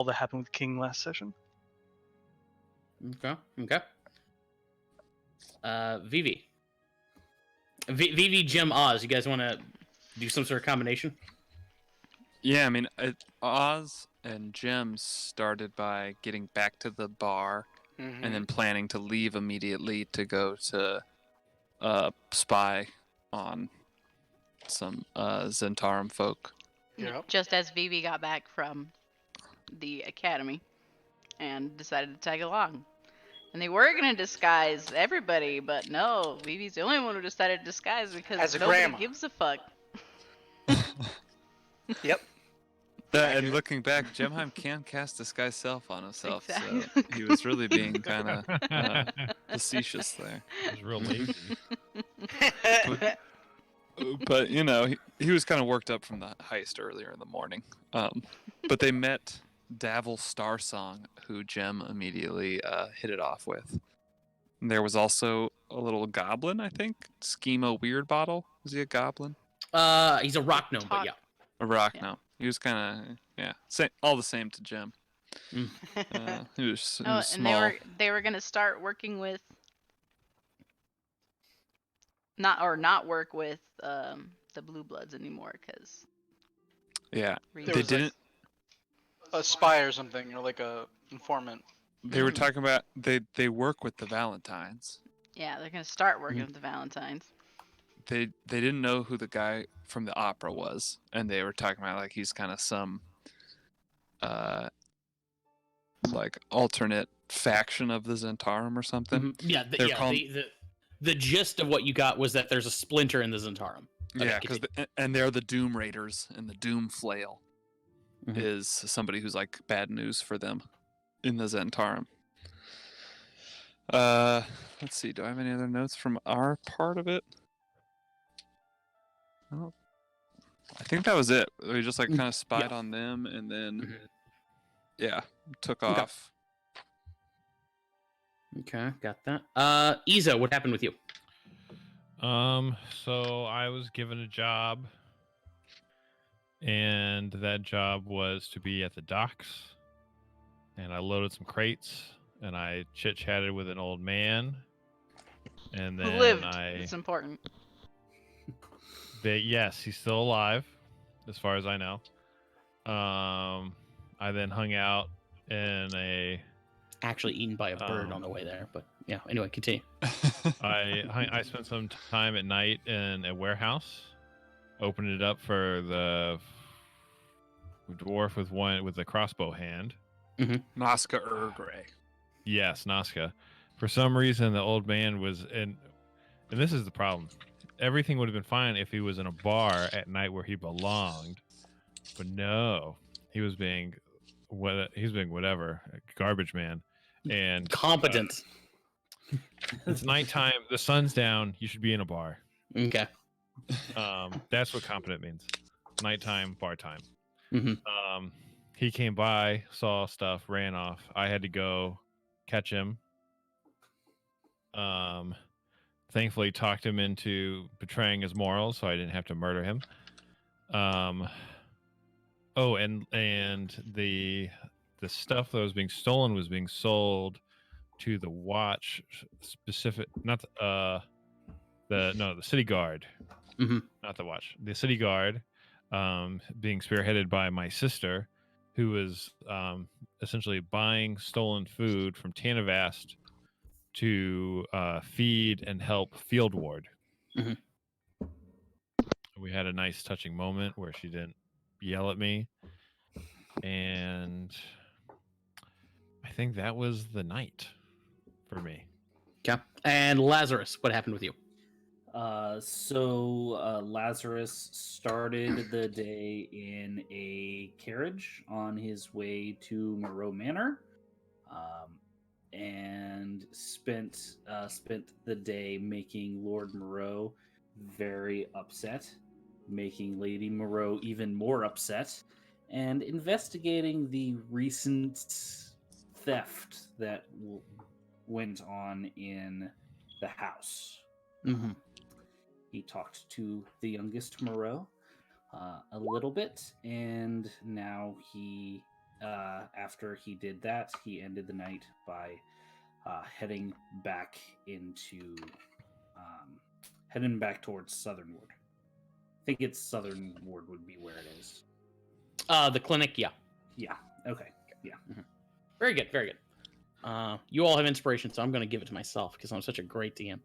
that happened with King last session. Okay. Vivi. Vivi, Jim, Oz. You guys want to do some sort of combination? Yeah, I mean, Oz and Jim started by getting back to the bar and then planning to leave immediately to go to spy on some Zentarum folk. Yep. Just as Vivi got back from the academy and decided to tag along. And they were going to disguise everybody, but no, Vivi's the only one who decided to disguise because As a nobody grandma. gives a fuck. Yep. And looking back, Jemheim can cast Disguise Self on himself, Exactly. so he was really being kind of facetious there. It was real lazy. But, you know, he was kind of worked up from the heist earlier in the morning. But they met Davil Starsong, who Jem immediately hit it off with. And there was also a little goblin, I think. Schema Weirdbottle. Was he a goblin? He's a rock gnome, but yeah. A rock gnome. He was kind of, all the same to Jem. He was small. And they were going to start working with... Not work with the Blue Bloods anymore, because... Yeah, reasons. they didn't... A spy or something, or like a informant. They were talking about they work with the Valentines. Yeah, they're going to start working with the Valentines. They didn't know who the guy from the opera was, and they were talking about like he's kind of some like alternate faction of the Zentarum or something. Yeah, the gist of what you got was that there's a splinter in the Zentarum. Yeah, because and they're the Doom Raiders, and the Doom Flail is somebody who's like bad news for them in the Zentarum. Let's see. Do I have any other notes from our part of it? Oh, I think that was it. We just like kind of spied on them, and then took off. Okay, got that. Iza, what happened with you? So I was given a job, and that job was to be at the docks, and I loaded some crates, and I chit-chatted with an old man, and then Who lived. It's important. Yes, he's still alive, as far as I know. I then hung out in a... Actually eaten by a bird on the way there, but yeah. Anyway, continue. I spent some time at night in a warehouse, opened it up for the dwarf with the crossbow hand. Nazca Urgray. Yes, Nazca. For some reason, the old man was in, and this is the problem. Everything would have been fine if he was in a bar at night where he belonged, but no, he was being whatever, a garbage man. And competent. It's nighttime. The sun's down. You should be in a bar. Okay. That's what competent means. Nighttime, bar time. Mm-hmm. He came by, saw stuff, ran off. I had to go catch him. Thankfully, talked him into betraying his morals, so I didn't have to murder him. Oh, and the stuff that was being stolen was being sold to the watch specific, not the city guard, not the watch, the city guard, being spearheaded by my sister, who was essentially buying stolen food from Tanavast to feed and help Field Ward. We had a nice touching moment where she didn't yell at me, and I think that was the night for me. Okay. And Lazarus, what happened with you? So Lazarus started the day in a carriage on his way to Moreau Manor, and spent the day making Lord Moreau very upset, making Lady Moreau even more upset, and investigating the recent theft that went on in the house. He talked to the youngest Moreau a little bit, and now he after he did that, he ended the night by heading back towards Southernwood. I think it's Southernwood would be where it is. The clinic, yeah. Yeah. Okay. Yeah. Very good, very good. You all have inspiration, so I'm going to give it to myself because I'm such a great DM.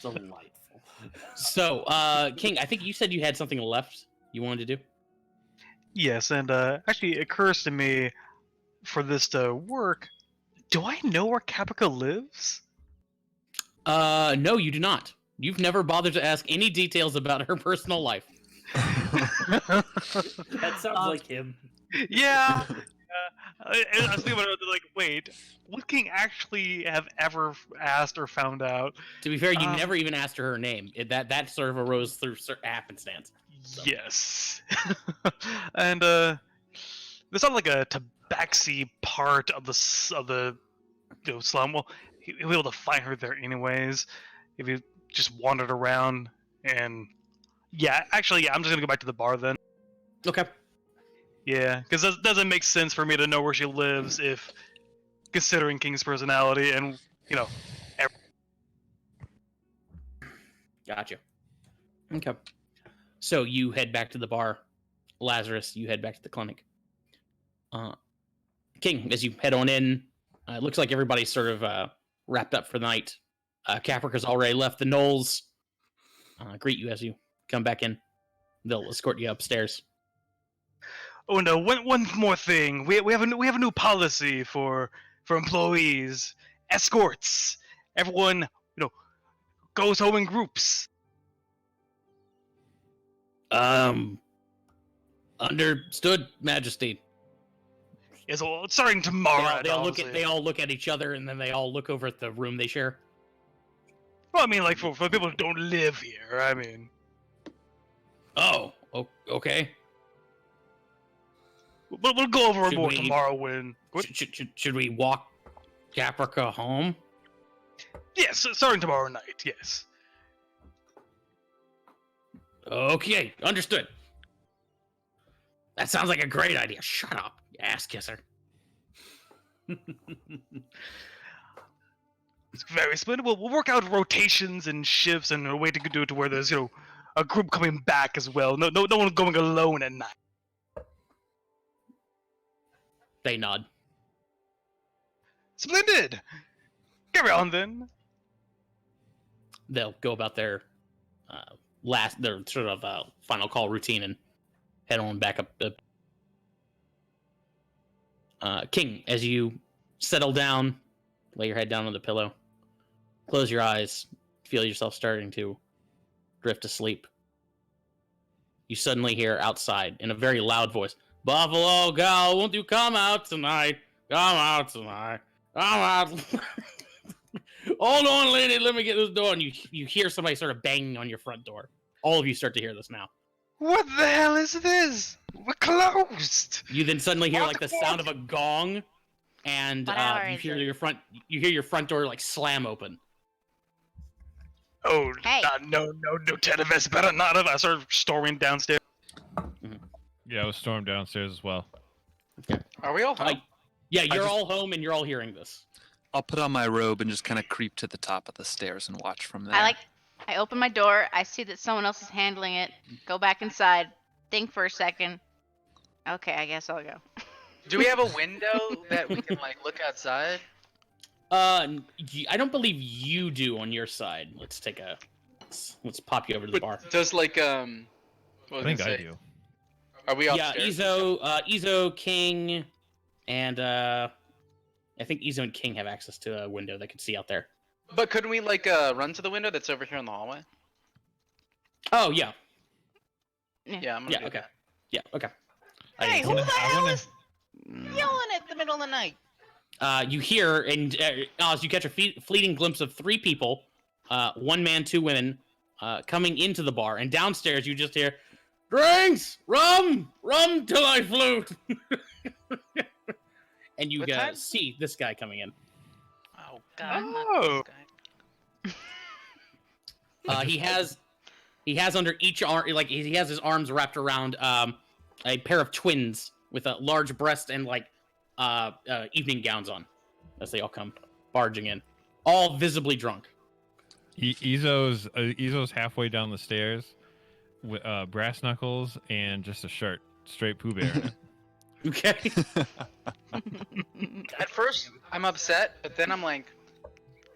Delightful. So, King, I think you said you had something left you wanted to do. Yes, and actually, it occurs to me for this to work. Do I know where Caprica lives? No, you do not. You've never bothered to ask any details about her personal life. That sounds like him. Yeah. I was thinking about it, like, wait, would King actually have ever asked or found out? To be fair, you never even asked her name. That sort of arose through happenstance. So. Yes. And there's not like a tabaxi part of the slum. Well, he'll be able to find her there anyways if he just wandered around. And yeah, actually, yeah, I'm just gonna go back to the bar then. Okay. Yeah, because it doesn't make sense for me to know where she lives if considering King's personality and Gotcha. Okay. So you head back to the bar. Lazarus, you head back to the clinic. King, as you head on in, it looks like everybody's sort of wrapped up for the night. Caprica's already left the knolls. Greet you as you come back in. They'll escort you upstairs. Oh no! One more thing. We have a new policy for employees. Escorts. Everyone, goes home in groups. Understood, Majesty. Yes, well, it's starting tomorrow. They all look at each other, and then they all look over at the room they share. Well, I mean, like for people who don't live here. I mean. Oh, okay. We'll go over Should more we- tomorrow when. Should we walk Caprica home? Yes, starting tomorrow night. Yes. Okay, understood. That sounds like a great idea. Shut up, you ass kisser. It's very splendid. We'll work out rotations and shifts and a way to do it to where there's a group coming back as well. No one going alone at night. They nod. Splendid. Carry on then. They'll go about their sort of final call routine and head on back up. King, as you settle down, lay your head down on the pillow, close your eyes, feel yourself starting to drift asleep. You suddenly hear outside in a very loud voice, "Buffalo gal, won't you come out tonight? Come out tonight. Come out." Hold on, lady, let me get this door. And you hear somebody sort of banging on your front door. All of you start to hear this now. What the hell is this? We're closed. You then suddenly hear like the sound of a gong, and What hour you is hear it? your front door like slam open. Oh, Hey. no, Tedivest better not have. I started storming downstairs. Yeah, I was stormed downstairs as well. Are we all home? Yeah, you're just- all home and you're all hearing this. I'll put on my robe and just kind of creep to the top of the stairs and watch from there. I open my door, I see that someone else is handling it, go back inside, think for a second. Okay, I guess I'll go. Do we have a window that we can look outside? I don't believe you do on your side. Let's pop you over to the bar. Does What was I think gonna I say? do. Are we Yeah, upstairs? Izo, King, and I think Izo and King have access to a window they could see out there. But couldn't we run to the window that's over here in the hallway? Oh yeah, Yeah, I'm gonna yeah, do okay, that. yeah, okay. I Hey, didn't who see the that. hell wanna- is yelling at the middle of the night? You hear, and as you catch a fleeting glimpse of three people, one man, two women, coming into the bar, and downstairs you just hear, "Drinks, rum till I float," and you What time? see this guy coming in. Oh God! not Oh. this guy. He has under each arm, like he has his arms wrapped around a pair of twins with a large breast and like evening gowns on, as they all come barging in, all visibly drunk. Izo's halfway down the stairs with brass knuckles and just a shirt, straight Pooh Bear in it. Okay. At first, I'm upset, but then I'm like,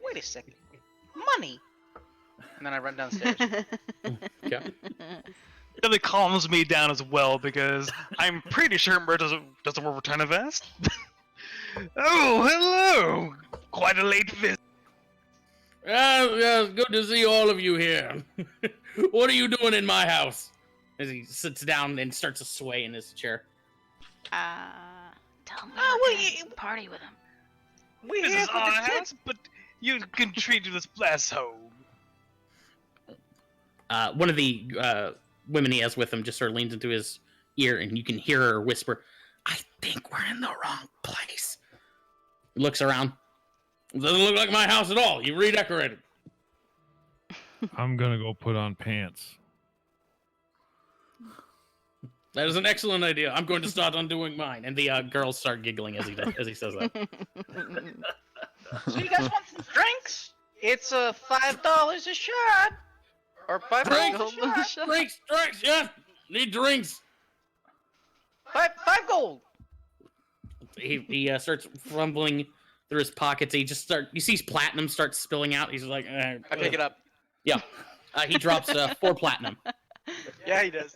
wait a second, money. And then I run downstairs. Okay. It really calms me down as well because I'm pretty sure Mert doesn't work for Turn of Vest. Oh, hello! Quite a late visit. Yeah, good to see all of you here. What are you doing in my house? As he sits down and starts to sway in his chair. Tell me. well, Party with him. We This is have our the house, but you can treat this blast home. One of the women he has with him just sort of leans into his ear, and you can hear her whisper, "I think we're in the wrong place." He looks around. It doesn't look like my house at all. You redecorated. I'm gonna go put on pants. That is an excellent idea. I'm going to start undoing mine. And the girls start giggling as he says that. So you guys want some drinks? It's $5 a shot, or $5 a shot. Drinks, yes. Need drinks. Five gold. He starts fumbling through his pockets. He sees platinum start spilling out. He's like, I pick it up. Yeah. He drops 4 platinum. Yeah, he does.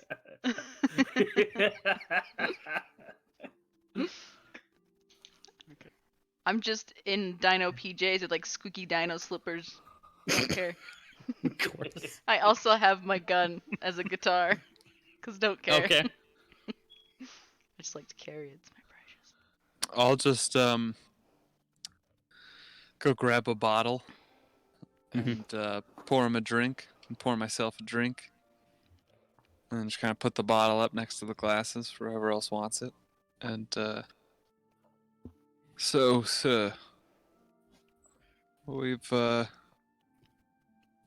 I'm just in dino PJs with like squeaky dino slippers. Don't care. Of course. I also have my gun as a guitar. Cause don't care. Okay. I just like to carry it. It's my precious. I'll just go grab a bottle and pour him a drink and pour myself a drink. And then just kind of put the bottle up next to the glasses for whoever else wants it. And so, sir, we've done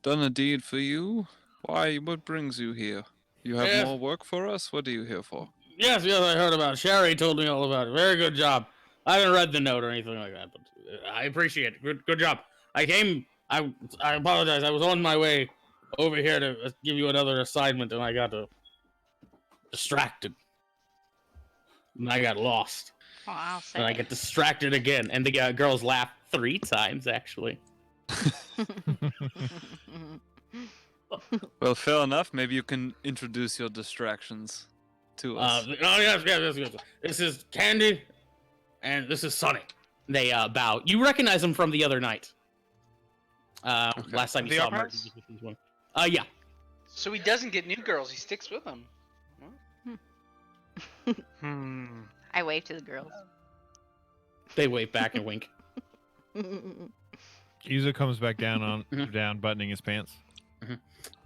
a deed for you. Why? What brings you here? You have Yes. more work for us? What are you here for? Yes, I heard about it. Sherry told me all about it. Very good job. I haven't read the note or anything like that, but I appreciate it. Good job. I apologize. I was on my way over here to give you another assignment, and I got distracted. And I got lost. Oh, I'll say. And I get distracted again. And the girls laugh 3 times, actually. Well, fair enough. Maybe you can introduce your distractions to us. Yes. This is Candy, and this is Sonny. They bow. You recognize them from the other night. Last time you The saw opera Mark. house? Yeah. So he doesn't get new girls. He sticks with them. I wave to the girls. They wave back and wink. Izo comes back down buttoning his pants.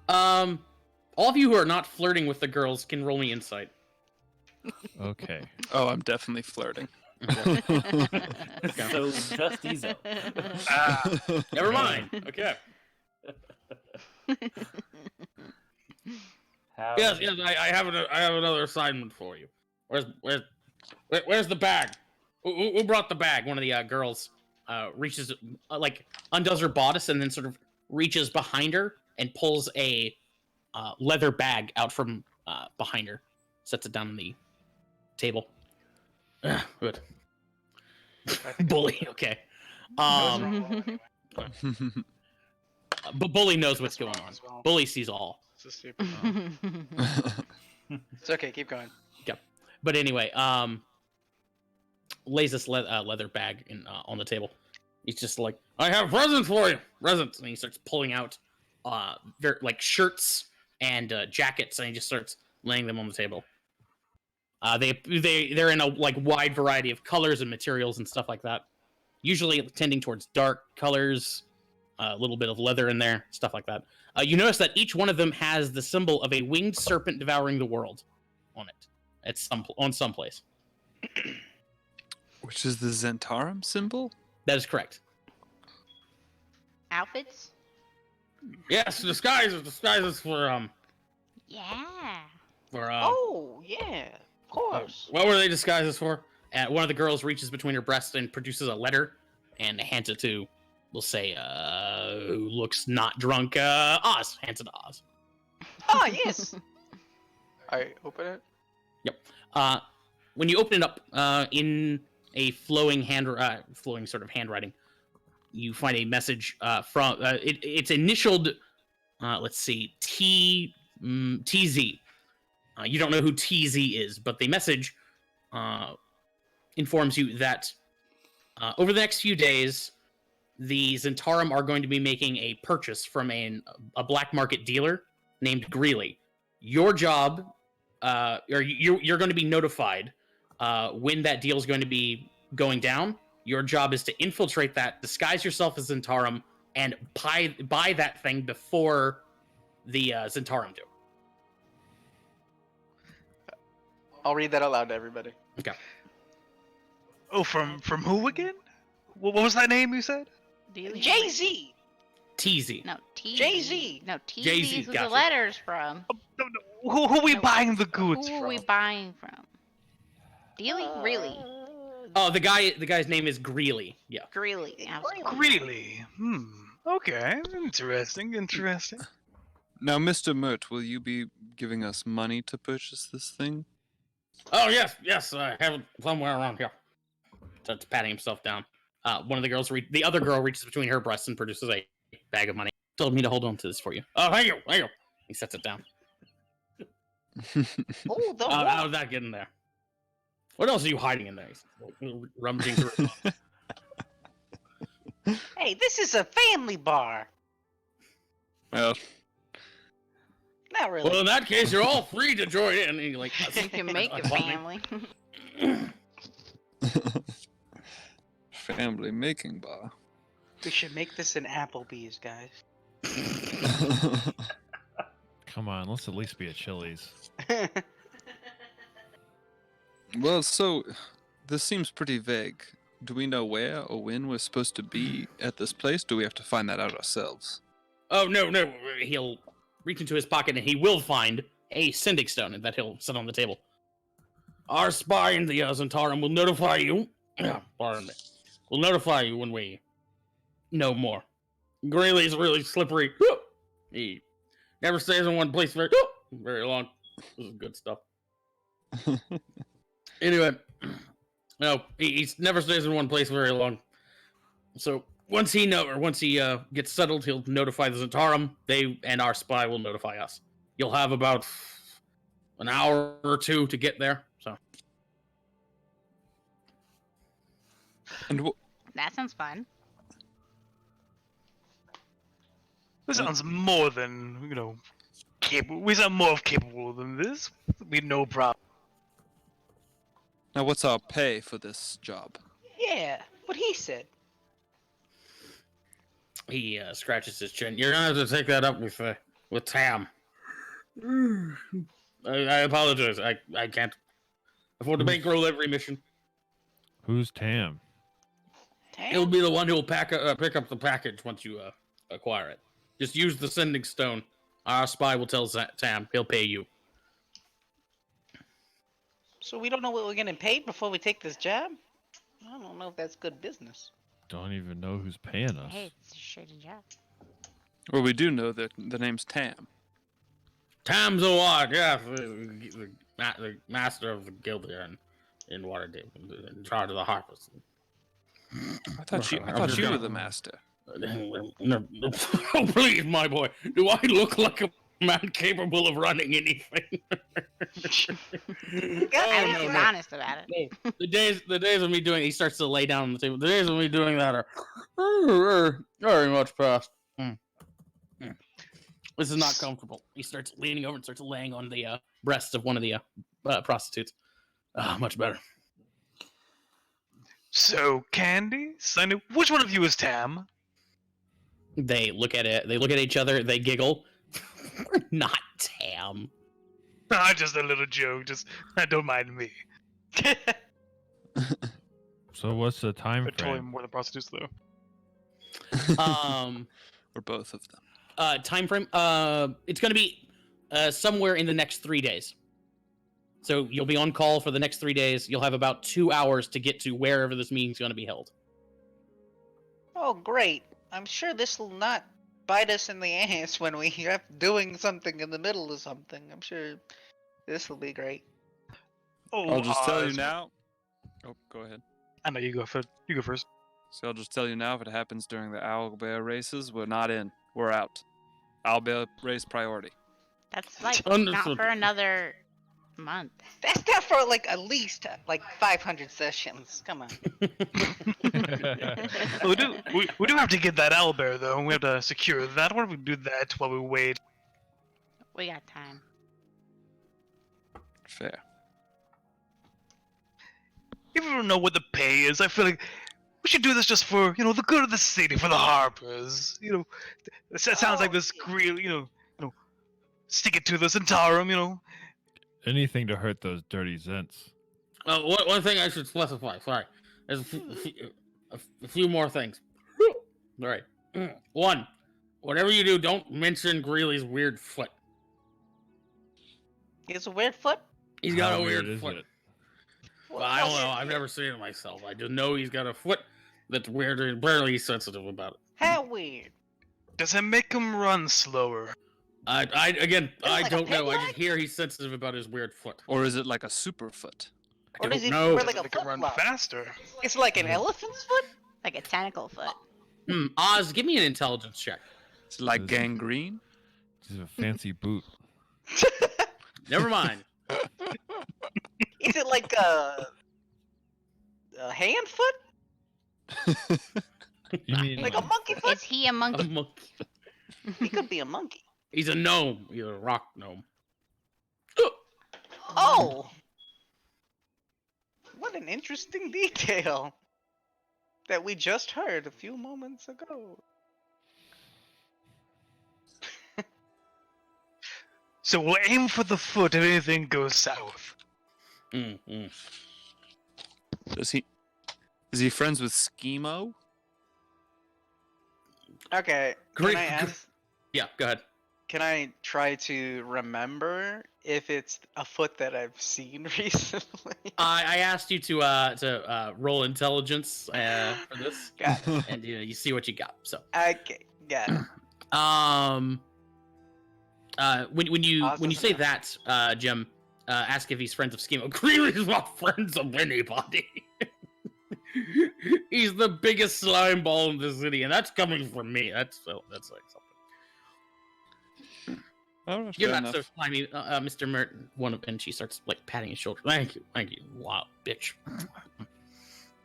All of you who are not flirting with the girls can roll me insight. Okay. Oh, I'm definitely flirting. So just Izo. Never mind. Okay. Yes. I have another assignment for you. Where's the bag? Who brought the bag? One of the girls reaches, undoes her bodice and then sort of reaches behind her and pulls a leather bag out from behind her. Sets it down on the table. Good. Bully. Okay. But Bully knows what's going on. Bully sees all. This is super. It's okay. Keep going. But anyway, lays this leather bag on the table. He's just like, I have presents for you. Presents. And he starts pulling out shirts and jackets, and he just starts laying them on the table. They're in a wide variety of colors and materials and stuff like that. Usually tending towards dark colors, a little bit of leather in there, stuff like that. You notice that each one of them has the symbol of a winged serpent devouring the world on it. It's on some place. Which is the Zentarum symbol? That is correct. Outfits? Yes, disguises for Yeah. for Oh yeah. Of course. What were they disguised as for? One of the girls reaches between her breasts and produces a letter and hands it to, we'll say, who looks not drunk, Oz. Hands it to Oz. Ah, yes. I open it. When you open it up, in a flowing sort of handwriting, you find a message from it's initialed. Let's see, TZ. You don't know who TZ is, but the message informs you that over the next few days, the Zentarum are going to be making a purchase from a black market dealer named Greeley. Your job, or you're going to be notified when that deal is going to be going down. Your job is to infiltrate that, disguise yourself as Zentarum, and buy that thing before the Zentarum do. I'll read that out loud to everybody. Okay. Oh, from who again? What was that name you said? Jay-Z! TZ. No, T. Jay-Z. No, T. Jay-Z, These are gotcha. the letters from. No, no. Who are we No, buying the goods Who from? are we buying from? Dealy? Really? Oh, the guy's name is Greeley. Yeah. Greeley. Yeah, I was close. Really? Okay. Interesting. Now, Mr. Mert, will you be giving us money to purchase this thing? Oh yes, I have it somewhere around here. Starts patting himself down. One of the girls, the other girl reaches between her breasts and produces a bag of money. Told me to hold on to this for you. Oh, thank you. He sets it down. Oh, the How did that get in there? What else are you hiding in there? He's rummaging through. Hey, this is a family bar. Well, Not really. Well, in that case, you're all free to join in. And he, like, You can make a family. family making bar. We should make this an Applebee's, guys. Come on, let's at least be a Chili's. Well, so this seems pretty vague. Do we know where or when we're supposed to be at this place? Do we have to find that out ourselves? Oh, no. He'll reach into his pocket and he will find a sending stone that he'll set on the table. Our spy in the Zentarum will notify you. Pardon me. We'll notify you when we know more. Greeley's really slippery. He never stays in one place very long. This is good stuff. Anyway, no, he never stays in one place very long. So once he gets settled, he'll notify the Zentarum. They and our spy will notify us. You'll have about an hour or two to get there. So. And That sounds fun. This sounds more than, capable. We sound more capable than this. We no problem. now, what's our pay for this job? Yeah, what he said. He scratches his chin. You're gonna have to take that up with Tam. I apologize. I can't afford to bankroll every mission. Who's Tam? He'll be the one who'll pick up the package once you acquire it. Just use the sending stone. Our spy will tell Tam. He'll pay you. So we don't know what we're getting paid before we take this job? I don't know if that's good business. Don't even know who's paying us. Hey, it's a shady job. Well, we do know that the name's Tam. Tam's a what? Yeah, the master of the guild here in Waterdeep, in charge of the harvest. I thought you were the master. Oh, please, my boy. Do I look like a man capable of running anything? I was honest about it. No. The days of me doing he starts to lay down on the table. The days of me doing that are very much past. This is not comfortable. He starts leaning over and starts laying on the breasts of one of the prostitutes. Much better. So, Candy, Sunny, which one of you is Tam? They look at it. They look at each other. They giggle. We're not Tam. Just a little joke. Don't mind me. So what's the time They're totally frame? more than prostitutes, though. Or both of them. Time frame. It's going to be somewhere in the next 3 days. So you'll be on call for the next 3 days. You'll have about 2 hours to get to wherever this meeting's going to be held. Oh, great. I'm sure this will not bite us in the ass when we are doing something in the middle of something. I'm sure this will be great. Oh, I'll just tell you Oz. now. Oh, go ahead. I know you go first. You go first. So I'll just tell you now, if it happens during the owlbear races, we're not in. We're out. Owlbear race priority. That's like Understood. not for another month. That's not for like at least like 500 sessions. Come on. We do have to get that owlbear though. We have to secure that. Why don't we do that while we wait? We got time. Fair. Even if we don't know what the pay is, I feel like we should do this just for, you know, the good of the city, for the Harpers. You know, it sounds like this real, you know, stick it to the Centaurum, you know. Anything to hurt those dirty Zents. One thing I should specify. Sorry, there's a few more things. All right. One, whatever you do, don't mention Greeley's weird foot. He has a weird foot? He's got How a weird is foot. it? Well, I don't know. I've never seen it myself. I just know he's got a foot that's weird and barely sensitive about it. How weird? Does it make him run slower? I like a don't know. pig I leg? just hear he's sensitive about his weird foot. Or is it like a super foot? Or does he know. wear Does like it a make him foot run glove? faster? It's like an elephant's foot? Like a tentacle foot. Oz, give me an intelligence check. Is it like Is- gangrene? It's a fancy boot. Never mind. Is it like a hand foot? You mean Like a monkey foot? Is he a A monkey? monkey. He could be a monkey. He's a gnome. He's a rock gnome. Oh! What an interesting detail that we just heard a few moments ago. So we'll aim for the foot if anything goes south. Mm-hmm. Is he friends with Schemo? Okay, Great- can I ask? Yeah, go ahead. Can I try to remember if it's a foot that I've seen recently? I asked you to roll intelligence for this, Got it. and you see what you got. So, Okay, got it. when you Awesome. say that, Jim, ask if he's friends of Schemo. Greeley's not friends of anybody. He's the biggest slime ball in the city, and that's coming from me. That's like something. Oh, You're fair not so enough. slimy, Mr. Merton. And she starts like patting his shoulder. Thank you. Wow, bitch.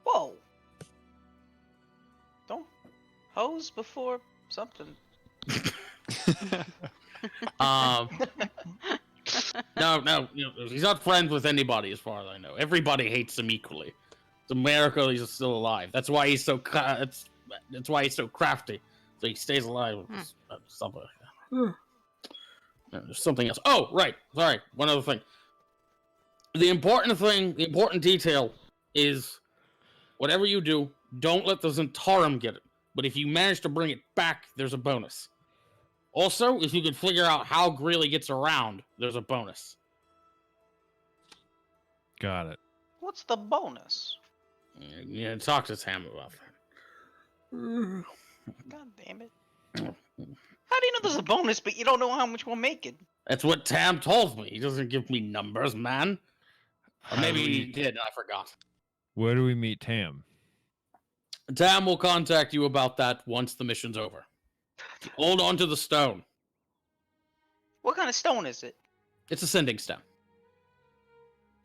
Whoa! Don't hose before something. No, he's not friends with anybody as far as I know. Everybody hates him equally. It's a miracle he's still alive. That's why he's so that's why he's so crafty. So he stays alive. Something. No, there's something else. Oh, right. Sorry. One other thing. The important detail is whatever you do, don't let the Zentarum get it. But if you manage to bring it back, there's a bonus. Also, if you can figure out how Greeley gets around, there's a bonus. got it. What's the bonus? Yeah, talk to Tam about that. God damn it. How do you know there's a bonus, but you don't know how much we're making? That's what Tam told me. He doesn't give me numbers, man. Or How maybe do he we- did, and I forgot. Where do we meet Tam? Tam will contact you about that once the mission's over. Hold on to the stone. What kind of stone is it? It's a sending stone.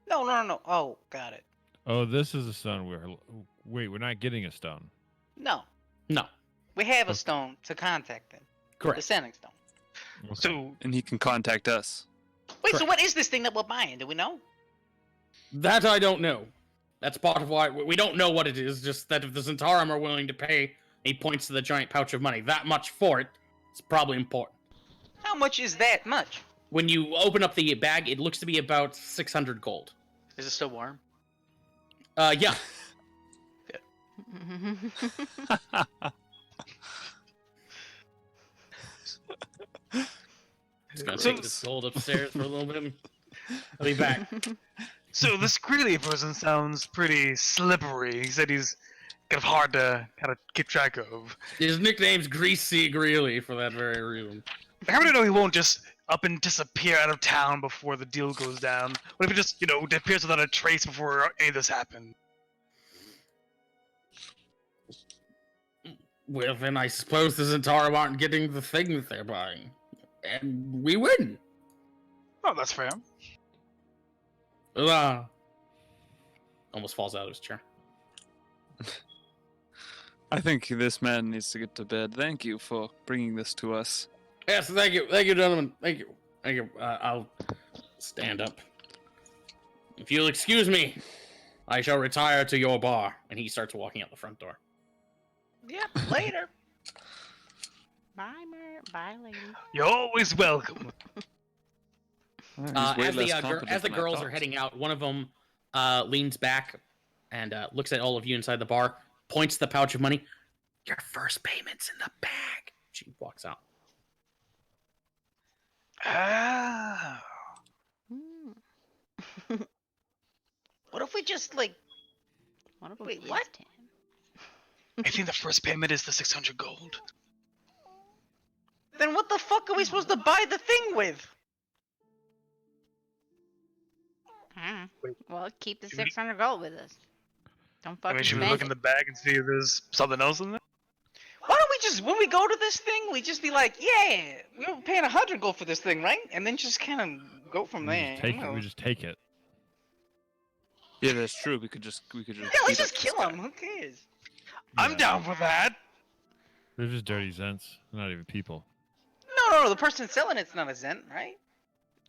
No. Oh, got it. Oh, this is a stone. Wait, we're not getting a stone. No. No, We have a Okay. stone to contact them. The correct. sending stone. Okay. So And he can contact us. Wait, so Correct. what is this thing that we're buying? Do we know? That I don't know. That's part of why we don't know what it is. Just that if the Zentarum are willing to pay, he points to the giant pouch of money. That much for it. It's probably important. How much is that much? When you open up the bag, it looks to be about 600 gold. Is it still warm? Yeah. It's gonna So- take this gold upstairs for a little bit. I'll be back. So this Greeley person sounds pretty slippery. He said he's kind of hard to kind of keep track of. His nickname's Greasy Greeley for that very reason. How do you know he won't just up and disappear out of town before the deal goes down? What if he just, disappears without a trace before any of this happened? Well, then I suppose the Zentara aren't getting the thing that they're buying. And we win. Oh, that's fair. Almost falls out of his chair. I think this man needs to get to bed. Thank you for bringing this to us. Yes, thank you, gentlemen. Thank you. I'll stand up. If you'll excuse me, I shall retire to your bar. And he starts walking out the front door. Yep, later. Bye, lady. You're always welcome. He's way less competent As the than I girls are thought. heading out, one of them leans back and looks at all of you inside the bar, points to the pouch of money. Your first payment's in the bag. She walks out. Ah. Hmm. What if we just What if we Wait, used what? him? I think the first payment is the 600 gold. then what the fuck are we supposed to buy the thing with? Ah. Wait. Well, keep the Should we- 600 gold with us. Don't I fucking mean, should we spend look in the bag and see if there's something else in there? Why don't we just, when we go to this thing, we just be like, yeah, we were paying 100 gold for this thing, right? And then just kind of go from We there. just take you it. know. We just take it. Yeah, that's true. We could just. Yeah, beat let's up just this kill guy. him. Who cares? I'm Yeah. down for that. They're just dirty Zents. They're not even people. No. The person selling it's not a Zent, right?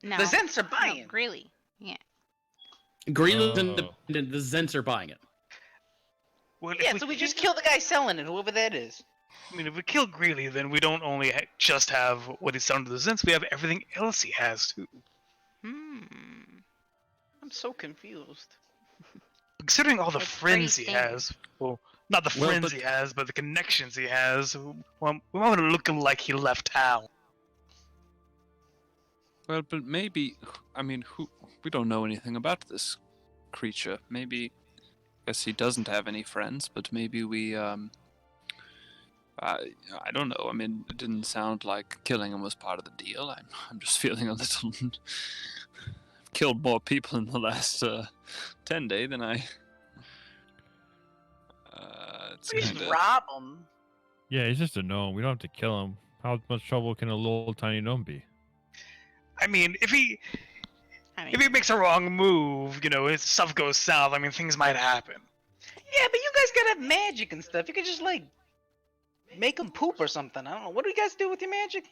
No. The Zents are No, buying. Greeley. Yeah. Greenland's Oh. independent. The Zents are buying it. Well, if Yeah, so we just kill the guy selling it, whoever that is. I mean, if we kill Greeley, then we don't only just have what he's done to the Zents, we have everything else he has too. Hmm. I'm so confused. Considering all the It's pretty friends he standard. has, well, not the Well, friends but- he has, but the connections he has, well, we want to look like he left town. Well, but maybe. I mean, we don't know anything about this creature. Maybe. Guess he doesn't have any friends, but maybe we. I don't know. I mean, it didn't sound like killing him was part of the deal. I'm just feeling a little. I've killed more people in the last 10 days than I. It's We just kinda... rob him. Yeah, he's just a gnome. We don't have to kill him. How much trouble can a little tiny gnome be? I mean, if he I if he makes a wrong move, his stuff goes south. I mean, things might happen. Yeah, but you guys gotta have magic and stuff. You could just, like, make him poop or something. I don't know. What do you guys do with your magic?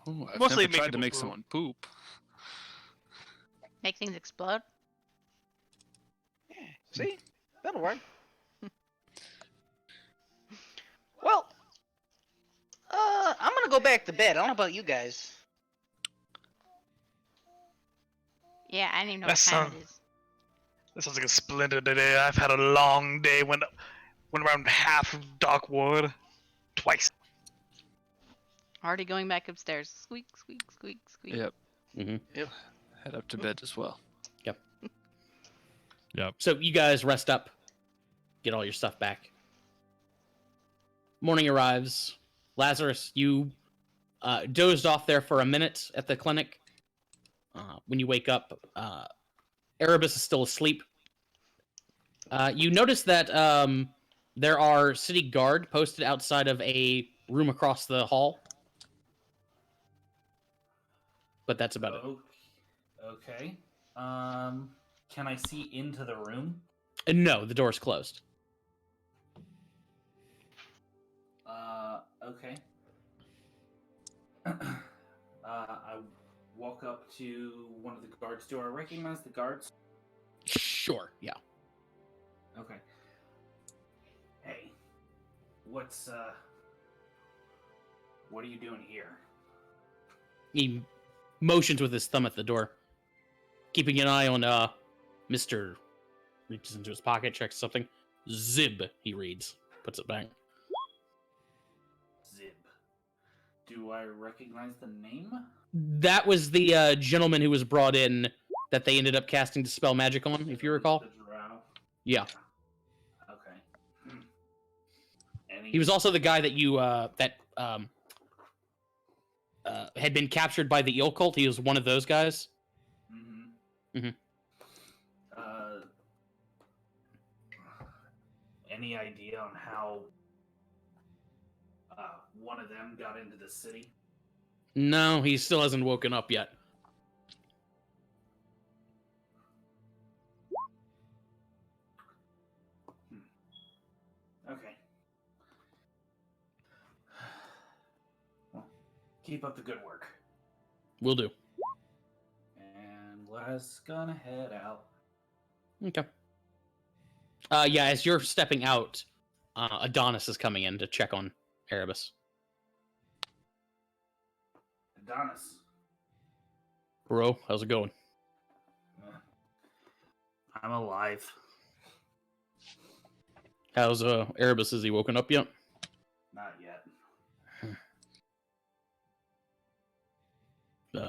Ooh, I've Mostly never make tried to people make poop. someone poop. Make things explode. Yeah, see? That'll work. Well, I'm gonna go back to bed. I don't know about you guys. Yeah, I didn't even know That what time sound- it is. This sounds like a splendid day. I've had a long day. Went around half of Darkwood twice. Already going back upstairs. Squeak, squeak, squeak, squeak. Yep. Mm-hmm. Head up to bed as well. Yep. So you guys rest up, get all your stuff back. Morning arrives. Lazarus, you dozed off there for a minute at the clinic. When you wake up, Erebus is still asleep. You notice that there are city guard posted outside of a room across the hall. But that's about it. Okay. Can I see into the room? And no, the door's closed. Okay. I walk up to one of the guards. Do I recognize the guards? Sure, yeah. Okay. Hey, what are you doing here? He motions with his thumb at the door, keeping an eye on Mr. Reaches into his pocket, checks something. Zib, he reads, puts it back. Zib. Do I recognize the name? That was the gentleman who was brought in that they ended up casting Dispel Magic on, if you recall. The drow? Yeah. Okay. Any... He was also the guy that you had been captured by the eel cult. He was one of those guys. Mm-hmm. Any idea on how one of them got into the city? No, he still hasn't woken up yet. Okay. Well, keep up the good work. Will do. And let's gonna head out. Okay. Yeah, as you're stepping out, Adonis is coming in to check on Erebus. Adonis. Bro, how's it going? I'm alive. How's Erebus? Has he woken up yet? Not yet.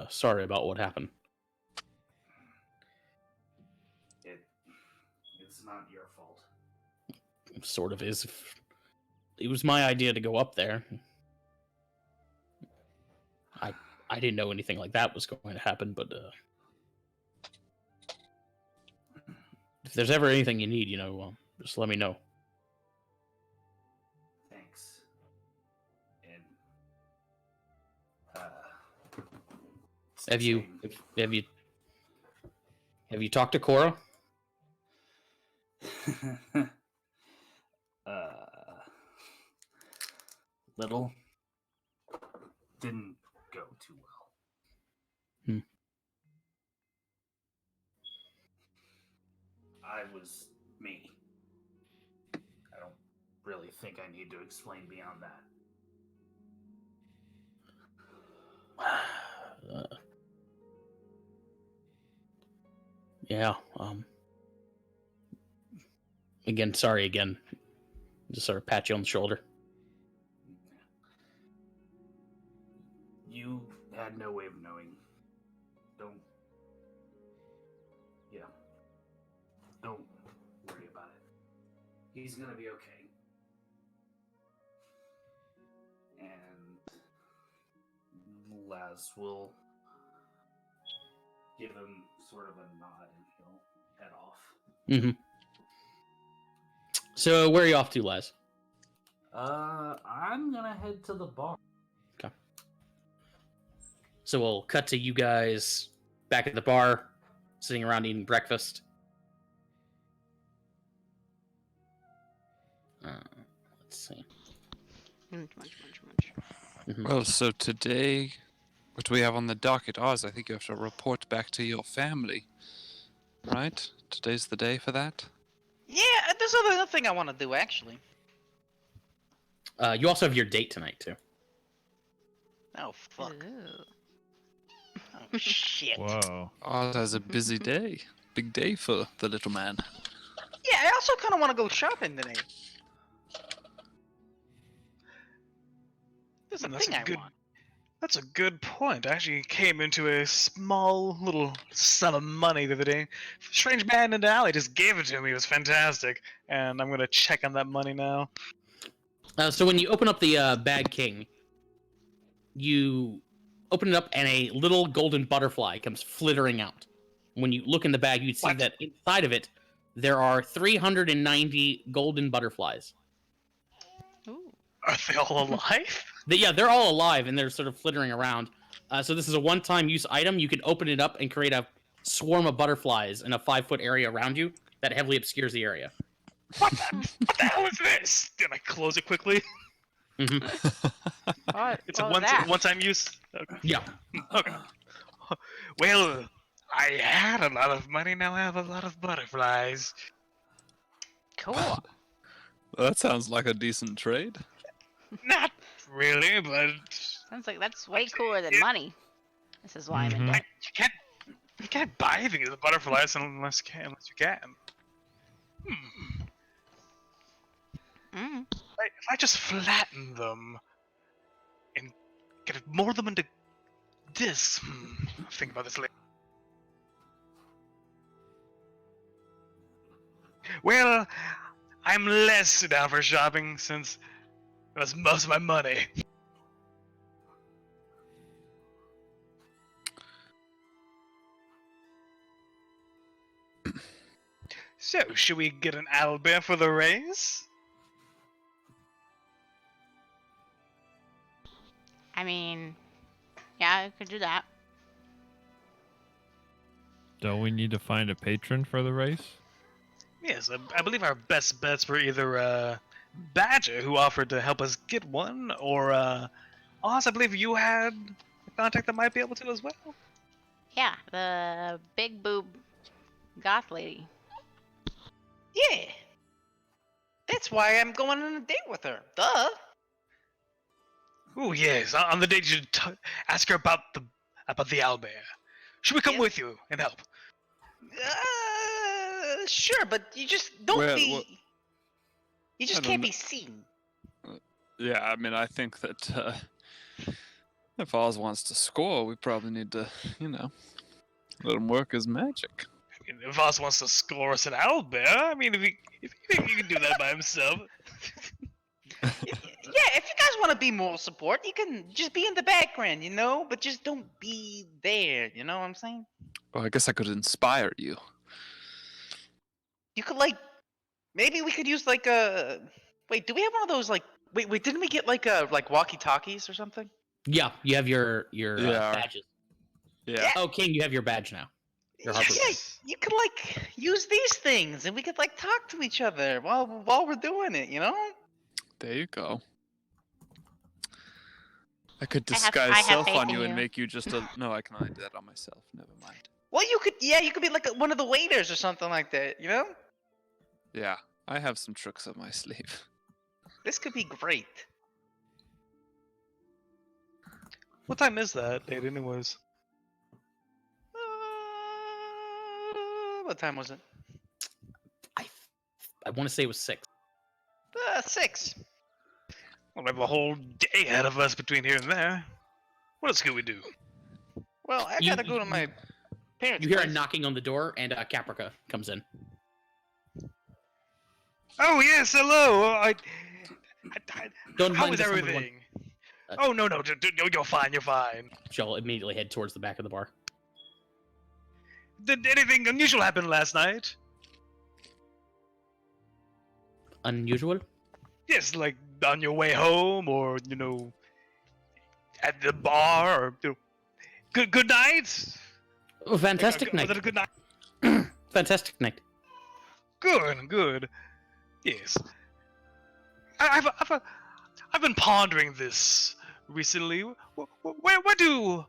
Sorry about what happened. It's not your fault. Sort of is. It was my idea to go up there. I didn't know anything like that was going to happen, but if there's ever anything you need, just let me know. Thanks. And Have you talked to Cora? Little. Didn't go too well. I was me. I don't really think I need to explain beyond that. Yeah. Again, sorry again. Just sort of pat you on the shoulder. You had no way of knowing. Don't worry about it. He's gonna be okay. And Laz will give him sort of a nod and he'll head off. Mm-hmm. So, where are you off to, Laz? I'm gonna head to the bar. Okay. So we'll cut to you guys back at the bar, sitting around eating breakfast. Let's see. Munch. Mm-hmm. Well, so today, what do we have on the docket? Oz, I think you have to report back to your family. Right? Today's the day for that? Yeah, there's another thing I want to do, actually. You also have your date tonight, too. Oh, fuck. Ooh. Oh, shit. Whoa. Oz has a busy day. Big day for the little man. Yeah, I also kind of want to go shopping today. There's a That's thing a I good- want. That's a good point. I actually came into a small little sum of money the other day. Strange man in the alley just gave it to me. It was fantastic. And I'm going to check on that money now. So when you open up the bag king, you open it up and a little golden butterfly comes flittering out. When you look in the bag, you'd see What? that inside of it, there are 390 golden butterflies. Ooh. Are they all alive? They're all alive and they're sort of flittering around. So this is a one-time use item. You can open it up and create a swarm of butterflies in a 5-foot area around you that heavily obscures the area. What the hell is this? Did I close it quickly? What? It's What a was that? one-time use. Okay. Yeah. Okay. Well, I had a lot of money. Now I have a lot of butterflies. Cool. Well, that sounds like a decent trade. Not really, but Sounds like that's way cooler than money. This is why I'm in Mhm. debt. you can't buy things with butterflies unless you can. Mm. If I just flatten them and Get more of them into this. I'll think about this later. Well, I'm less down for shopping since that's most of my money. So, should we get an owlbear for the race? I mean, yeah, I could do that. Don't we need to find a patron for the race? Yes, I believe our best bets were either Badger, who offered to help us get one, or Oz, I believe you had a contact that might be able to as well. Yeah, the big boob goth lady. Yeah. That's why I'm going on a date with her. Duh. Oh yes, on the date you should ask her about the owlbear. Should we come Yeah. with you and help? Sure, but you just don't Well, be. well, You I just don't can't kn- be seen. Yeah, I mean, I think that if Oz wants to score, we probably need to, let him work his magic. I mean, if Oz wants to score us an owlbear, I mean, if he can do that by himself. Yeah, if you guys want to be moral support, you can just be in the background, but just don't be there. You know what I'm saying? Well, I guess I could inspire you. You could maybe we could use a. Wait, do we have one of those Wait, didn't we get walkie-talkies or something? Yeah, you have your Yeah. badges. Yeah. Oh, King, you have your badge now. Your Yeah, Harper badge. you could use these things, and we could talk to each other while we're doing it. There you go. I could I have disguise self faith on in you and you. make you just a. No, I can only do that on myself. Never mind. Well, you could be one of the waiters or something like that. Yeah, I have some tricks up my sleeve. This could be great. What time is that date, anyways? What time was it? I want to say it was 6. 6. We'll have a whole day ahead of us between here and there. What else could we do? Well, I You- gotta go to my parents' You hear a place. knocking on the door, and Caprica comes in. Oh yes, hello. Don't How mind is the someone everything? Uh, Oh no, you're fine. You're fine. She'll immediately head towards the back of the bar. Did anything unusual happen last night? Unusual? Yes, like on your way home, or at the bar, or good night. Oh, fantastic Was night. it a good night? Fantastic night. Good. Yes. I've been pondering this recently. Where do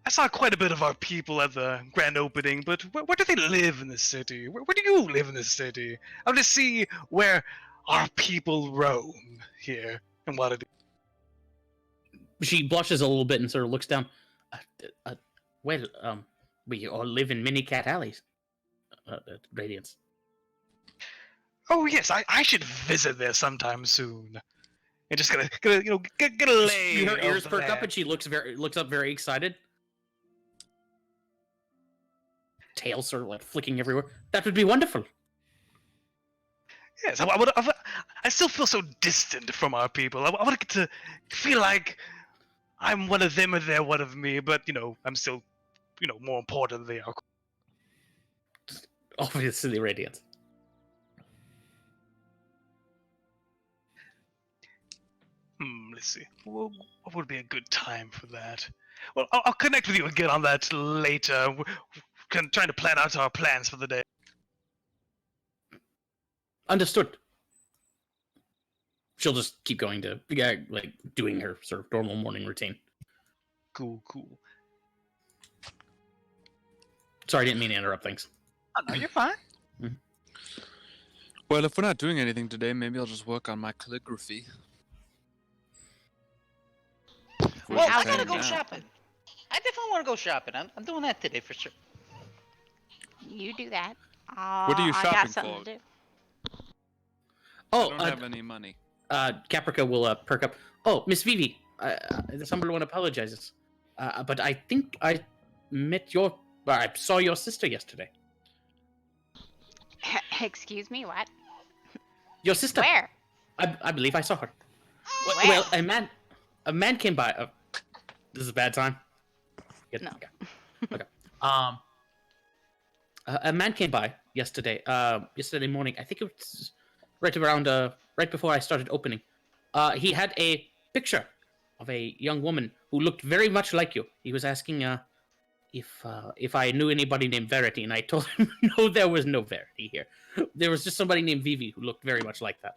I saw quite a bit of our people at the grand opening, but where do they live in the city? Where do you live in the city? I want to see where our people roam here in Waterdeep. She blushes a little bit and sort of looks down. Well, we all live in mini cat alleys. Radiance. Oh yes, I should visit there sometime soon. And just get a lay. Her of ears the perk up land. and she looks up very excited. Tail sort of flicking everywhere. That would be wonderful. Yes, I still feel so distant from our people. I want to get to feel like I'm one of them and they're one of me, but I'm still, more important than they are. Obviously, Radiance. Let's see. What would be a good time for that? Well, I'll connect with you again on that later. We're trying to plan out our plans for the day. Understood. She'll just keep going to doing her sort of normal morning routine. Cool. Sorry, I didn't mean to interrupt things. Oh, no, you're fine. Well, if we're not doing anything today, maybe I'll just work on my calligraphy. Well, I I'll gotta do go that. shopping. I definitely want to go shopping. I'm doing that today for sure. You do that. What are you I shopping got something for? to do. I Oh, don't have any money. Caprica will perk up. Oh, Miss Vivi, The humble one apologizes. But I think I I saw your sister yesterday. Excuse me, what? Your sister. Where? I believe I saw her. Where? Well, a man came by. This is a bad time. No. Okay. A man came by yesterday. Yesterday morning. I think it was right before I started opening. He had a picture of a young woman who looked very much like you. He was asking if I knew anybody named Verity, and I told him no, there was no Verity here. There was just somebody named Vivi who looked very much like that.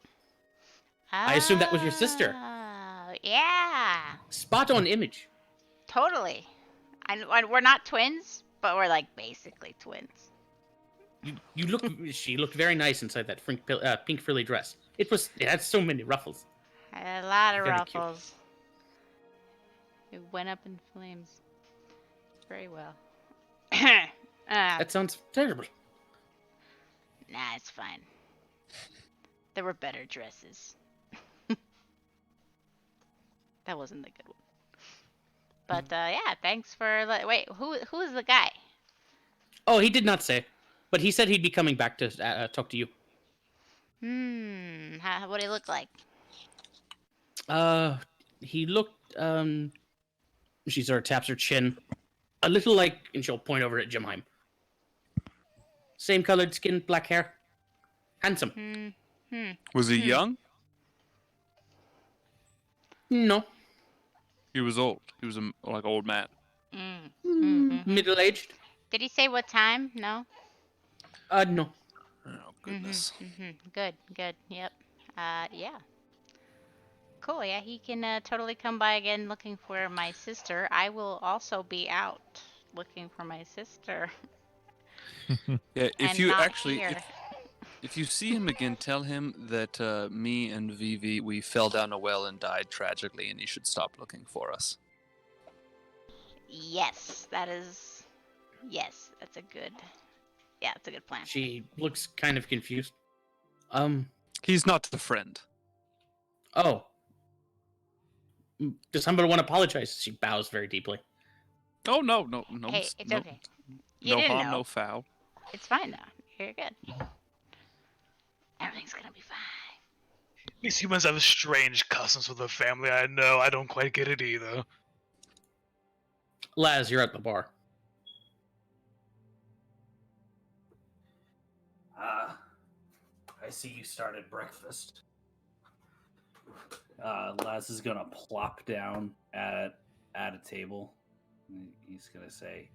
I assumed that was your sister. Oh, yeah. Spot on image. Totally. We're not twins, but we're like basically twins. You look. She looked very nice inside that pink frilly dress. It had so many ruffles. A lot of Very cute. ruffles. It went up in flames. Very well. That sounds terrible. Nah, it's fine. There were better dresses. That wasn't the good one. But yeah, thanks for. Wait, who is the guy? Oh, he did not say, but he said he'd be coming back to talk to you. What did he look like? He looked. She sort of taps her chin, a little like, and she'll point over at Jimheim. Same colored skin, black hair, handsome. Was he young? No, He was old. He was like old man. middle aged. Did he say what time? No. No. Oh goodness. Good. Yep. Yeah. Cool. Yeah, he can totally come by again looking for my sister. I will also be out looking for my sister. Yeah, if And you not actually, here. if you see him again, tell him that me and Vivi, we fell down a well and died tragically, and he should stop looking for us. Yes, that's a good. Yeah, it's a good plan. She looks kind of confused. He's not the friend. Oh. Does somebody want to apologize? She bows very deeply. Oh no. Hey, it's no, okay. You no didn't harm, know. no foul. It's fine now. You're good. Everything's gonna be fine. These humans have strange customs with their family. I know. I don't quite get it either. Laz, you're at the bar. I see you started breakfast. Laz is gonna plop down at a table. He's gonna say,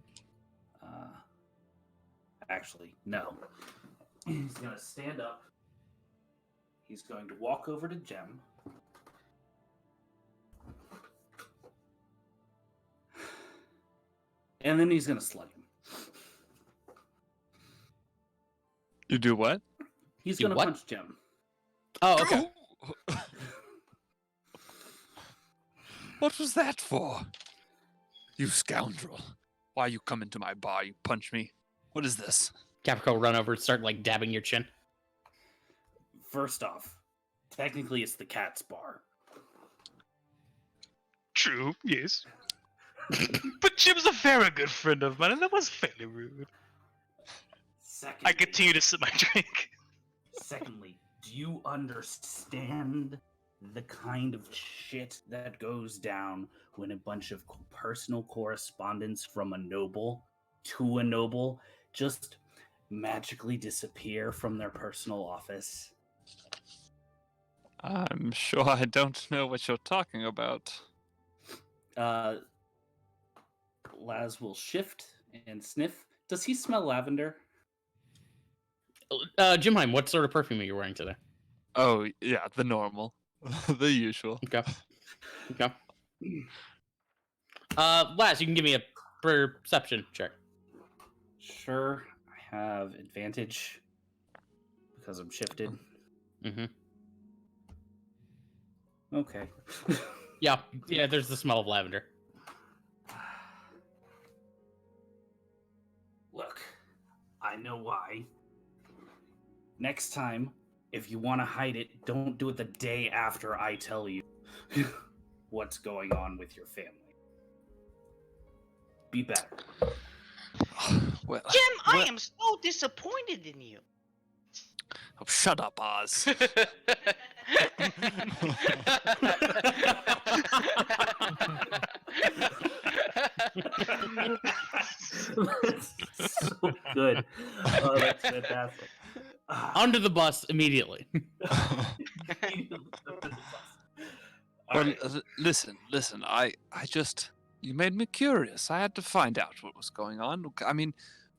actually, no. He's gonna stand up. He's going to walk over to Jem. And then he's gonna slug him. You do what? He's You gonna what? punch Jem. Oh, okay. What was that for? You scoundrel. Why you come into my bar? You punch me. What is this? Caprico run over and start like dabbing your chin. First off, technically it's the cat's bar. True, yes. But Jim's a very good friend of mine, and that was fairly rude. Secondly, I continue to sip my drink. Secondly, do you understand the kind of shit that goes down when a bunch of personal correspondence from a noble to a noble just magically disappear from their personal office? I'm sure I don't know what you're talking about. Laz will shift and sniff. Does he smell lavender? Jimheim, what sort of perfume are you wearing today? Oh, yeah, the normal. The usual. Okay. Laz, you can give me a perception check. Sure, I have advantage because I'm shifted. Mm-hmm. Okay. Yeah, there's the smell of lavender. Look, I know why. Next time, if you want to hide it, don't do it the day after I tell you. what's going on with your family. Be better. Well, Jim, I well- am so disappointed in you. Oh, shut up, Oz. That's so good. Oh, that's fantastic. Under the bus immediately. Well, listen. I just you made me curious. I had to find out what was going on. I mean,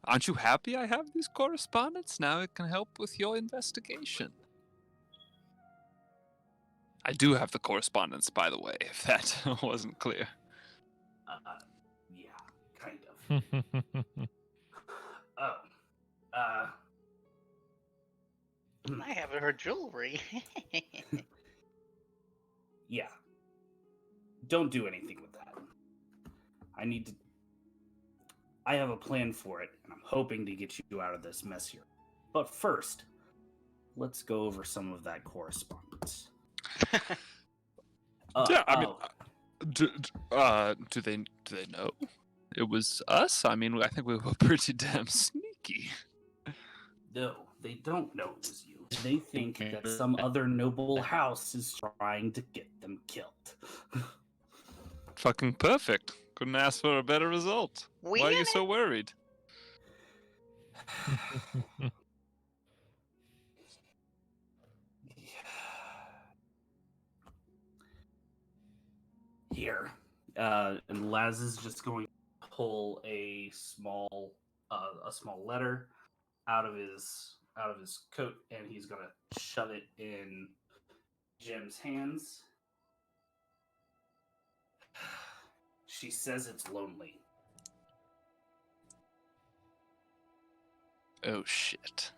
aren't you happy I have these correspondence? Now it can help with your investigation. I do have the correspondence, by the way, if that wasn't clear. Yeah, kind of. Oh, I haven't heard jewelry. yeah. Don't do anything with that. I have a plan for it, and I'm hoping to get you out of this mess here. But first, let's go over some of that correspondence. Yeah, I mean, do they know it was us? I mean, I think we were pretty damn sneaky. No, they don't know it was you. They think that some other noble house is trying to get them killed. Fucking perfect. Couldn't ask for a better result. We Why are in you it? so worried? Here, and Laz is just going to pull a small letter out of his coat, and he's gonna shove it in Jem's hands. She says it's lonely. Oh shit.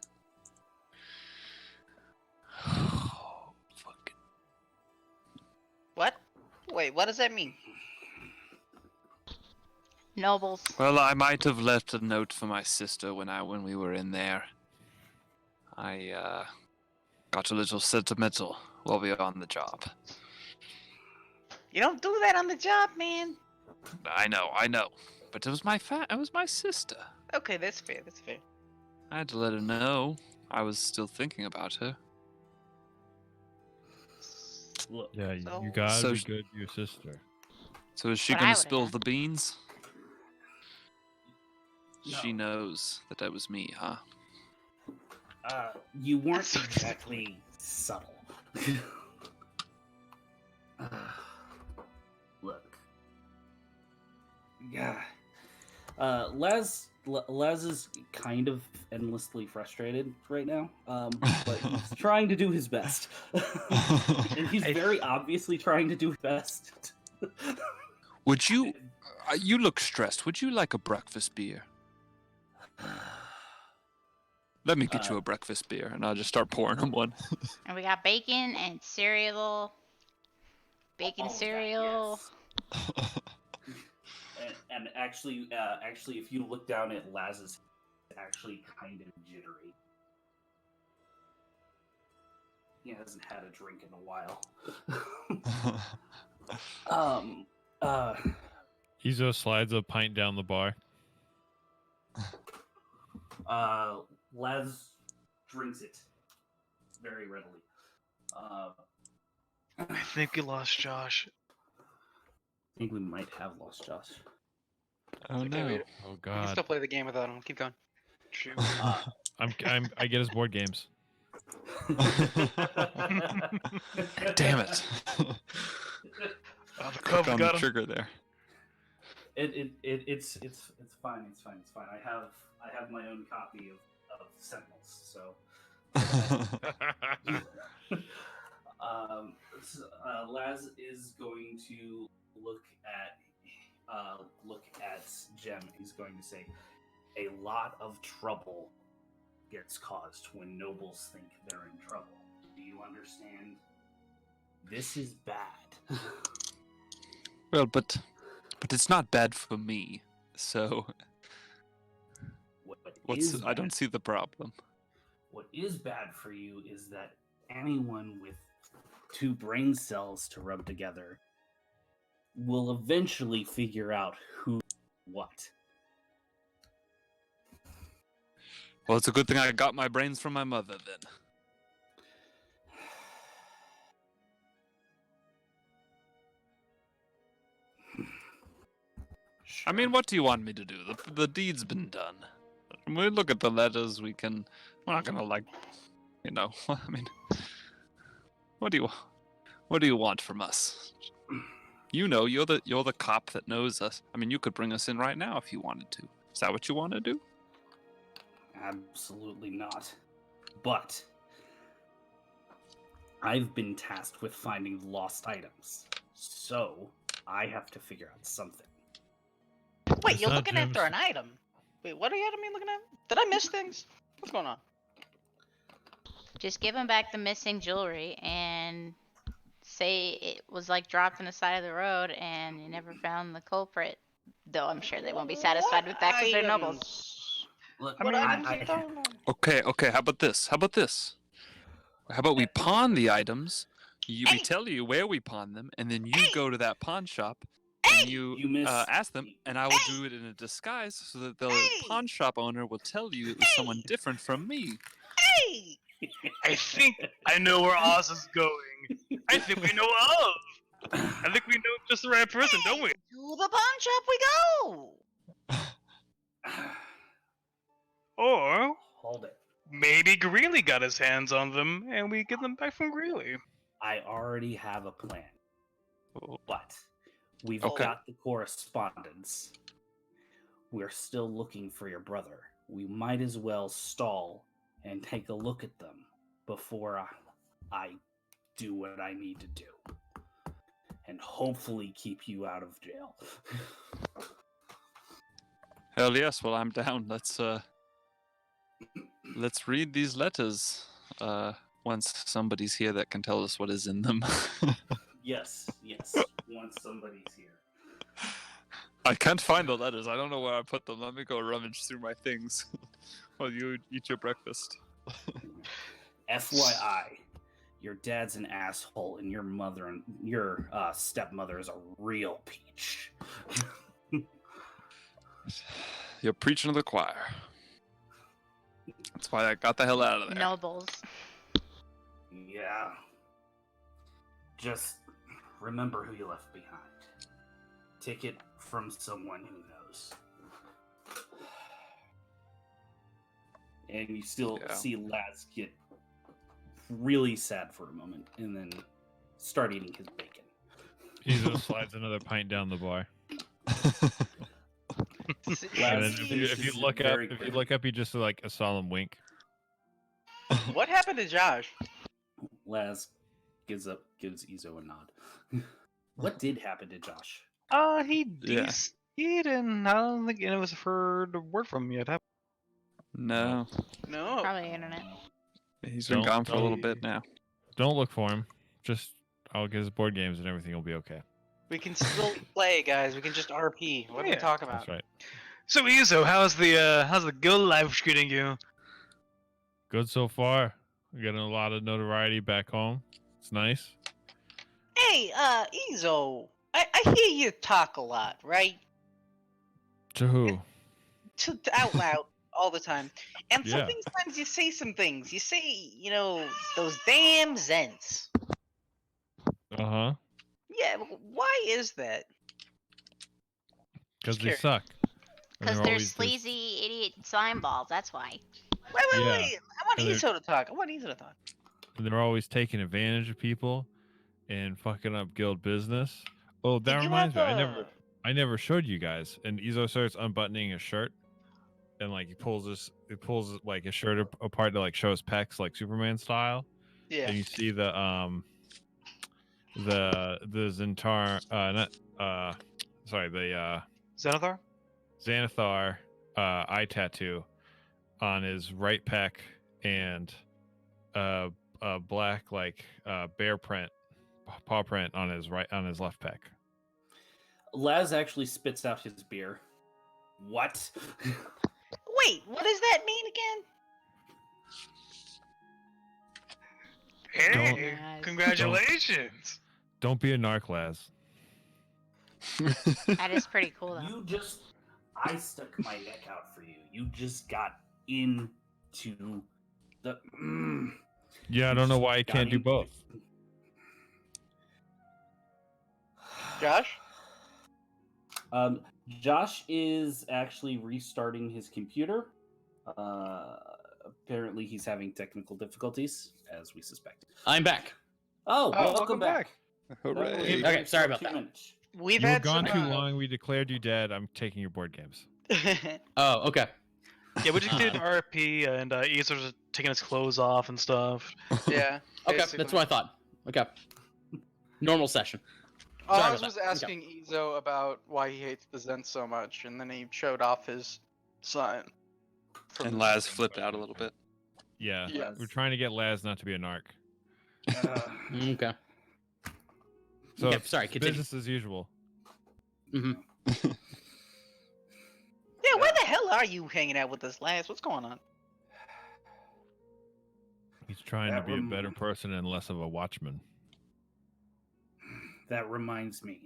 Oh, fucking. What? Wait, what does that mean? Nobles. Well, I might have left a note for my sister when we were in there. I got a little sentimental while we were on the job. You don't do that on the job, man. I know, but it was my sister. Okay, that's fair. That's fair. I had to let her know I was still thinking about her. Look, Yeah, So- you gotta So be sh- good to your sister. So is she What I gonna would've spill done. the beans? She No. knows that that was me, huh? You weren't exactly subtle. Look. Yeah. Les is kind of endlessly frustrated right now, but he's trying to do his best. And he's very obviously trying to do his best. Would you? You look stressed. Would you like a breakfast beer? Let me get you a breakfast beer, and I'll just start pouring him one. And we got bacon and cereal. Bacon All of that, cereal. yes. And actually, if you look down at Laz's, it's actually kind of jittery. He hasn't had a drink in a while. Izo slides a pint down the bar. Laz drinks it very readily. I think we lost Josh. I think we might have lost Josh. Oh Okay, no! wait. Oh We can god. still play the game without him. Keep going. True. I get his board games. Damn it! Oh, the Click COVID on got the him. trigger there. It's fine. It's fine. I have my own copy of Sentinels, so. Laz is going to look at Jem. He's going to say, "A lot of trouble gets caused when nobles think they're in trouble. Do you understand? This is bad." Well, but it's not bad for me. So I don't see the problem. What is bad for you is that anyone with two brain cells to rub together we'll eventually figure out who what. Well, it's a good thing I got my brains from my mother then. I mean, what do you want me to do? The deed's been done. We look at the letters. We're not gonna I mean, what do you want from us? You know, you're the cop that knows us. I mean, you could bring us in right now if you wanted to. Is that what you want to do? Absolutely not. But I've been tasked with finding lost items, so I have to figure out something. Wait, It's you're not looking after Jim's- an item. Wait, what are you looking at? Did I miss things? What's going on? Just give him back the missing jewelry and say it was like dropped on the side of the road and you never found the culprit. Though I'm sure they won't be satisfied with that because they're nobles. Look, What items are you I, talking about? Okay. How about this? How about we pawn the items? We Hey! tell you where we pawn them, and then you Hey! go to that pawn shop Hey! and you You miss- ask them, and I will Hey! do it in a disguise so that the Hey! pawn shop owner will tell you it was someone Hey! different from me. Hey! I think I know where Oz is going. I think we know of. I think we know just the right person, don't we? To the pawn shop we go! Or Hold it. maybe Greeley got his hands on them and we get them back from Greeley. I already have a plan. But we've Okay. got the correspondence. We're still looking for your brother. We might as well stall and take a look at them before I do what I need to do. And hopefully keep you out of jail. Hell yes, well I'm down. Let's read these letters. Once somebody's here that can tell us what is in them. Yes. Once somebody's here. I can't find the letters. I don't know where I put them. Let me go rummage through my things while you eat your breakfast. FYI, your dad's an asshole, and your stepmother is a real peach. You're preaching to the choir. That's why I got the hell out of there. Nobles. Yeah. Just remember who you left behind. Take it from someone who knows. And you still Yeah. see Laz get really sad for a moment, and then start eating his bacon. Izo slides another pint down the bar. And then Laz if finishes you it look up, very if you quickly. look up, you just like a solemn wink. What happened to Josh? Laz gives Izo a nod. What did happen to Josh? Yeah. He didn't. I don't think any of us have heard a word from him yet. Have No, No. Probably internet. he's been Don't- gone for a little don't- bit now. Don't look for him. Just I'll get his board games and everything will be okay. We can still play, guys. We can just RP. What are we Yeah. talking about? That's right. So Izo, how's the guild life treating you? Good so far. We're getting a lot of notoriety back home. It's nice. Hey, Ezo. I hear you talk a lot, right? To who? Out loud all the time. And Yeah. sometimes you say some things. You say, those damn Zents. Uh-huh. Yeah, why is that? Because they Just suck. And Because they're they're always just- sleazy idiot slime balls. That's why. Wait. Yeah. I want And they're- Ezo to talk. I want Ezo to talk. and they're always taking advantage of people and fucking up guild business. Oh, that Did you reminds me. have, I never showed you guys. And Izo starts unbuttoning his shirt, and like he pulls like his shirt apart to like show his pecs, like Superman style. Yeah. And you see the Xantar the Xanathar? Xanathar eye tattoo on his right pec and a black like bear print paw print on his left pec. Laz actually spits out his beer. What? Wait, what does that mean again? Hey, Nice. congratulations! Don't be a narc, Laz. That is pretty cool, though. I stuck my neck out for you. You just got into the. Yeah, I don't know why you can't do both. Josh? Josh is actually restarting his computer. Apparently, he's having technical difficulties, as we suspected. I'm back. Oh, Oh, welcome back. Hooray. Okay, sorry about that. We've You were had gone some, too long. We declared you dead. I'm taking your board games. Oh, okay. Yeah, we just did an RFP, and Ezra's taking his clothes off and stuff. yeah. Okay, basically. that's what I thought. Okay. Normal session. Oz about was that. Okay. asking Ezo about why he hates the Zen so much, and then he showed off his sign. And Laz flipped out a little bit. Yeah. Yes. We're trying to get Laz not to be a narc. Okay. So Okay, it's sorry, continue. business as usual. Mm-hmm. Yeah, where the hell are you hanging out with us, Laz? What's going on? He's trying That to be a better person and less of a watchman. That reminds me,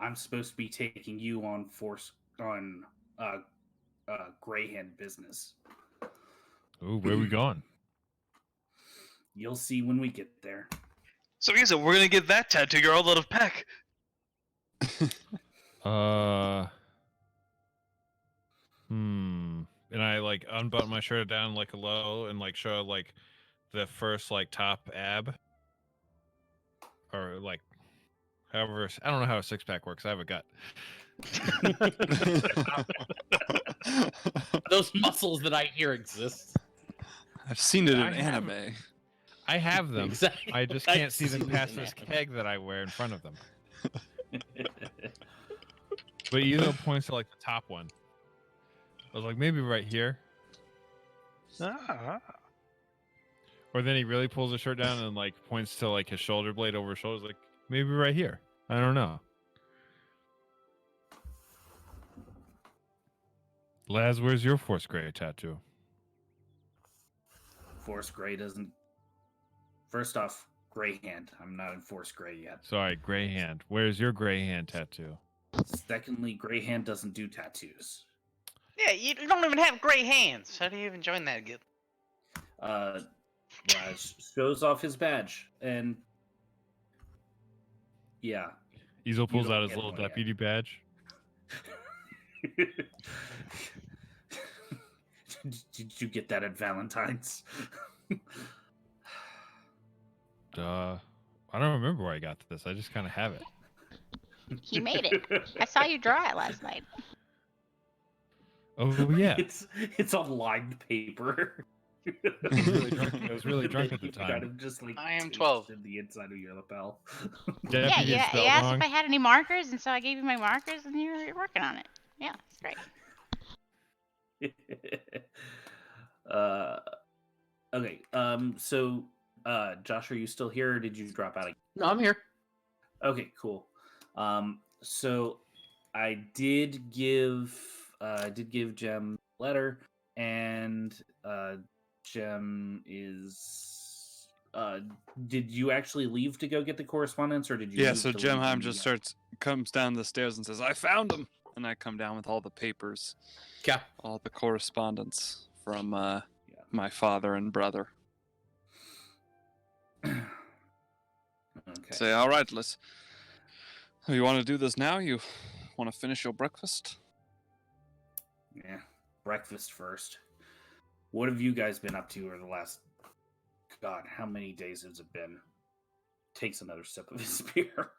I'm supposed to be taking you on Greyhand business. Ooh, where we going? You'll see when we get there. So Eza, we're gonna get that tattoo. You're all out of pack. And I like unbutton my shirt down like a low and like show like the first like top ab. Or like however, I don't know how a 6-pack works. I have a gut. Those muscles that I hear exist. I've seen it in I have- anime. I have them. Exactly. I just I've can't see them seen past it in this anime. keg that I wear in front of them. But Elo points to like the top one. I was like, maybe right here. Ah. Or then he really pulls his shirt down and like points to like his shoulder blade over his shoulders, like maybe right here. I don't know. Laz, where's your Force Grey tattoo? Force Grey doesn't. First off, Greyhand. I'm not in Force Grey yet. Sorry, Gray Hand. Where's your Gray Hand tattoo? Secondly, Greyhand doesn't do tattoos. Yeah, you don't even have gray hands. How do you even join that guild? Laz shows off his badge, and yeah. Ezel pulls don't out his get little one yet. deputy badge. Did you get that at Valentine's? I don't remember where I got this. I just kind of have it. He made it. I saw you draw it last night. Oh yeah, It's on lined paper. I was really drunk at the You kind time. of just like I am 12. pasted the inside of your lapel. Deputy Yeah, is you spelled asked wrong. if I had any markers, and so I gave you my markers, and you're working on it. Yeah, it's great. Okay. So, Josh, are you still here, or did you drop out again? No, I'm here. Okay, cool. So I did give Jem a letter, and Jem is. Did you actually leave to go get the correspondence, or did you? Yeah, move so to leave Jemheim and just you- comes down the stairs and says, I found him! And I come down with all the papers, Okay. all the correspondence from my father and brother. Okay. Say, all right, let's. You want to do this now? You want to finish your breakfast? Yeah, breakfast first. What have you guys been up to over the last? God, how many days has it been? Takes another sip of his beer.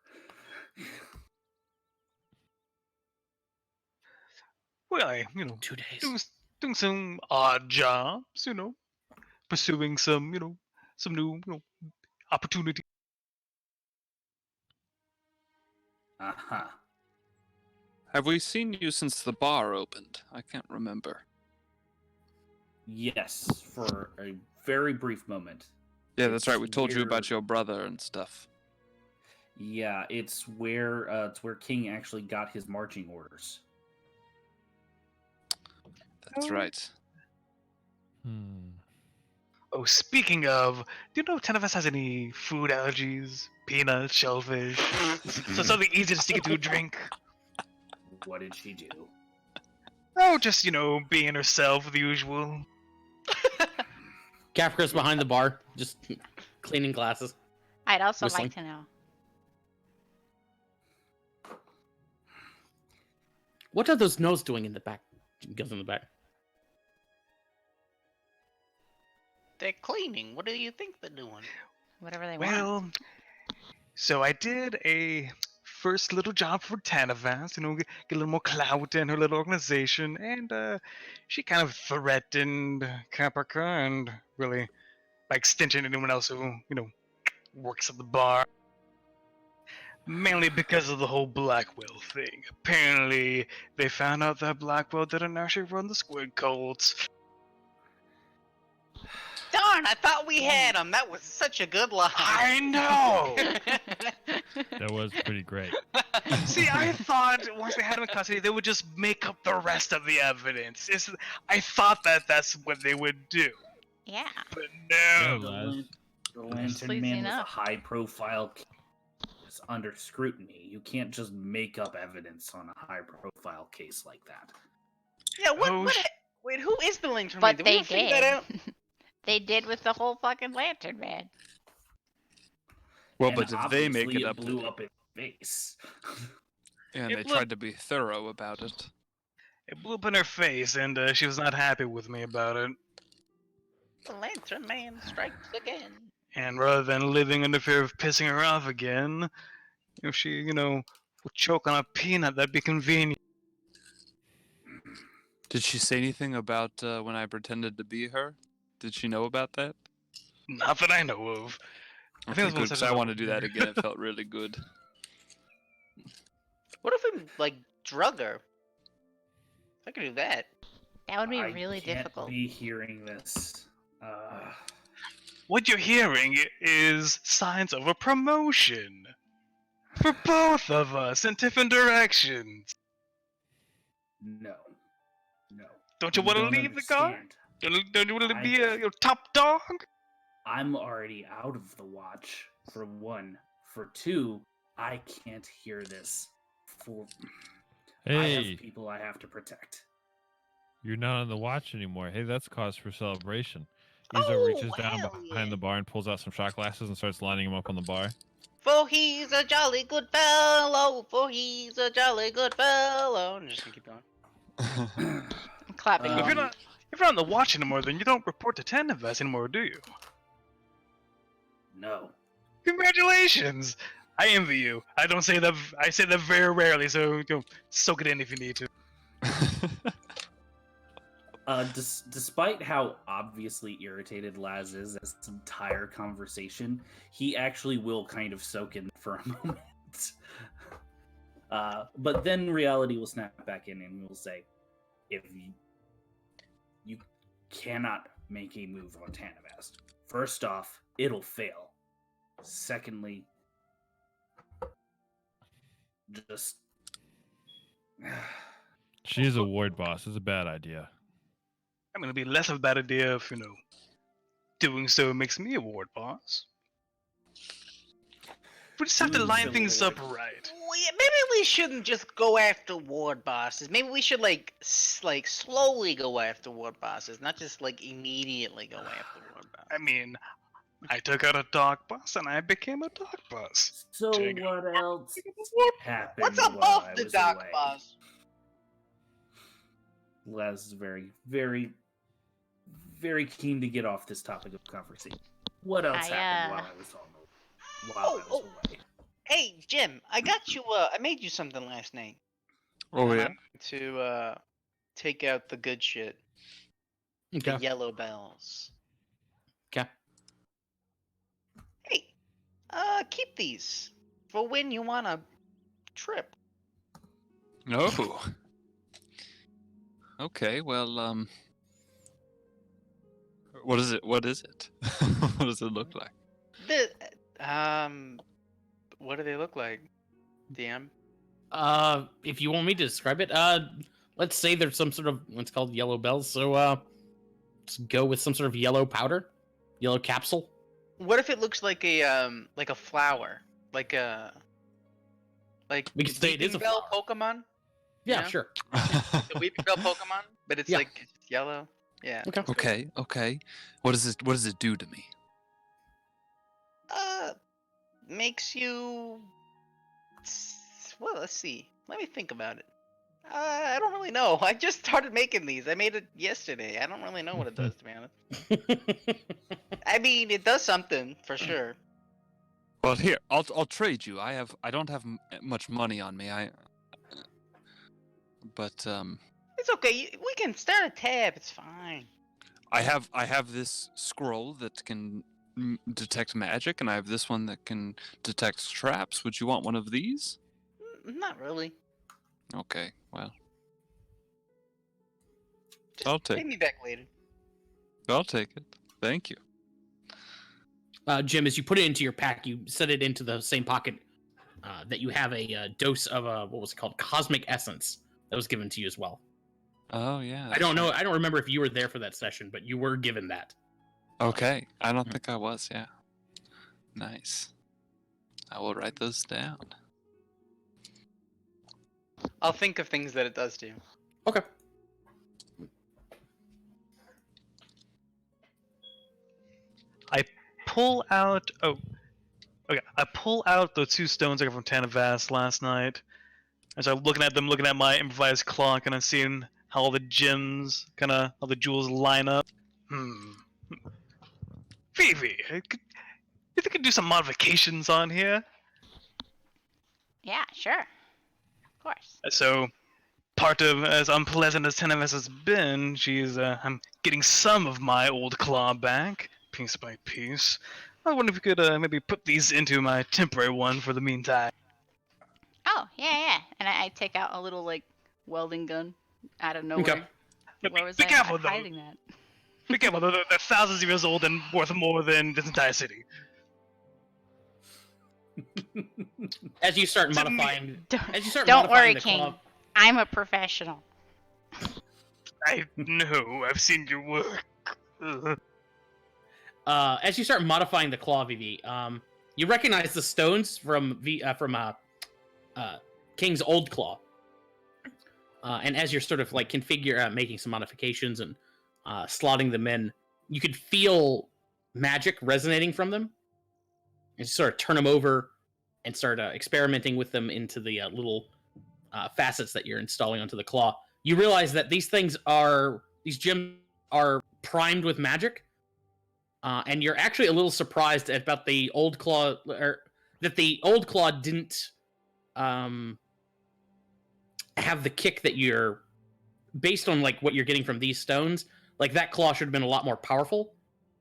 Well, 2 days. doing some odd jobs, pursuing some, some new, opportunity. Uh-huh. Have we seen you since the bar opened? I can't remember. Yes, for a very brief moment. Yeah, that's right. It's We told you about where- your brother and stuff. Yeah, it's where King actually got his marching orders. That's right. Oh, speaking of, do you know if ten of us has any food allergies? Peanuts, shellfish. So something easy to stick into a drink. What did she do? Oh, just, being herself, the usual. Kafka's behind the bar, just cleaning glasses. I'd also Whistling. like to know. What are those nose doing in the back? Goes in the back. They're cleaning. What do you think they're doing? Whatever they want. Well, so I did a first little job for Tanavas, get a little more clout in her little organization, and she kind of threatened Caprica and really by extension anyone else who, works at the bar. Mainly because of the whole Blackwell thing. Apparently, they found out that Blackwell didn't actually run the squid cults. Darn, I thought we had him. That was such a good line. I know! That was pretty great. See, I thought once they had him in custody, they would just make up the rest of the evidence. I thought that's what they would do. Yeah. But Yeah, no. Laz. The Lantern Sleazy Man was a enough. high-profile case under scrutiny. You can't just make up evidence on a high-profile case like that. Yeah, Oh, wait, who is the Lantern But Man? Did they we ever figure that out? did. They did with the whole fucking Lantern Man. Well, And but if they make obviously it up, blew up in face. and It they blew- tried to be thorough about it. It blew up in her face, and she was not happy with me about it. The Lantern Man strikes again. And rather than living under fear of pissing her off again, if she, would choke on a peanut, that'd be convenient. Did she say anything about when I pretended to be her? Did she know about that? Not that I know of. I think Okay, that's what good, 'cause I want to do that again. It felt really good. What if we drug her? I could do that. That would be I really can't difficult. be hearing this. What you're hearing is signs of a promotion for both of us in different directions. No. No. Don't you want to don't leave the guard? understand. Don't you want to I- be a top dog? I'm already out of the watch, for one. For two, I can't hear this. I Hey, have people I have to protect. you're not on the watch anymore. Hey, that's cause for celebration. Izo Oh, reaches down hell behind yeah. the bar and pulls out some shot glasses and starts lining them up on the bar. For he's a jolly good fellow. For he's a jolly good fellow. I'm just gonna keep going. I'm clapping. Um, If you're not on the watch anymore, then you don't report to Tenevas anymore, do you? No. Congratulations! I envy you. I don't say that. I say that very rarely, so soak it in if you need to. Despite how obviously irritated Laz is at this entire conversation, he actually will kind of soak in for a moment. But then reality will snap back in and will say, if you cannot make a move on Tanavast. First off, it'll fail. Secondly, just She is a ward boss. It's a bad idea. I'm gonna be less of a bad idea if doing so makes me a ward boss. We just have to Doing line so things ward- up right. Maybe we shouldn't just go after ward bosses. Maybe we should slowly go after ward bosses, not just immediately go after ward bosses. I mean, I took out a dog boss and I became a dog boss. so. Jacob. What else happened? What's while above I the was dog away? boss? Les is very, very, very keen to get off this topic of conversation. What else happened while I was away? Hey, Jim, I got you. I made you something last night. Oh yeah. To take out the good shit. Okay. The yellow bells. Okay. Hey, keep these for when you wanna trip. No. Okay. Well, what is it? What is it? What does it look like? What do they look like? DM. If you want me to describe it, let's say there's some sort of what's called yellow bells. So, let's go with some sort of yellow powder. yellow capsule. What if it looks like a flower, like We could say it is a Weeping Bell flower. Pokemon? Yeah, know? sure. The Weeping Bell Pokemon, but it's Yeah. like it's yellow. Yeah. Okay. Okay, okay. What does it do to me? Makes you. Well, let's see. Let me think about it. I don't really know. I just started making these. I made it yesterday. I don't really know what it does, to be honest. I mean, it does something for sure. Well, here I'll trade you. I don't have much money on me. But It's okay. We can start a tab. It's fine. I have this scroll that can detect magic, and I have this one that can detect traps. Would you want one of these? Not really. Okay, well, Just I'll pay take. me back later. I'll take it. Thank you. Jim, as you put it into your pack, you set it into the same pocket that you have a dose of what was it called? Cosmic Essence that was given to you as well. Oh yeah. I don't that's know. right. I don't remember if you were there for that session, but you were given that. Okay, I don't think I was. Yeah. Nice. I will write those down. I'll think of things that it does do. Okay. Pull out. Oh, okay. I pull out the 2 stones I got from Tanavast last night. I start looking at them, looking at my improvised clock, and I'm seeing how all the gems, how the jewels line up. Phoebe, you think I could do some modifications on here? Yeah, sure. Of course. So, part of as unpleasant as Tanavast has been, I'm getting some of my old claw back, piece by piece. I wonder if you could maybe put these into my temporary one for the meantime. Oh, yeah. And I take out a little, like, welding gun out of nowhere. Now, Where was be I careful, though. hiding that? Be careful, they're thousands of years old and worth more than this entire city. As you start To me- modifying, Don't worry, the King. claw, I'm a professional. I know, I've seen your work. Ugh. as you start modifying the claw, Vivi, you recognize the stones from King's old claw. And as you're sort of like making some modifications and slotting them in, you could feel magic resonating from them. And you sort of turn them over and start experimenting with them into the little facets that you're installing onto the claw. You realize that these gems are primed with magic, and you're actually a little surprised about the old claw, or that the old claw didn't have the kick that you're based on, like what you're getting from these stones. Like that claw should have been a lot more powerful.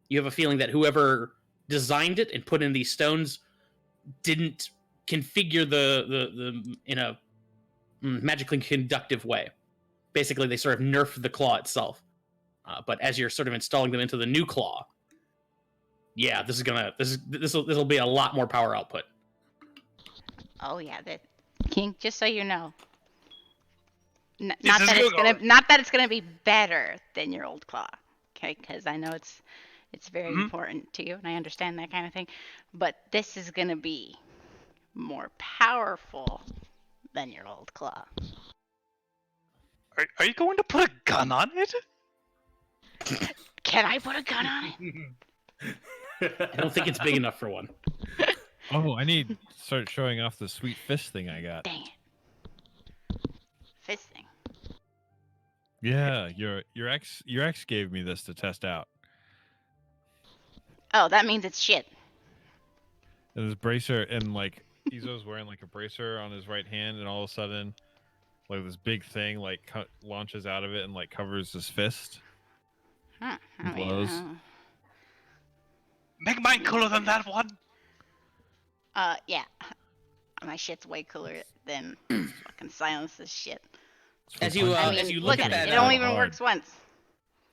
You have a feeling that whoever designed it and put in these stones didn't configure the in a magically conductive way. Basically, they sort of nerfed the claw itself. But as you're sort of installing them into the new claw, yeah, this will be a lot more power output. Oh, yeah. King, just so you know. Not This is good. that it's gonna be better than your old claw, okay? Because I know it's very important to you, and I understand that kind of thing. But this is gonna be more powerful than your old claw. Are you going to put a gun on it? Can I put a gun on it? I don't think it's big enough for one. Oh, I need to start showing off the sweet fist thing I got. Dang it. Fisting. Yeah, your ex gave me this to test out. Oh, that means it's shit. And this bracer, and like Izo's wearing like a bracer on his right hand, and all of a sudden, like this big thing like launches out of it and like covers his fist. Huh. It glows. Make mine cooler than that one. Yeah. My shit's way cooler than fucking silence this shit. It's for As you, punching- I mean, as you look look at at it. that, It only even hard. works once.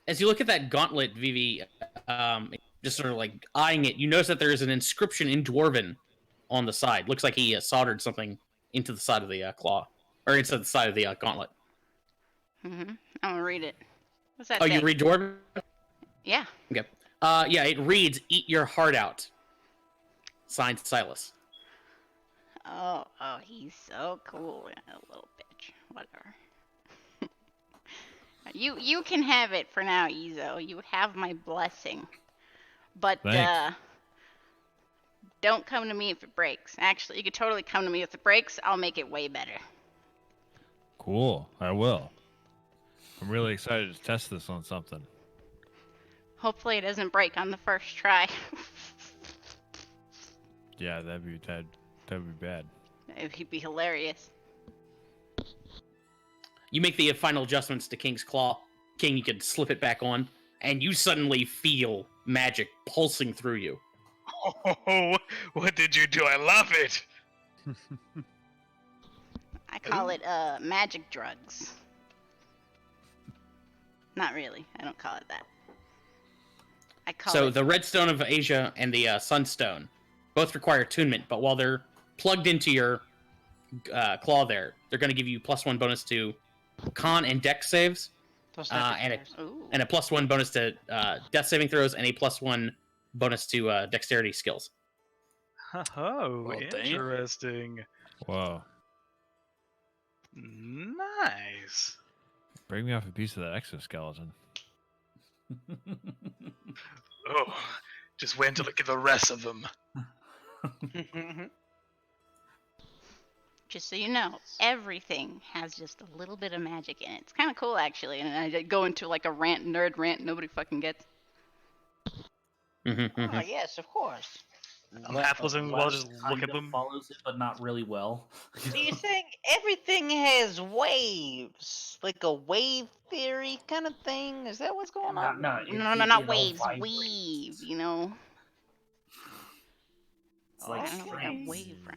As you look at that gauntlet, Vivi, just sort of like eyeing it, you notice that there is an inscription in Dwarven on the side. Looks like he soldered something into the side of the claw, or into the side of the gauntlet. I'm gonna read it. What's that Oh, say? you read Dwarven? Yeah. Okay. Yeah, it reads, "Eat your heart out." Signed, Silas. Oh, he's so cool, a little bitch. Whatever. You can have it for now, Izo. You have my blessing. But Thanks. don't come to me if it breaks. Actually, you could totally come to me if it breaks. I'll make it way better. Cool. I will. I'm really excited to test this on something. Hopefully, it doesn't break on the first try. Yeah, that'd be bad. It'd be hilarious. You make the final adjustments to King's Claw. King, you can slip it back on, and you suddenly feel magic pulsing through you. Oh, what did you do? I love it. I call it magic drugs. Not really. I don't call it that. I call So it the Redstone of Asia and the Sunstone both require attunement, but while they're plugged into your claw there, they're going to give you +1 bonus to con and dex saves, Those type of and things. Ooh. a +1 bonus to death saving throws, and a +1 bonus to dexterity skills. Oh, Well, damn. interesting. Whoa. Nice. Break me off a piece of that exoskeleton. Oh, just wait until I get the rest of them. Just so you know, everything has just a little bit of magic in it. It's kind of cool, actually. And I go into like a nerd rant nobody fucking gets. Oh, yes, of course. I'm half listening while just look kind at of them. follows it, but not really well. So you're saying everything has waves, like a wave theory kind of thing? Is that what's going on? No, it not all waves. vibrates. Weave, you know. It's like I don't know what that strings. wave from.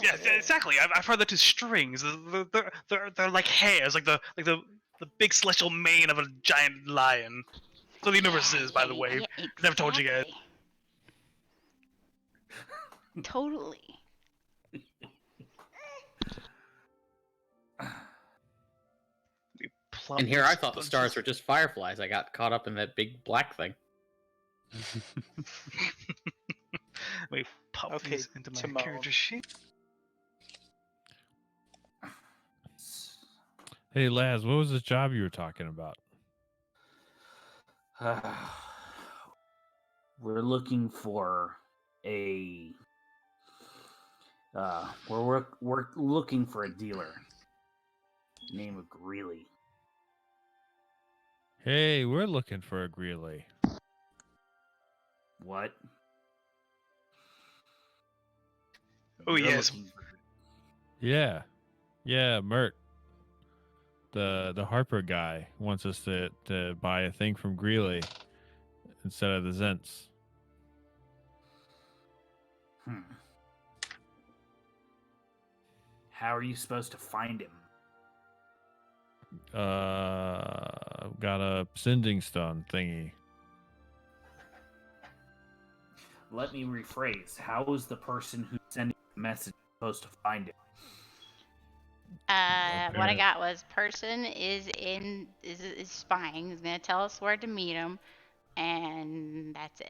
Yeah, exactly. I've heard that too. Strings. They're like hairs, like the big celestial mane of a giant lion. So the universe is, by the way. Yeah, Never told you guys. exactly. Totally. And here I thought the stars were just fireflies. I got caught up in that big black thing. Wait, pop Okay, these into my Timon. character sheet. Hey, Laz, what was the job you were talking about? We're looking for a. We're looking for a dealer. Name of Greeley. Hey, we're looking for a Greeley. What? Oh, You're yes. looking for- Yeah. Yeah, Mert. The Harper guy wants us to buy a thing from Greeley instead of the Zents. How are you supposed to find him? Got a sending stone thingy. Let me rephrase. How is the person who's sending the message supposed to find him? What I Okay. got was person is spying. He's gonna tell us where to meet him, and that's it.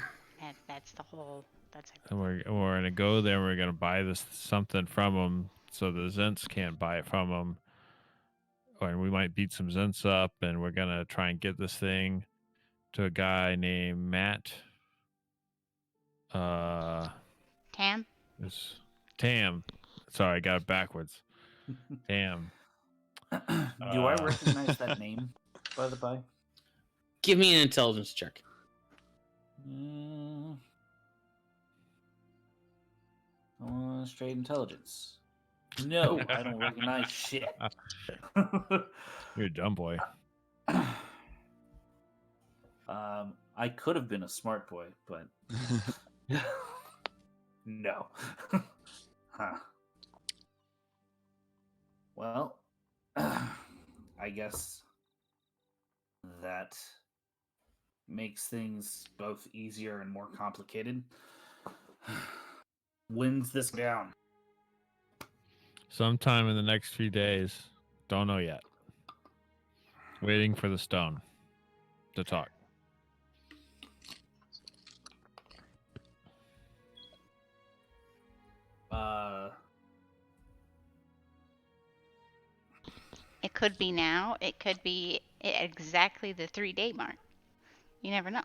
That's the whole. That's it. And we're gonna go there. And we're gonna buy this something from them, so the Zents can't buy it from them. And we might beat some Zents up, and we're gonna try and get this thing to a guy named Matt. Tam. It's Tam. Sorry, I got it backwards. Tam. Do I recognize that name, by the by? Give me an intelligence check. Straight intelligence. No, I don't recognize shit. You're a dumb boy. I could have been a smart boy, but no. Huh. Well, I guess that makes things both easier and more complicated. When's this down? Sometime in the next few days. Don't know yet. Waiting for the stone to talk. could be now. It could be at exactly the 3-day mark. You never know.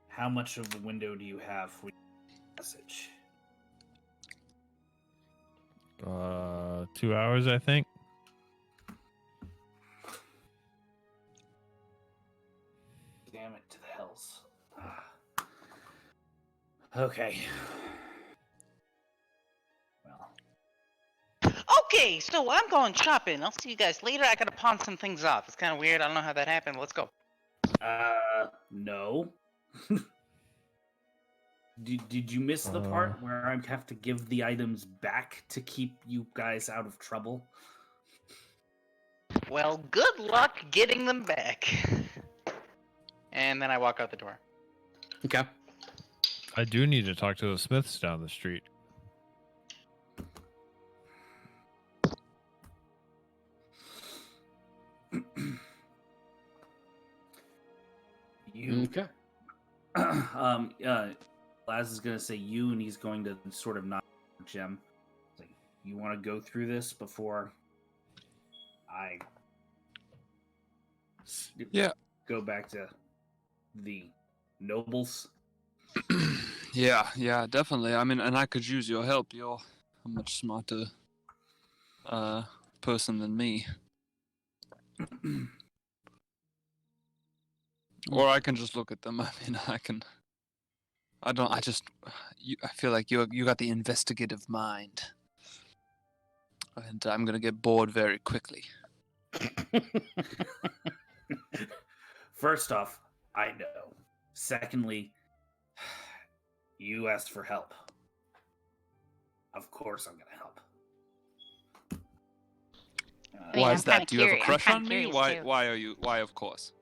How much of a window do you have for your message? 2 hours, I think. Damn it to the hells. Okay. Well, Okay, so I'm going shopping. I'll see you guys later. I gotta pawn some things off. It's kind of weird. I don't know how that happened. Let's go. no. Did you miss the part where I have to give the items back to keep you guys out of trouble? Well, good luck getting them back. And then I walk out the door. Okay. I do need to talk to the Smiths down the street. You. Okay. Laz is gonna say you, and he's going to sort of nod at Jim. It's like, you want to go through this before I Yeah. go back to the nobles? Yeah, definitely. I mean, and I could use your help. You're a much smarter person than me. Or I can just look at them. I mean, I feel like you got the investigative mind. And I'm gonna get bored very quickly. First off, I know. Secondly, you asked for help. Of course I'm gonna help. I mean, Why I'm is that? kinda Do you have a curious- I'm crush kinda on me? curious, Why too. why are you why of course?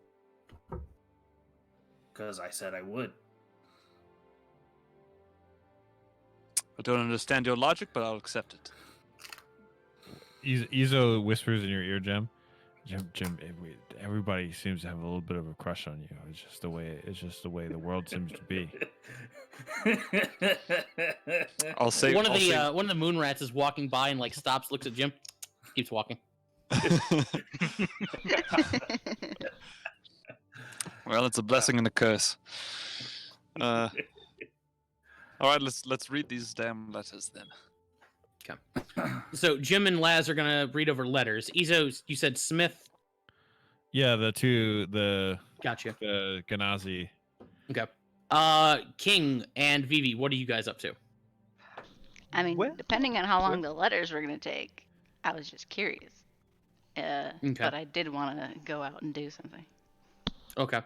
Because I said I would. I don't understand your logic, but I'll accept it. Izo whispers in your ear, Jim. Jim, everybody seems to have a little bit of a crush on you. It's just the way the world seems to be. I'll say one of the moon rats is walking by and like stops, looks at Jim, keeps walking. Well, it's a blessing and a curse. All right, let's read these damn letters then. So Jim and Laz are gonna read over letters. Izo, you said Smith. Yeah, the Gotcha. Ganazi. Okay. King and Vivi, what are you guys up to? I mean, Well, depending on how long the letters were gonna take, I was just curious. But I did want to go out and do something. Okay.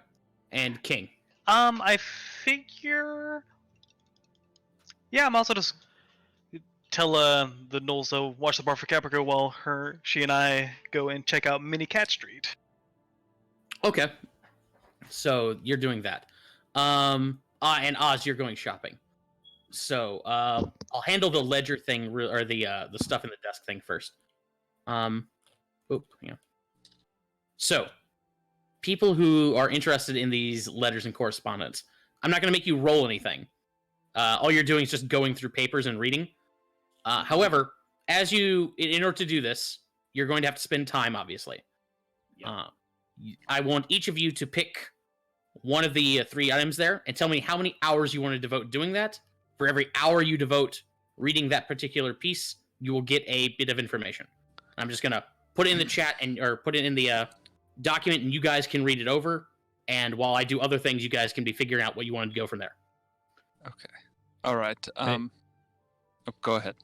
And King. I figure. Yeah, I'm also just tell the Knowles to watch the bar for Caprico while she and I go and check out Mini Cat Street. Okay. So you're doing that. And Oz, you're going shopping. So I'll handle the ledger thing or the stuff in the desk thing first. Hang on. So people who are interested in these letters and correspondence, I'm not going to make you roll anything. All you're doing is just going through papers and reading. However, in order to do this, you're going to have to spend time, obviously. Yep. I want each of you to pick one of the 3 items there and tell me how many hours you want to devote doing that. For every hour you devote reading that particular piece, you will get a bit of information. I'm just going to put it in the chat or put it in the document, and you guys can read it over. And while I do other things, you guys can be figuring out what you want to go from there. Okay. All right. Go ahead.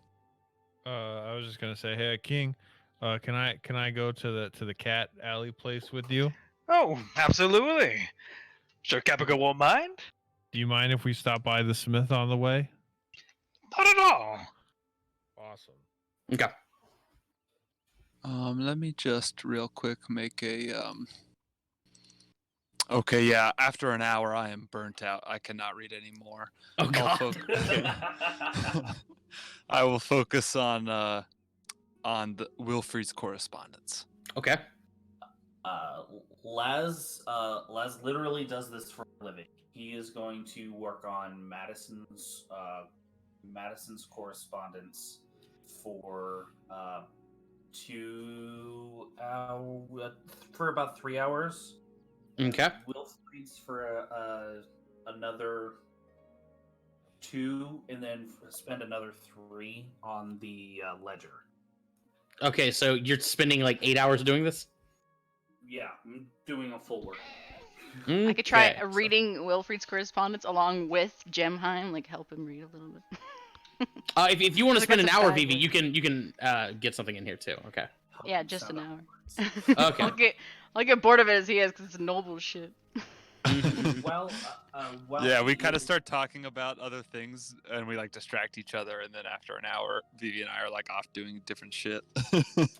I was just gonna say, hey, King, can I go to the cat alley place with you? Oh, absolutely. Sure, Caprico won't mind. Do you mind if we stop by the Smith on the way? Not at all. Awesome. Okay. Let me just real quick make a Okay, yeah. After an hour, I am burnt out. I cannot read anymore. Oh God. I will focus on the Wilfried's correspondence. Okay. Laz literally does this for a living. He is going to work on Madison's Madison's correspondence for for about 3 hours. Okay. Wilfried's for another 2, and then spend another 3 on the ledger. Okay, so you're spending like 8 hours doing this? Yeah, I'm doing a full work. I could try Okay, so- reading Wilfried's correspondence along with Gemheim, like help him read a little bit. if you want to Look spend at an the hour, side Vivi, here. you can get something in here too. Okay. Yeah, just an hour. Okay. I'll get bored of it as he is, because it's noble shit. Well, Yeah, we kind of start talking about other things, and we like distract each other, and then after an hour, Vivi and I are like off doing different shit.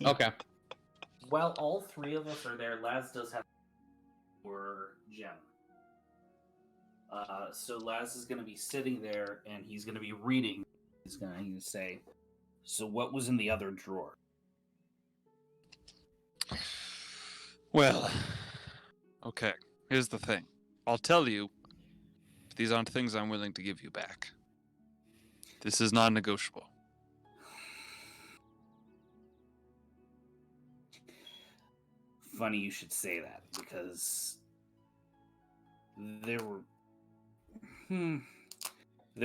Okay. While all 3 of us are there, Laz does have for Gem. So Laz is going to be sitting there, and he's going to be reading. He's going to say, "So what was in the other drawer?" Well, okay. Here's the thing. I'll tell you, but these aren't things I'm willing to give you back. This is non-negotiable. Funny you should say that, because there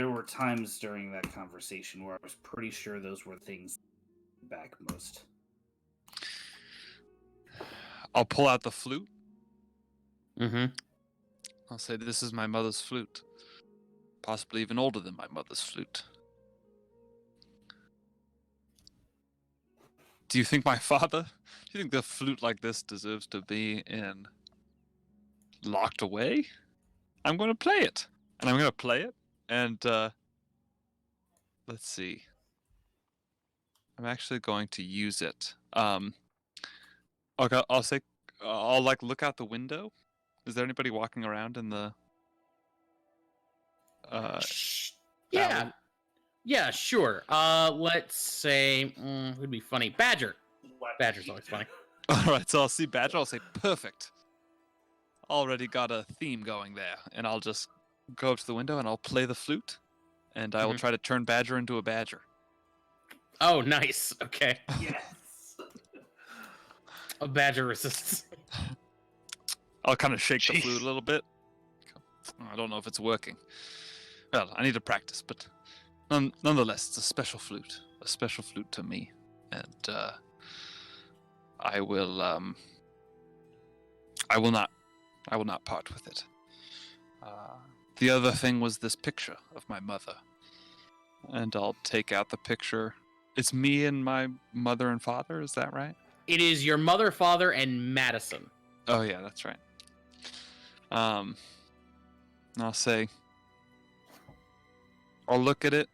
were times during that conversation where I was pretty sure those were things back most. I'll pull out the flute. Mm-hmm. I'll say, this is my mother's flute. Possibly even older than my mother's flute. Do you think my father... Do you think the flute like this deserves to be locked away? I'm going to play it. And I'm going to play it. And, let's see. I'm actually going to use it. Okay, I'll say... I'll, like, look out the window. Is there anybody walking around in the... Yeah. Valley? Yeah, sure. Let's say, who'd be funny? Badger. Badger's always funny. Alright, so I'll see Badger, I'll say, perfect. Already got a theme going there. And I'll just go up to the window and I'll play the flute. And I will Mhm. try to turn Badger into a badger. Oh, nice. Okay. Yes. A badger resists. I'll kind of shake the Jeez. flute a little bit. I don't know if it's working. Well, I need to practice, but nonetheless, it's a special flute to me, and I will not part with it. The other thing was this picture of my mother, and I'll take out the picture. It's me and my mother and father. Is that right? It is your mother, father, and Madison. Oh yeah, that's right. And I'll say, I'll look at it.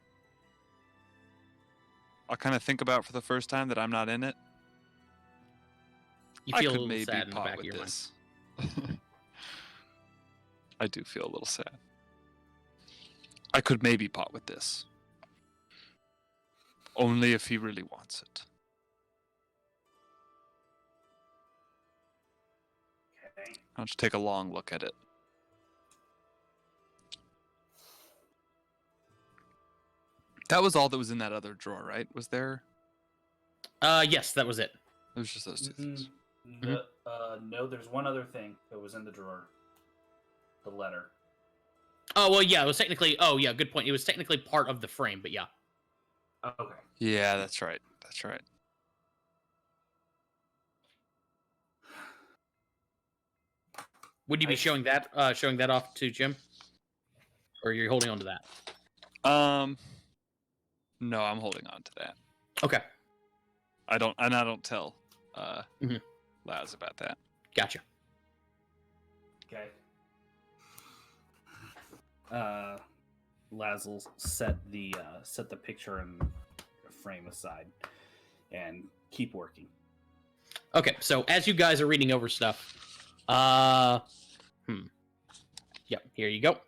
I'll kind of think about for the first time that I'm not in it. You I feel a could little maybe sad in the part back of with your mind. this. I do feel a little sad. I could maybe part with this. Only if he really wants it. Okay. I'll just take a long look at it. That was all that was in that other drawer, right? Was there? Yes, that was it. It was just those two things. No, there's one other thing that was in the drawer. The letter. Oh, well, yeah, it was technically... Oh, yeah, good point. It was technically part of the frame, but yeah. Okay. Yeah, that's right. That's right. Would you be showing that off to Jim? Or you're holding on to that? No, I'm holding on to that. Okay, I don't tell Mhm. Laz about that. gotcha. Okay. Laz will set the picture and frame aside and keep working. Okay, so as you guys are reading over stuff, Yep, here you go.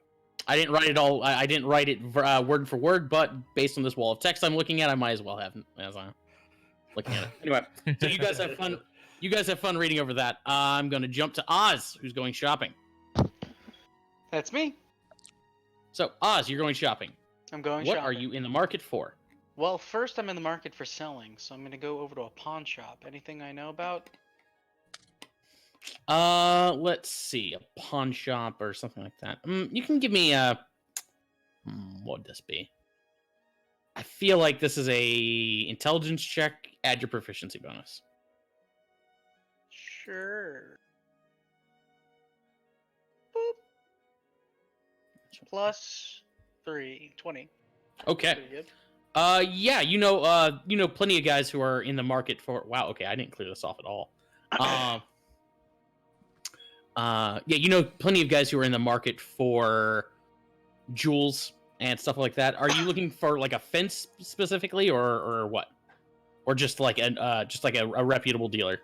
I didn't write it all. I didn't write it word for word, but based on this wall of text I'm looking at, I might as well have as I'm looking at it. Anyway, so you guys have fun. You guys have fun reading over that. I'm going to jump to Oz, who's going shopping. That's me. So Oz, you're going shopping. I'm going What shopping. are you in the market for? Well, first I'm in the market for selling, so I'm gonna go over to a pawn shop. Anything I know about? Let's see, a pawn shop or something like that. You can give me a. What would this be? I feel like this is a intelligence check. Add your proficiency bonus. Sure. Boop. Plus 3, 20. Okay. Pretty good. Yeah, you know, plenty of guys who are in the market for. Wow. Okay, I didn't clear this off at all. Yeah, you know, plenty of guys who are in the market for jewels and stuff like that. Are you looking for like a fence specifically, or what? Or just like a reputable dealer?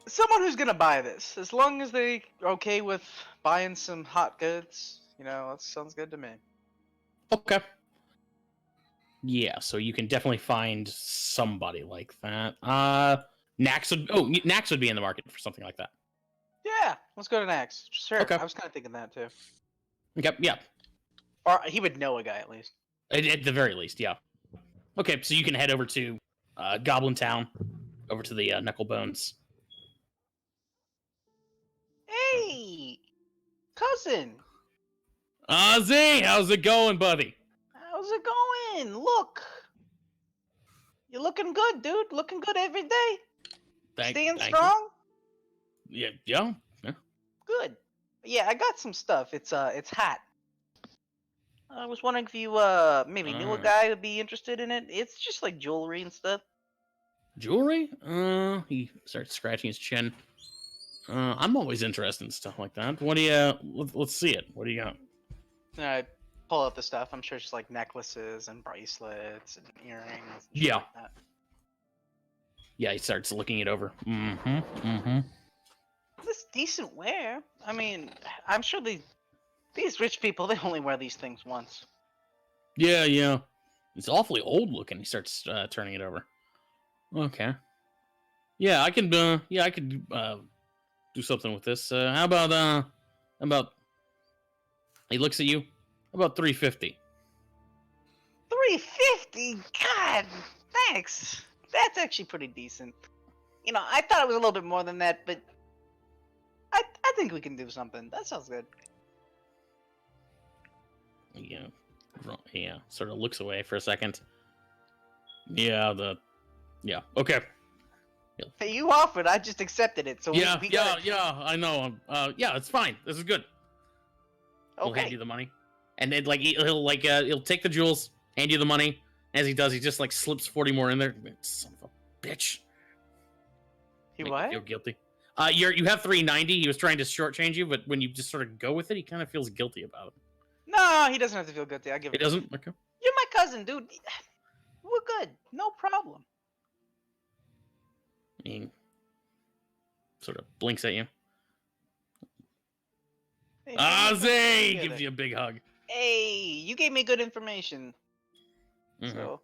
Someone who's gonna buy this, as long as they are okay with buying some hot goods, you know, that sounds good to me. Okay. Yeah, so you can definitely find somebody like that. Nax would be in the market for something like that. Yeah, let's go to Nax. Sure, Okay. I was kind of thinking that too. Okay, yeah. Or he would know a guy at least. At the very least, yeah. Okay, so you can head over to Goblin Town, over to the Knucklebones. Hey, cousin, Ozzy, how's it going, buddy? how's it going? Look, you're looking good, dude. Looking good every day. Staying Thank strong. you. Yeah. Good. Yeah, I got some stuff. It's hot. I was wondering if you maybe knew a guy who'd be interested in it. It's just like jewelry and stuff. Jewelry? He starts scratching his chin. I'm always interested in stuff like that. What do you? Let's see it. What do you got? I pull out the stuff. I'm sure it's just like necklaces and bracelets and earrings. And shit Yeah. Like that. Yeah, he starts looking it over. This decent wear. I mean, I'm sure these rich people they only wear these things once. Yeah. It's awfully old looking. He starts turning it over. Okay. Yeah, I could do something with this. How about he looks at you. How about 350? 350. God, thanks. That's actually pretty decent. You know, I thought it was a little bit more than that, but I think we can do something. That sounds good. Yeah, sort of looks away for a second. Yeah, okay. Hey, you offered. I just accepted it. So we gotta... I know. Yeah, it's fine. This is good. He'll hand you the money, and then like he'll take the jewels, hand you the money. As he does, he just like slips 40 more in there. Son of a bitch. He Make what? you feel guilty. You have 390. He was trying to shortchange you, but when you just sort of go with it, he kind of feels guilty about it. No, he doesn't have to feel guilty. I give He it. doesn't. Okay. You're my cousin, dude. We're good. No problem. He sort of blinks at you. Hey, Ozzy gives you a big hug. Hey, you gave me good information, Mhm. so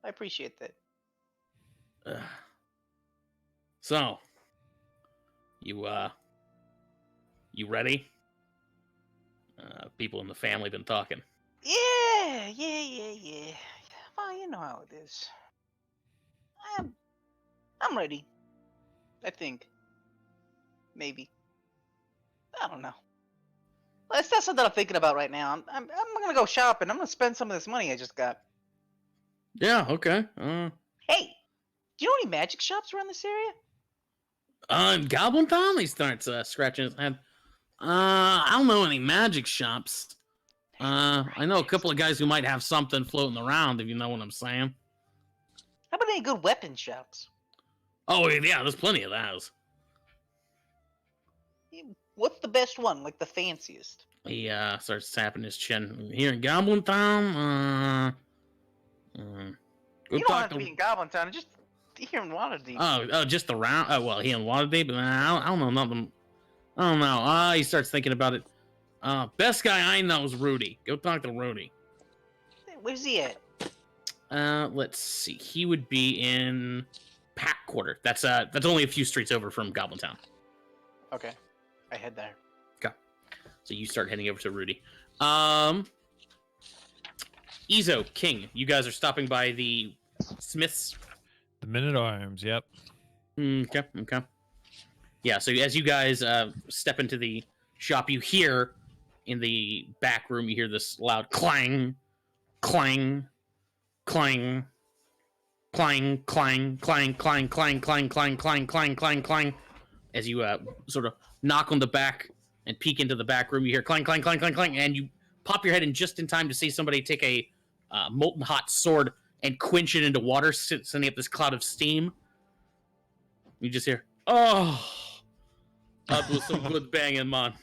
I appreciate that. So, you ready? People in the family been talking. Yeah. Well, you know how it is. I'm ready. I think. Maybe. I don't know. Well, it's not something I'm thinking about right now. I'm gonna go shopping. I'm gonna spend some of this money I just got. Yeah. Okay. Hey, do you know any magic shops around this area? Goblin Town. He starts scratching his head. I don't know any magic shops. I know a couple of guys who might have something floating around, if you know what I'm saying. How about any good weapon shops? Oh yeah, there's plenty of those. What's the best one? Like the fanciest? He starts tapping his chin. Here in Goblin Town. You don't have to be in Goblin Town. Just here in Waterdeep. Oh, just around. Oh well, he in Waterdeep. I don't know nothing. I don't know. He starts thinking about it. Best guy I know is Rudy. Go talk to Rudy. Where's he at? Let's see. He would be in Pack Quarter. That's only a few streets over from Goblin Town. Okay, I head there. Okay. So you start heading over to Rudy. Ezo, King, you guys are stopping by the Smiths. The Men at Arms. Yep. Okay. Yeah, so as you guys step into the shop, you hear in the back room, you hear this loud clang, clang, clang, clang, clang, clang, clang, clang, clang, clang, clang, clang, clang, clang. As you sort of knock on the back and peek into the back room, you hear clang, clang, clang, clang, clang, and you pop your head in just in time to see somebody take a molten hot sword and quench it into water, sending up this cloud of steam. You just hear, oh, that was some good banging, man.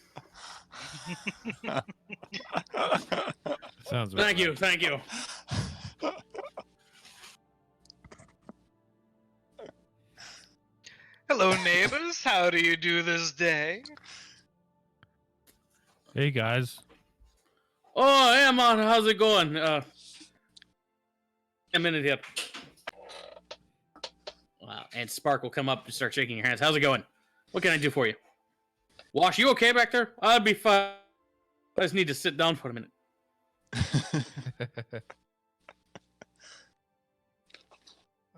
Sounds. Thank you. Hello, neighbors. How do you do this day? Hey guys. Oh, hey, man, how's it going? A minute here. Wow, and Spark will come up and start shaking your hands. How's it going? What can I do for you? Wash, you okay back there? I'll be fine. I just need to sit down for a minute.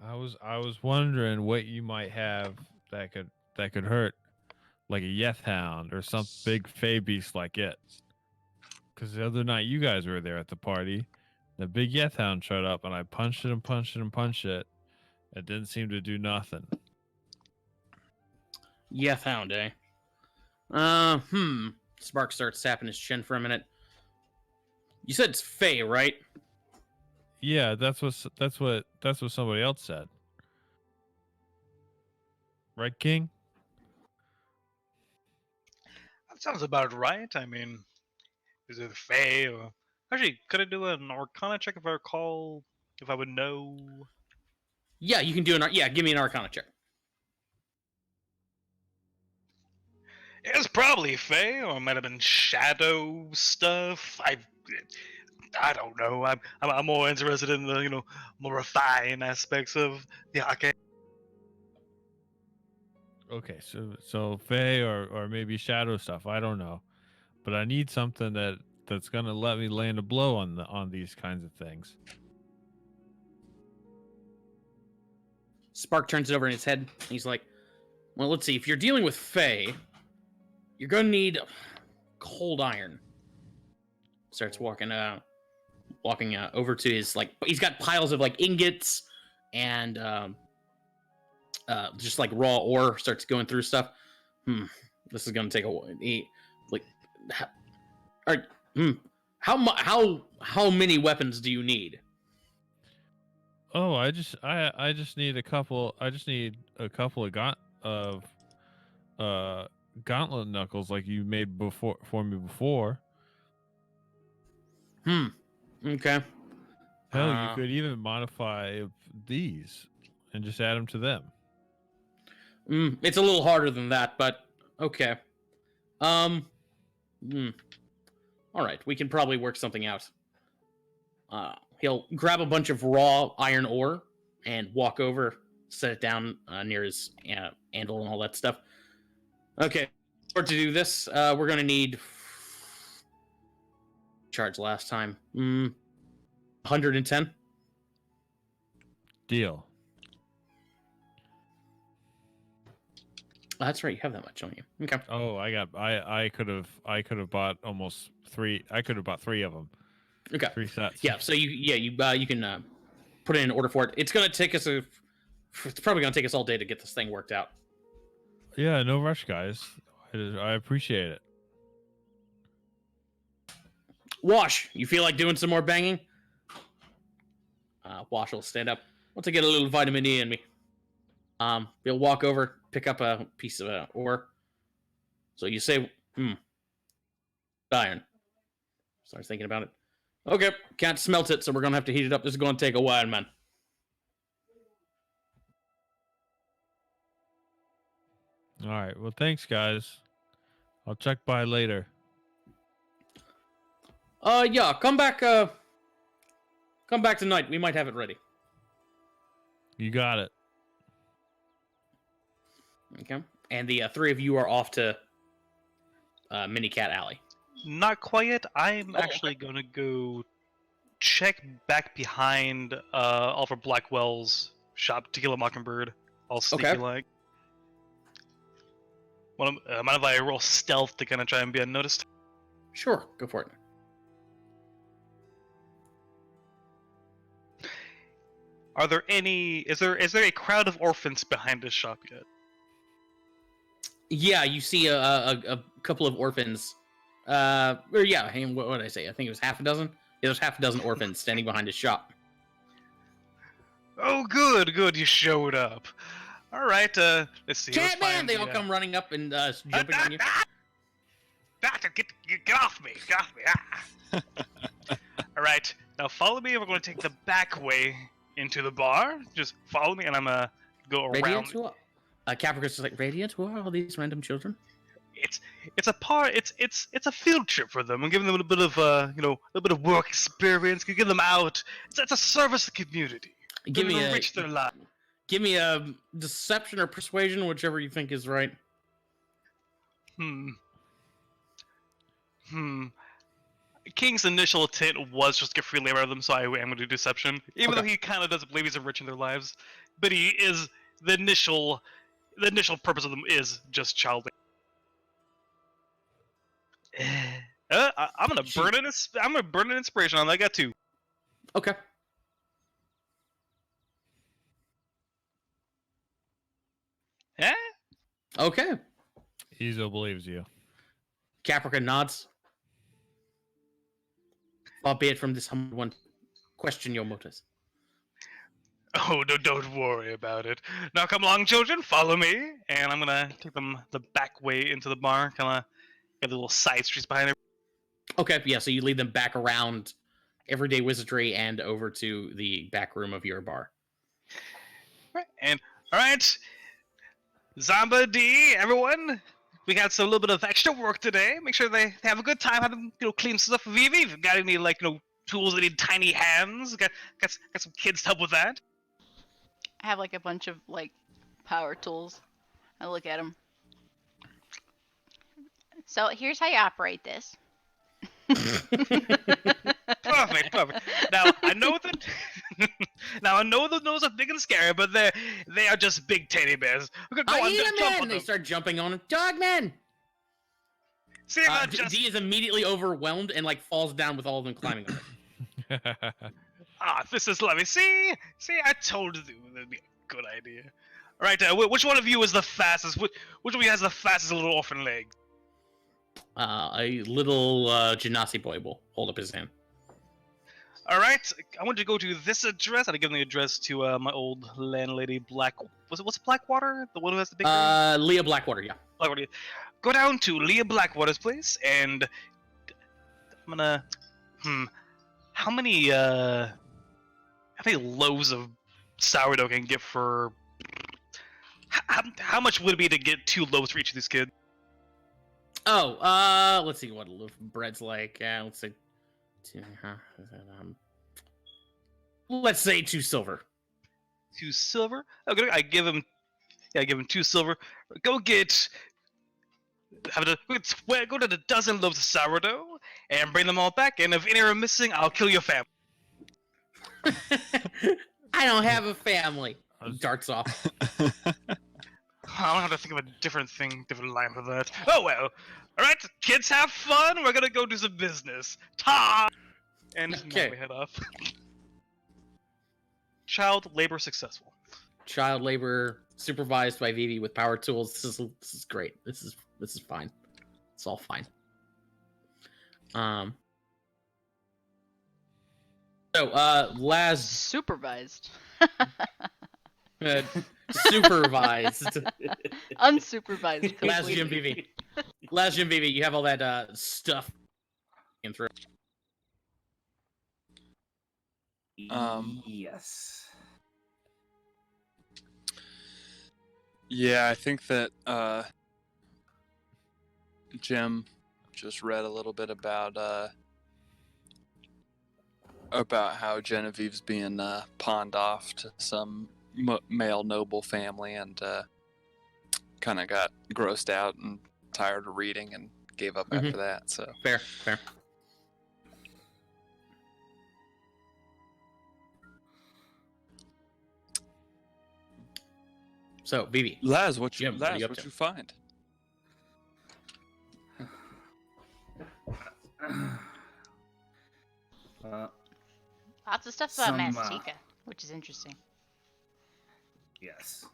I was wondering what you might have that could hurt, like a Yeth Hound or some big fey beast like it. Because the other night you guys were there at the party, the big Yeth Hound showed up and I punched it and punched it and punched it. It didn't seem to do nothing. Yeth Hound, eh? Spark starts tapping his chin for a minute. You said it's fey, right? Yeah, that's what somebody else said. Right, King? That sounds about right. I mean, is it Fae or... Actually, could I do an Arcana check if I recall? If I would know? Yeah, you can do give me an Arcana check. It's probably Fae, or it might have been shadow stuff. I don't know. I'm more interested in the more refined aspects of the arcane. Okay, so Fae or maybe shadow stuff. I don't know, but I need something that's gonna let me land a blow on these kinds of things. Spark turns it over in his head. And he's like, well, let's see. If you're dealing with Fae, you're going to need cold iron. Starts walking over to his, he's got piles of, ingots and just, raw ore. Starts going through stuff. This is going to take a while. How many weapons do you need? Oh, I just need a couple. I just need a couple of gauntlet knuckles like you made for me before. Okay. Hell, you could even modify these and just add them to them. It's a little harder than that, but okay. All right, we can probably work something out. He'll grab a bunch of raw iron ore and walk over, set it down near his anvil and all that stuff. Okay, to do this, we're gonna need charge last time. 110. Deal. That's right, you have that much, don't you? Okay. Oh, I could have bought almost 3. I could have bought 3 of them. Okay. 3 sets. Yeah. So you can put in an order for it. It's gonna take us it's probably gonna take us all day to get this thing worked out. Yeah, no rush, guys. I appreciate it. Wash, you feel like doing some more banging? Wash will stand up. Once I get a little vitamin E in me. He'll walk over, pick up a piece of ore. So you say, iron. Starts thinking about it. Okay, can't smelt it, so we're gonna have to heat it up. This is gonna take a while, man. All right. Well, thanks, guys. I'll check by later. Yeah, come back tonight. We might have it ready. You got it. Okay. And the 3 of you are off to Mini Cat Alley. Not quite. I'm Oh, actually gonna go check back behind Oliver Blackwell's shop to kill a mockingbird, all sneaky Okay. like. Mind if I roll stealth to kind of try and be unnoticed? Sure, go for it. Are there any? Is there a crowd of orphans behind this shop yet? Yeah, you see a couple of orphans. Or yeah, hey, what did I say? I think it was half a dozen. Yeah, there's half a dozen orphans standing behind his shop. Oh, good, you showed up. All right, let's see. let's Catman! find They the, all come running up and jumping on you. Get off me! Get off me! Ah. All right, now follow me. We're going to take the back way into the bar. Just follow me, and I'm gonna go Radiant around. to Capricorn's just like, Radiant, who are all these random children? It's a field trip for them. I'm giving them a little bit of a little bit of work experience. Can get them out. It's a service to the community. Give me enrich their life. Give me a deception or persuasion, whichever you think is right. King's initial intent was just to get free labor out of them, so I am going to do deception. Even Okay. though he kind of doesn't believe he's enriching their lives, but he is the initial purpose of them is just child. I'm gonna burn it. I'm gonna burn an inspiration on that. I got 2. Okay. Eh? Okay. Izo believes you. Capricorn nods. Far be it from this humble one. Question your motives. Oh, no, don't worry about it. Now come along, children, follow me. And I'm gonna take them the back way into the bar, kinda get the little side streets behind it. Okay, yeah, so you lead them back around Everyday Wizardry and over to the back room of your bar. Right, and alright. Zamba D, everyone. We got a little bit of extra work today. Make sure they have a good time, have them clean stuff for Vivi. If you've got any tools that need tiny hands, got some kids to help with that. I have like a bunch of like power tools. I look at them. So here's how you operate this. Perfect. Now I know that those are big and scary, but they are just big teddy bears. We're gonna go and jump on They them. start jumping on him. Dogman! See if I just D is immediately overwhelmed and like falls down with all of them climbing on it. this is lovely. See, I told you that'd be a good idea. All right, which one of you is the fastest? Which of you has the fastest little orphan leg? A little Genasi boy will hold up his hand. All right, I want to go to this address. I give the address to my old landlady, what's Blackwater? The one who has the big. Leah Blackwater, yeah. Blackwater. Go down to Leah Blackwater's place, and I'm gonna. How many loaves of sourdough can I get for? How much would it be to get 2 loaves for each of these kids? Oh, let's see what a loaf of bread's like. Let's say, let's say 2 silver. 2 silver. Okay, I give him 2 silver. Go get. Go to the dozen loaves of sourdough and bring them all back. And if any are missing, I'll kill your family. I don't have a family. Darts off. I don't have to think of a different line for that. Oh well. All right, kids, have fun. We're gonna go do some business. Ta! And Okay. now we head off. Child labor successful. Child labor supervised by Vivi with power tools. This is great. This is fine. It's all fine. So Laz Supervised. supervised. Unsupervised. Laz completely. Jim Vivi. Laz Jim Vivi, you have all that stuff in through. Yes. Yeah, I think that Jim just read a little bit about how Genevieve's being pawned off to some male noble family, and kind of got grossed out and tired of reading and gave up after that. So Fair. So, Vivi. Laz, what Jim, you what are you Laz, up what to? you find? Lots of stuff about Mastika, which is interesting. Yes.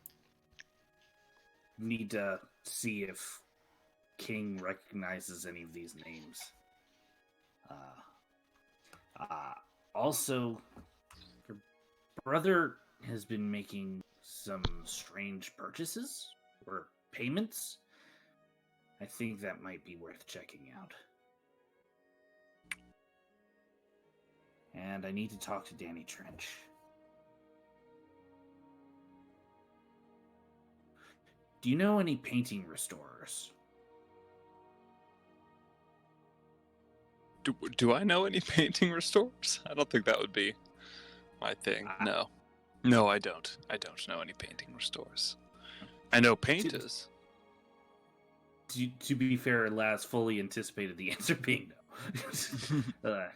Need to see if King recognizes any of these names. Also, your brother has been making some strange purchases or payments. I think that might be worth checking out. And I need to talk to Danny Trench. Do you know any painting restorers? Do I know any painting restorers? I don't think that would be my thing. No. No, I don't. I don't know any painting restorers. I know painters. To be fair, Laz fully anticipated the answer being no.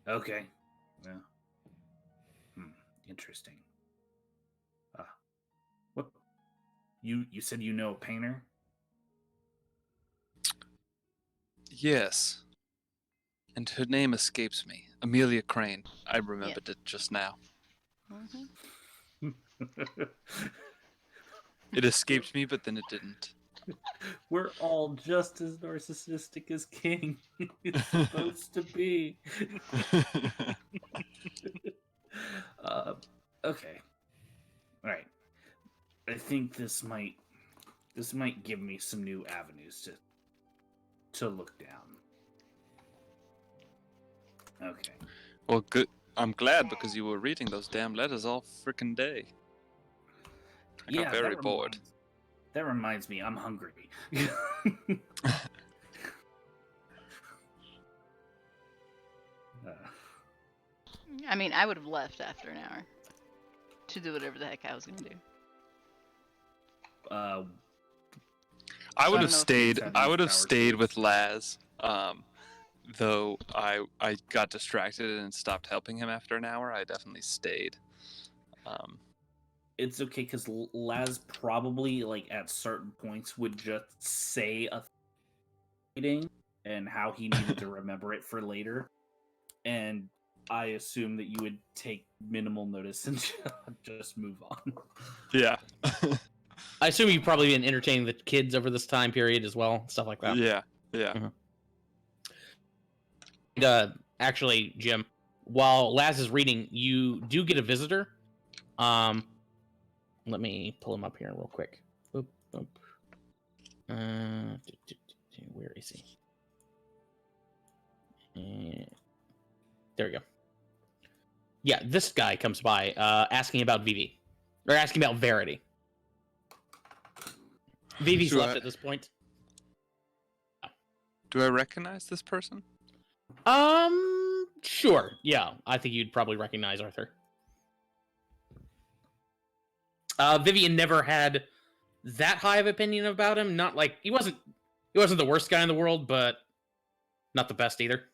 Okay. Yeah. Interesting. What? You said you know a painter? Yes. And her name escapes me. Amelia Crane. I remembered it just now. Mm-hmm. It escaped me, but then it didn't. We're all just as narcissistic as King is supposed to be. Okay. All right. I think this might give me some new avenues to look down. Okay. Well, good. I'm glad because you were reading those damn letters all frickin' day. I got very bored. That reminds me, I'm hungry. I mean, I would have left after an hour to do whatever the heck I was gonna do. I I would don't have know if stayed. had I enough would have powers stayed to- with Laz. Though I got distracted and stopped helping him after an hour. I definitely stayed. It's okay because Laz probably, like, at certain points would just say a thing and how he needed to remember it for later, and I assume that you would take minimal notice and just move on. Yeah. I assume you've probably been entertaining the kids over this time period as well, stuff like that. Yeah. Yeah. And, actually, Jim, while Laz is reading, you do get a visitor. Let me pull him up here real quick. Boop, boop. Where is he? There we go. Yeah, this guy comes by asking about Vivi. Or asking about Verity. Vivi's left at this point. Do I recognize this person? Sure. Yeah, I think you'd probably recognize Arthur. Vivian never had that high of opinion about him. Not like he wasn't the worst guy in the world, but not the best either.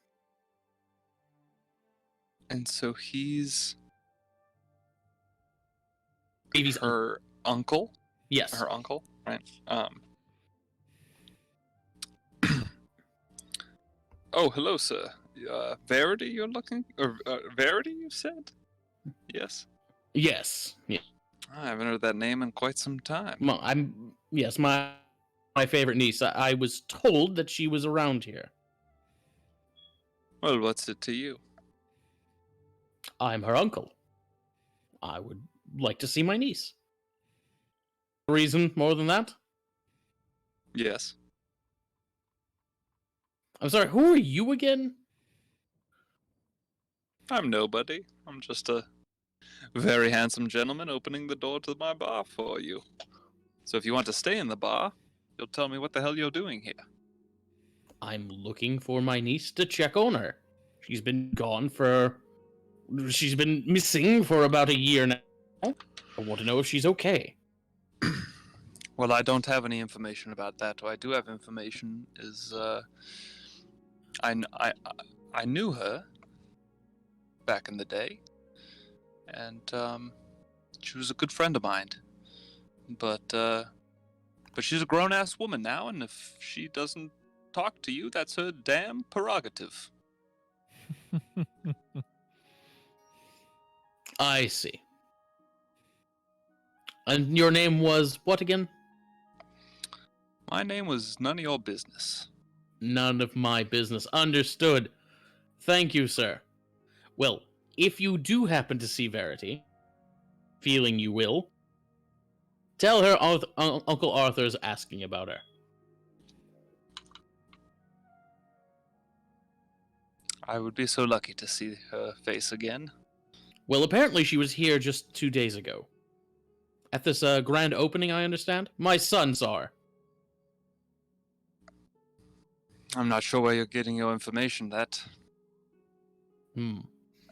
And so he's Vivi's her uncle. Yes. Her uncle, right? Oh, hello, sir. Verity, you're looking, or Verity, you said? Yes. Yes. Yeah. I haven't heard that name in quite some time. Well, yes, my favorite niece. I was told that she was around here. Well, what's it to you? I'm her uncle. I would like to see my niece. Reason more than that? Yes. I'm sorry, who are you again? I'm nobody. I'm just a very handsome gentleman opening the door to my bar for you. So if you want to stay in the bar, you'll tell me what the hell you're doing here. I'm looking for my niece to check on her. She's been missing for about a year now. I want to know if she's okay. Well, I don't have any information about that. What I do have information is, I knew her back in the day, and She was a good friend of mine. But she's a grown-ass woman now, and if she doesn't talk to you, that's her damn prerogative. I see. And your name was what again? My name was none of your business. None of my business. Understood. Thank you, sir. Well, if you do happen to see Verity, feeling you will, tell her Uncle Arthur's asking about her. I would be so lucky to see her face again. Well, apparently she was here just 2 days ago. At this grand opening, I understand? My son saw her. I'm not sure where you're getting your information, that.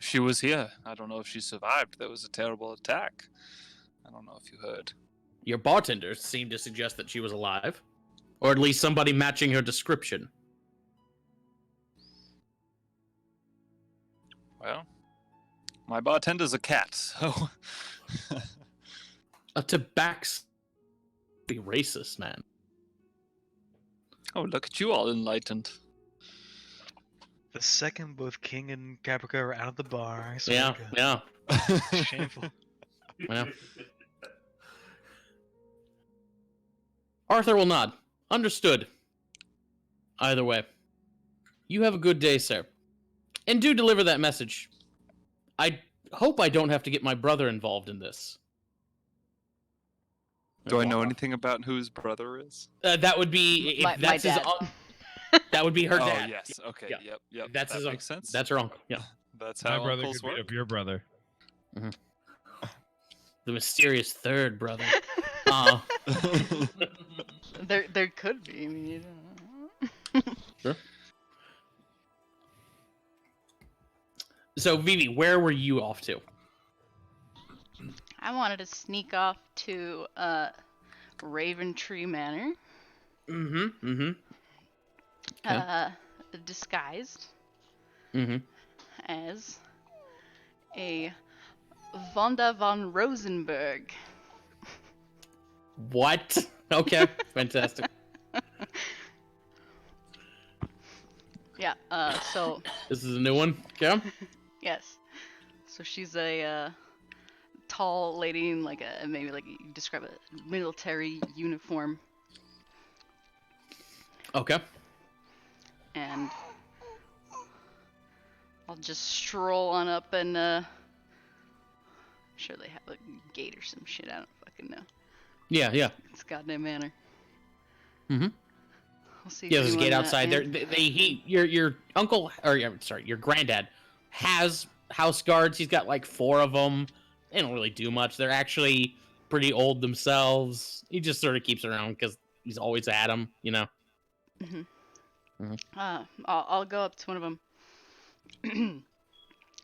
She was here. I don't know if she survived. There was a terrible attack. I don't know if you heard. Your bartender seemed to suggest that she was alive. Or at least somebody matching her description. Well, my bartender's a cat, so... A tabax... Be racist, man. Oh, look at you all enlightened. The second both King and Caprica are out of the bar. I swear to God. Yeah. Shameful. Yeah. Arthur will nod. Understood. Either way. You have a good day, sir. And do deliver that message. I hope I don't have to get my brother involved in this. Do I know anything about who his brother is? That would be... If My that's his dad. that would be her Oh, dad. yes. Okay. Yeah. Yep. That's that his makes sense. That's her uncle. Yeah. That's My how brother uncles could beat work. up your brother. The mysterious third brother. There could be. I mean, you don't know. Sure. So, Vivi, where were you off to? I wanted to sneak off to Raven Tree Manor, Okay. disguised Mm-hmm. as a Vonda von Rosenberg. What? Okay, fantastic. Yeah. So This is a new one. Okay. yes. So she's a tall lady in like a maybe like you describe a military uniform, Okay. and I'll just stroll on up and I'm sure they have a gate or some shit. I don't fucking know. Yeah. It's goddamn manor. Mhm. We'll see. Yeah, if there's a gate anyone, outside there. Your uncle, or sorry, your granddad has house guards. He's got like 4 of them. They don't really do much. They're actually pretty old themselves. He just sort of keeps around because he's always at them, you know. I'll go up to one of them.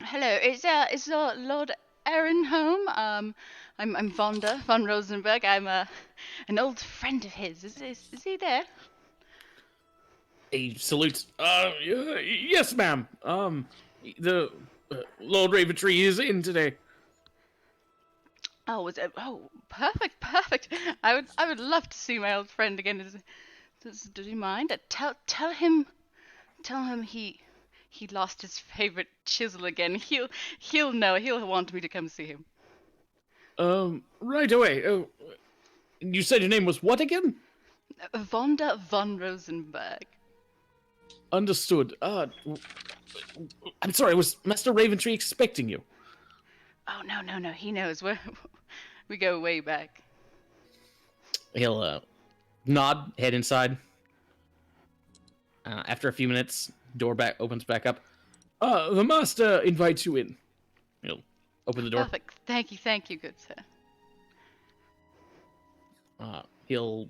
Hello, is Lord Aaron home? I'm Vonda von Rosenberg. I'm an old friend of his. Is he there? He salutes. Yes, ma'am. The Lord Raventree is in today. Oh, perfect. I would love to see my old friend again. Does he mind? Tell him he lost his favorite chisel again. He'll know. He'll want me to come see him. Right away. You said your name was what again? Vonda von Rosenberg. Understood. I'm sorry. Was Master Raventree expecting you? Oh no. He knows. We go way back. He'll nod, head inside. After a few minutes, door opens back up. The master invites you in. He'll open the door. Perfect. Thank you, good sir. He'll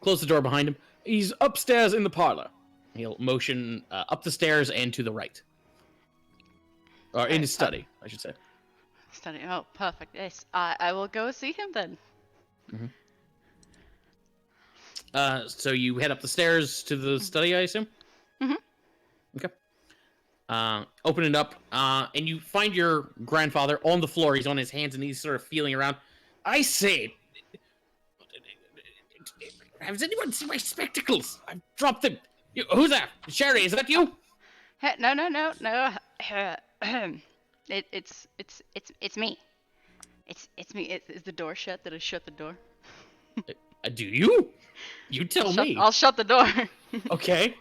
close the door behind him. He's upstairs in the parlor. He'll motion up the stairs and to the right. Or in his study, I should say. Study. Oh, perfect. Yes, I will go see him then. So you head up the stairs to the study, I assume? Mhm. Okay. Open it up, and you find your grandfather on the floor. He's on his hands and knees, sort of feeling around. I say, has anyone seen my spectacles? I've dropped them. Who's that? Sherry, is that you? No, no, no, no. It's me. It's me. Is the door shut? Did I shut the door? Do you? You tell me. I'll shut the door. Okay.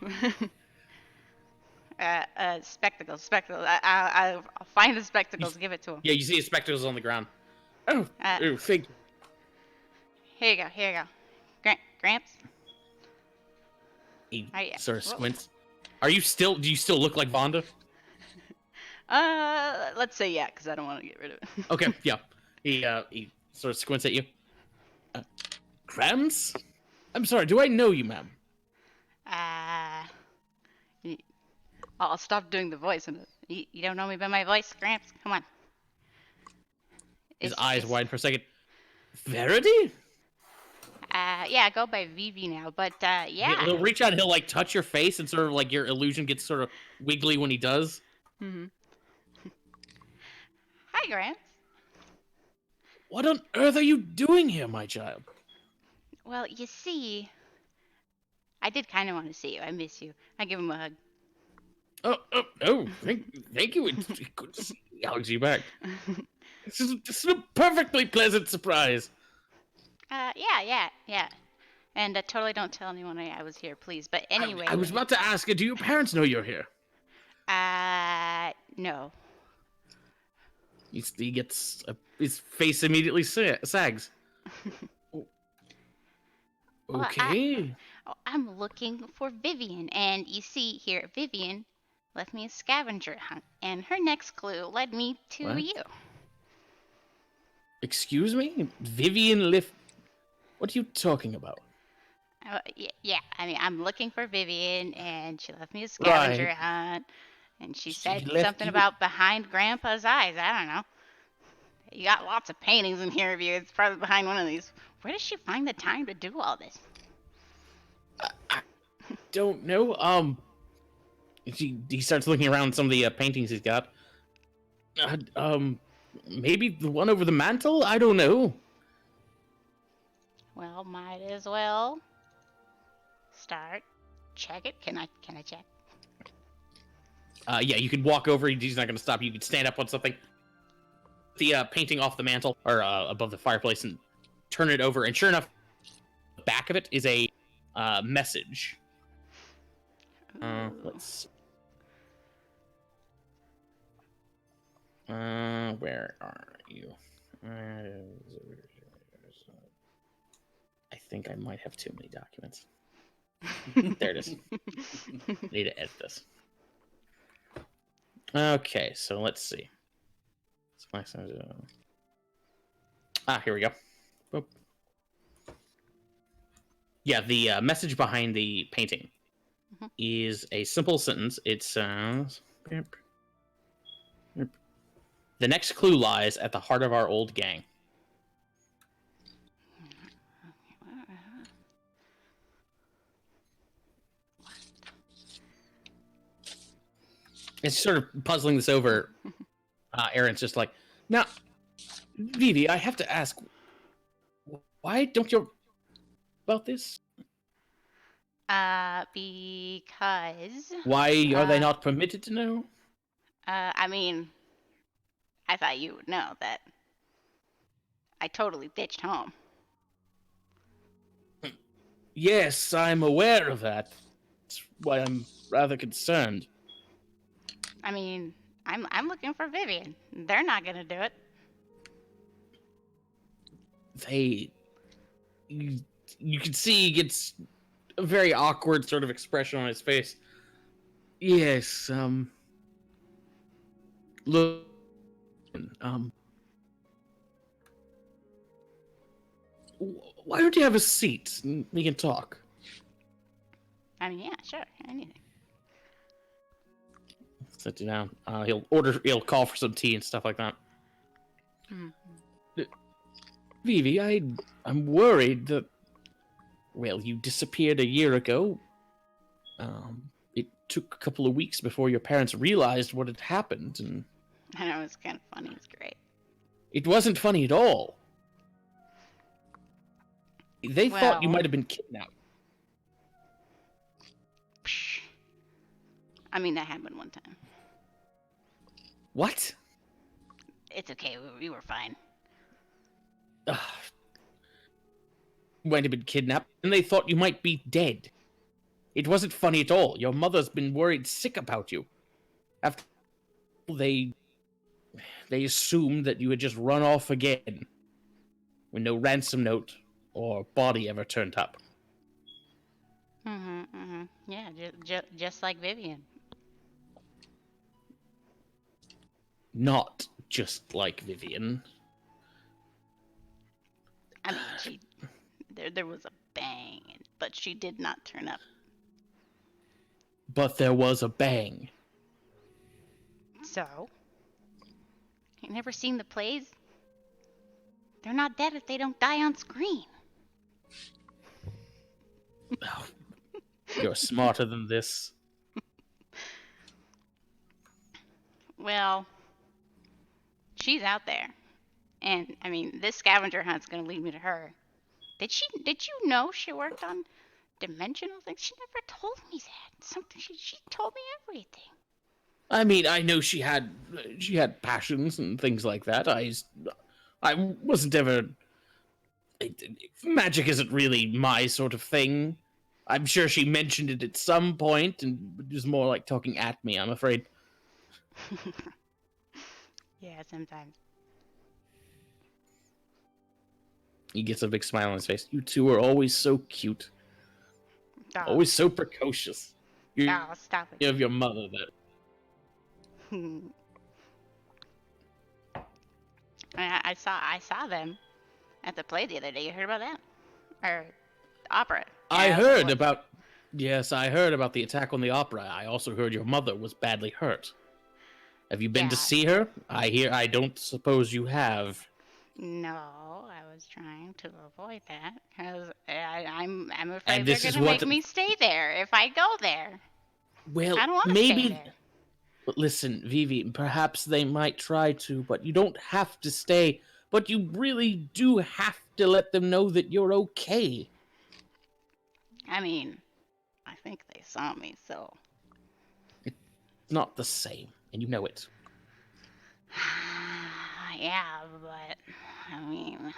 Spectacles. I'll find the spectacles. Give it to him. Yeah, you see his spectacles on the ground. Oh, thank you. Here you go. Gramps. He Oh, yeah. sort of Whoa. squints. Do you still look like Vonda? Let's say yeah, because I don't want to get rid of it. Okay, yeah. He sort of squints at you. Gramps? I'm sorry, do I know you, ma'am? I'll stop doing the voice. And you don't know me by my voice, Gramps? Come on. His eyes widen for a second. Verity? Yeah, I go by Vivi now, but yeah. He'll reach out and he'll like touch your face, and sort of like your illusion gets sort of wiggly when he does. Mm-hmm. Hi, Gramps. What on earth are you doing here, my child? Well, you see, I did kind of want to see you. I miss you. I give him a hug. Thank you. It's good to see you. He hugs you back. This is a perfectly pleasant surprise. Yeah. And totally don't tell anyone I was here, please. But anyway. I was about to ask, do your parents know you're here? No. He gets his face immediately sags. Well, Okay. I'm looking for Vivian, and you see here, Vivian left me a scavenger hunt, and her next clue led me to What? you. Excuse me? Vivian Lift. What are you talking about? Yeah, I mean, I'm looking for Vivian, and she left me a scavenger Right. hunt, and she She said left something you- about behind Grandpa's eyes. I don't know. You got lots of paintings in here of you. It's probably behind one of these. Where does she find the time to do all this? Don't know. He starts looking around some of the paintings he's got. Maybe the one over the mantle? I don't know. Well, might as well start. Check it. Can I check? Yeah, you could walk over. He's not going to stop you. You could stand up on something. The painting off the mantle or above the fireplace and turn it over. And sure enough, the back of it is a message. Let's. Where are you? I think I might have too many documents. There it is. Need to edit this. Okay, so let's see. Here we go. Boop. Yeah, the message behind the painting is a simple sentence. It says, "The next clue lies at the heart of our old gang." It's sort of puzzling this over. Aaron's just like, now, Vivi, I have to ask, why don't you about this? Because. Why are they not permitted to know? I mean, I thought you would know that I totally ditched home. Yes, I'm aware of that. That's why I'm rather concerned. I mean, I'm looking for Vivian. They're not gonna do it. You can see he gets a very awkward sort of expression on his face. Yes, look, why don't you have a seat and we can talk? I mean, yeah, sure, anything. Sit you down. He'll call for some tea and stuff like that. Vivi, I'm worried that, well, you disappeared a year ago. It took a couple of weeks before your parents realized what had happened, and I know, it's kind of funny. It's great. it wasn't funny at all. They thought you Well- might have been kidnapped. Psh. I mean, that happened one time. What? It's okay. We were fine. Ugh. You might have been kidnapped, and they thought you might be dead. It wasn't funny at all. Your mother's been worried sick about you. After they assumed that you had just run off again, when no ransom note or body ever turned up. Yeah, just like Vivian. Not just like Vivian. I mean, there was a bang, but she did not turn up. But there was a bang. So? You never seen the plays? They're not dead if they don't die on screen. Oh, you're smarter than this. Well, she's out there. And, I mean, this scavenger hunt's gonna lead me to her. Did you know she worked on dimensional things? She never told me that. She told me everything. I mean, I know she had passions and things like that. I wasn't ever. Magic isn't really my sort of thing. I'm sure she mentioned it at some point, and it was more like talking at me, I'm afraid. Yeah, sometimes. He gets a big smile on his face. You two are always so cute. Oh, Always so precocious. You oh, stop it. have your mother that. I saw them at the play the other day. You heard about that? Or opera? I Yeah, heard what- about. Yes, I heard about the attack on the opera. I also heard your mother was badly hurt. Have you been to Yeah. see her? I don't suppose you have. No, I was trying to avoid that because I'm afraid And they're this is gonna what- make me stay there if I go there. Well, I don't want to maybe. stay there. But listen, Vivi, perhaps they might try to, but you don't have to stay. But you really do have to let them know that you're okay. I mean, I think they saw me, so. It's not the same, and you know it. Yeah, but I mean,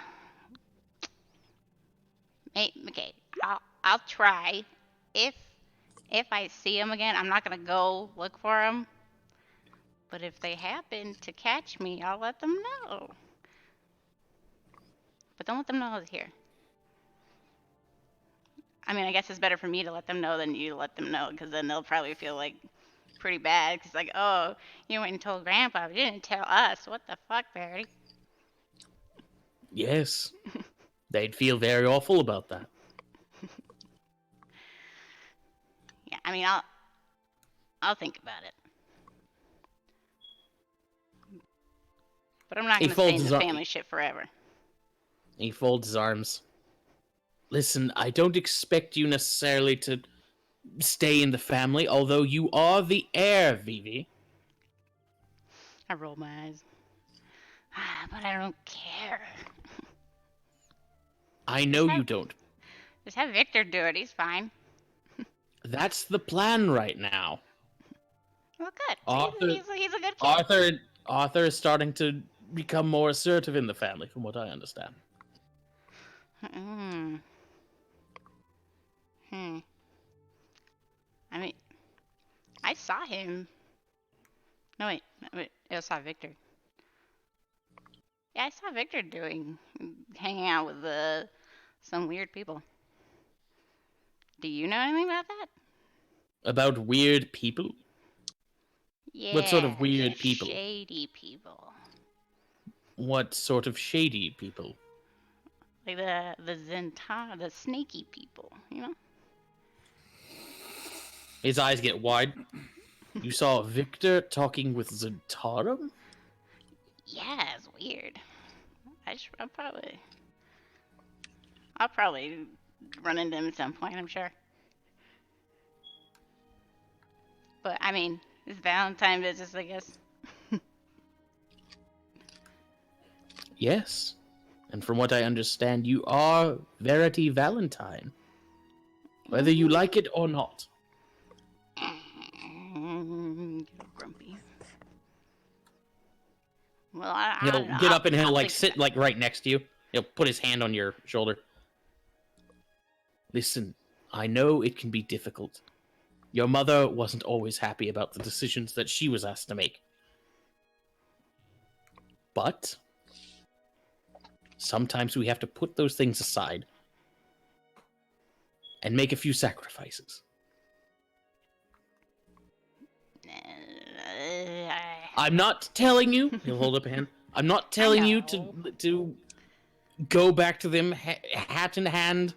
okay, I'll try. If I see them again, I'm not gonna go look for them. But if they happen to catch me, I'll let them know. But don't let them know I was here. I mean, I guess it's better for me to let them know than you to let them know, because then they'll probably feel like pretty bad. Because like, oh, you went and told Grandpa, but you didn't tell us. What the fuck, Barry? Yes. They'd feel very awful about that. Yeah, I mean, I'll think about it. But I'm not He gonna stay in folds his the ar- family shit forever. He folds his arms. Listen, I don't expect you necessarily to stay in the family, although you are the heir, Vivi. I roll my eyes. But I don't care. I know you don't. Just have Victor do it. He's fine. That's the plan right now. Well, good. Arthur- He's a good kid. Arthur is starting to become more assertive in the family, from what I understand. Hmm. I mean, I saw him. No, wait. I saw Victor. Yeah, I saw Victor hanging out with some weird people. Do you know anything about that? About weird people? Yeah. What sort of weird people? Shady people. What sort of shady people? Like the snaky people, you know? His eyes get wide. You saw Victor talking with Zentarum? Yeah, it's weird. I'll probably run into him at some point, I'm sure. But I mean, it's Valentine business, I guess. Yes. And from what I understand, you are Verity Valentine. Whether you like it or not. Get all grumpy. Well, He'll get up and he'll I'll like think sit about like right next to you. He'll put his hand on your shoulder. Listen, I know it can be difficult. Your mother wasn't always happy about the decisions that she was asked to make. But sometimes we have to put those things aside and make a few sacrifices. I'm not telling you. He'll hold up a hand. I'm not telling you to go back to them hat in hand.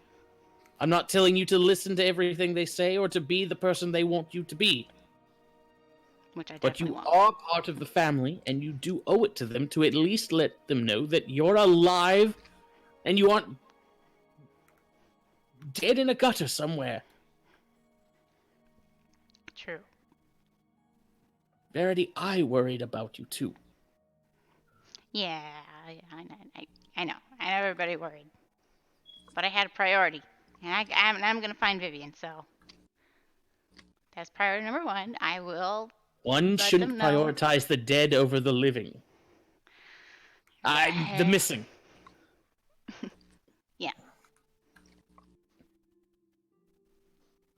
I'm not telling you to listen to everything they say or to be the person they want you to be. Which I But definitely you won't. are part of the family, and you do owe it to them to at least let them know that you're alive and you aren't dead in a gutter somewhere. True. Verity, I worried about you too. Yeah, I know. I know everybody worried. But I had a priority. And I'm going to find Vivian, so. That's priority number 1. I will. One Let shouldn't them know. prioritize the dead over the living. The missing. Yeah.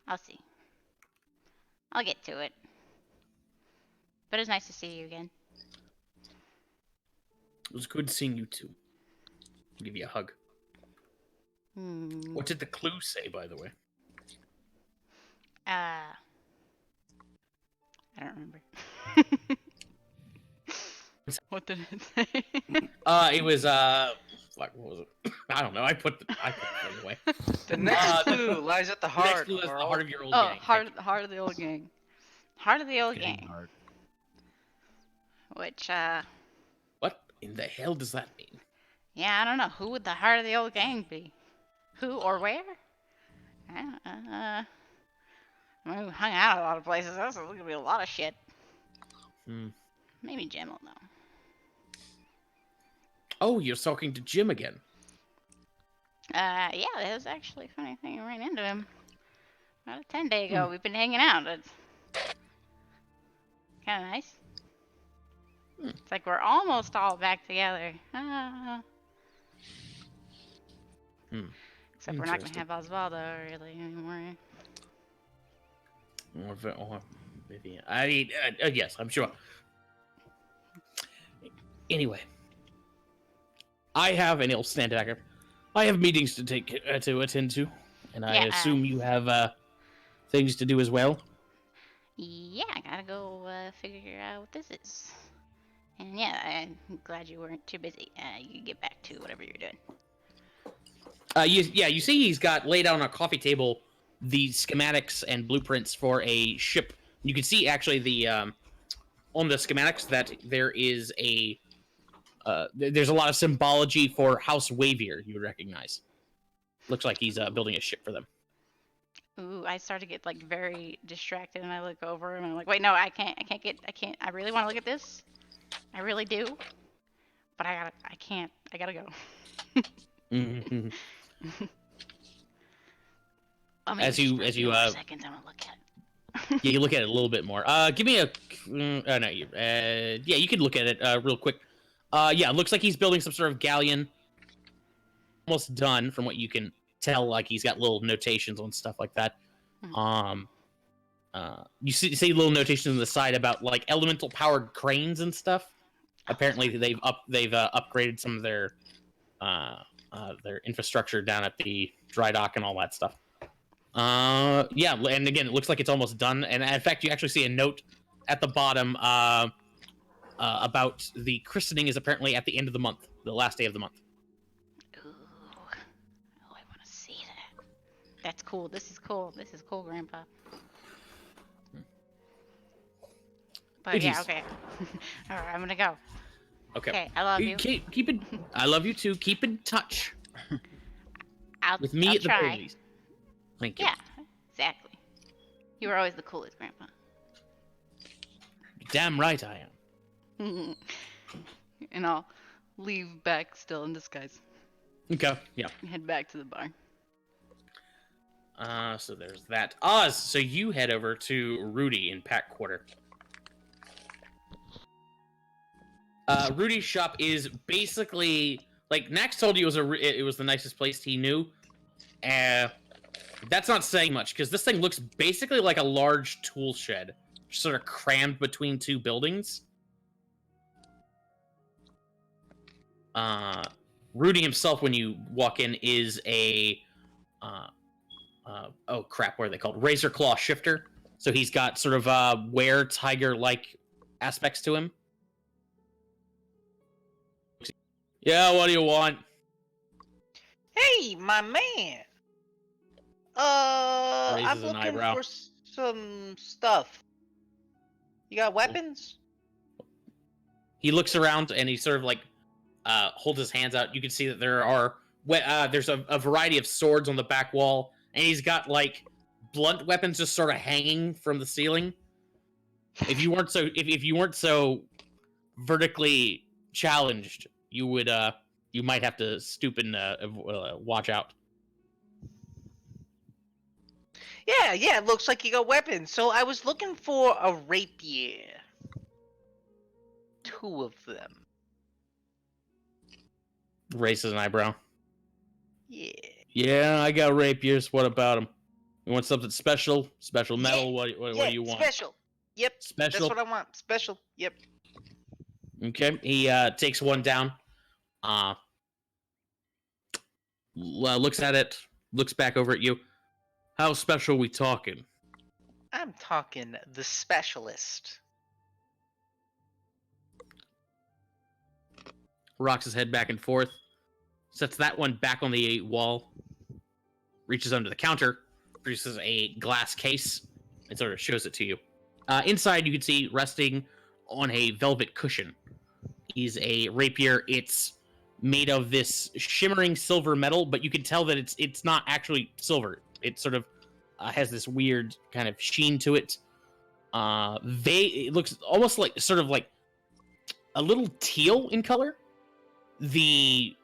I'll see. I'll get to it. But it's nice to see you again. It was good seeing you too. I'll give you a hug. What did the clue say, by the way? I don't remember. What did it say? It was what was it? I don't know. I put the thing away. The next clue lies at the The heart. next clue is the Carl. heart of your old Oh, gang. heart of the old gang. Heart of the old Gang gang. hard. Which What in the hell does that mean? yeah, I don't know. Who would the heart of the old gang be? Who or where? I mean, we hung out a lot of places. That's gonna be a lot of shit. Maybe Jim will know. Oh, you're talking to Jim again. Yeah, that was actually a funny thing. I ran into him about a 10-day ago. We've been hanging out. It's kind of nice. It's like we're almost all back together. Except we're not gonna Interesting. have Osvaldo really anymore. Or Vivian. Yes, I'm sure. Anyway, I have, and he'll stand back. I have meetings to attend to, and I Yeah, assume you have things to do as well. Yeah, I gotta go figure out what this is. And yeah, I'm glad you weren't too busy. You can get back to whatever you're doing. You see he's got laid out on a coffee table the schematics and blueprints for a ship. You can see actually the on the schematics that there is there's a lot of symbology for House Wavier you would recognize. Looks like he's building a ship for them. Ooh, I start to get like very distracted, and I look over and I'm like, wait, no, I can't. I really want to look at this. I really do, but I can't. I gotta go. As you seconds, I'm gonna look at it. yeah, you look at it a little bit more. Give me a yeah, you can look at it real quick. Yeah, it looks like he's building some sort of galleon. Almost done from what you can tell. Like he's got little notations on stuff like that. You see little notations on the side about like elemental powered cranes and stuff. Apparently they've upgraded some of their infrastructure down at the dry dock and all that stuff. Yeah, and again, it looks like it's almost done. And in fact, you actually see a note at the bottom about the christening is apparently at the end of the month, the last day of the month. Ooh, oh, I want to see that. That's cool. This is cool. This is cool, Grandpa. But It yeah, is. okay. All right, I'm gonna go. Okay. Okay, I love you. Keep it. I love you too. Keep in touch with me I'll at the try. very least. Thank you. Yeah, exactly. You were always the coolest, Grandpa. Damn right I am. And I'll leave back still in disguise. Okay, yeah. Head back to the bar. So there's that. Oz, so you head over to Rudy in Pack Quarter. Rudy's shop is basically like Nax told you it was the nicest place he knew. That's not saying much because this thing looks basically like a large tool shed, sort of crammed between two buildings. Rudy himself, when you walk in, is a oh crap, what are they called? Razor claw shifter. So he's got sort of were tiger-like aspects to him. Yeah, what do you want? Hey, my man. Raises I'm an looking eyebrow. for some stuff. You got weapons? He looks around and he sort of like holds his hands out. You can see that there are there's a variety of swords on the back wall, and he's got like blunt weapons just sort of hanging from the ceiling. If you weren't so vertically challenged, you would you might have to stoop and watch out. Yeah, it looks like you got weapons. So I was looking for a rapier. 2 of them. Raises an eyebrow. Yeah. Yeah, I got rapiers. What about them? You want something special? Special metal? Yeah, What yeah, do you want? Special. Yep. Special? That's what I want. Special. Yep. Okay. He takes one down. Looks at it. Looks back over at you. How special we talking? I'm talking the specialist. Rocks his head back and forth. Sets that one back on the wall. Reaches under the counter. Produces a glass case. And sort of shows it to you. Inside, you can see resting on a velvet cushion is a rapier. It's made of this shimmering silver metal, but you can tell that it's not actually silver. It sort of has this weird kind of sheen to it. It looks almost like sort of like a little teal in color. The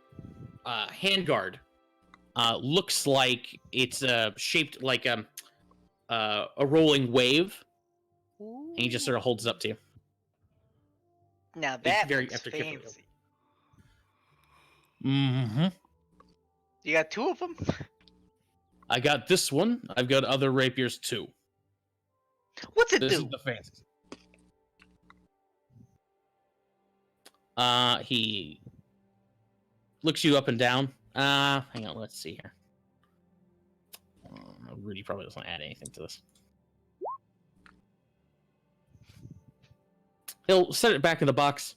handguard looks like it's shaped like a rolling wave, and he just sort of holds it up to you. Now that very looks after carefully. fancy. Mm-hmm. You got 2 of them? I got this one. I've got other rapiers too. What's it This do? is the fancy. He looks you up and down. Hang on, let's see here. Rudy probably doesn't add anything to this. He'll set it back in the box.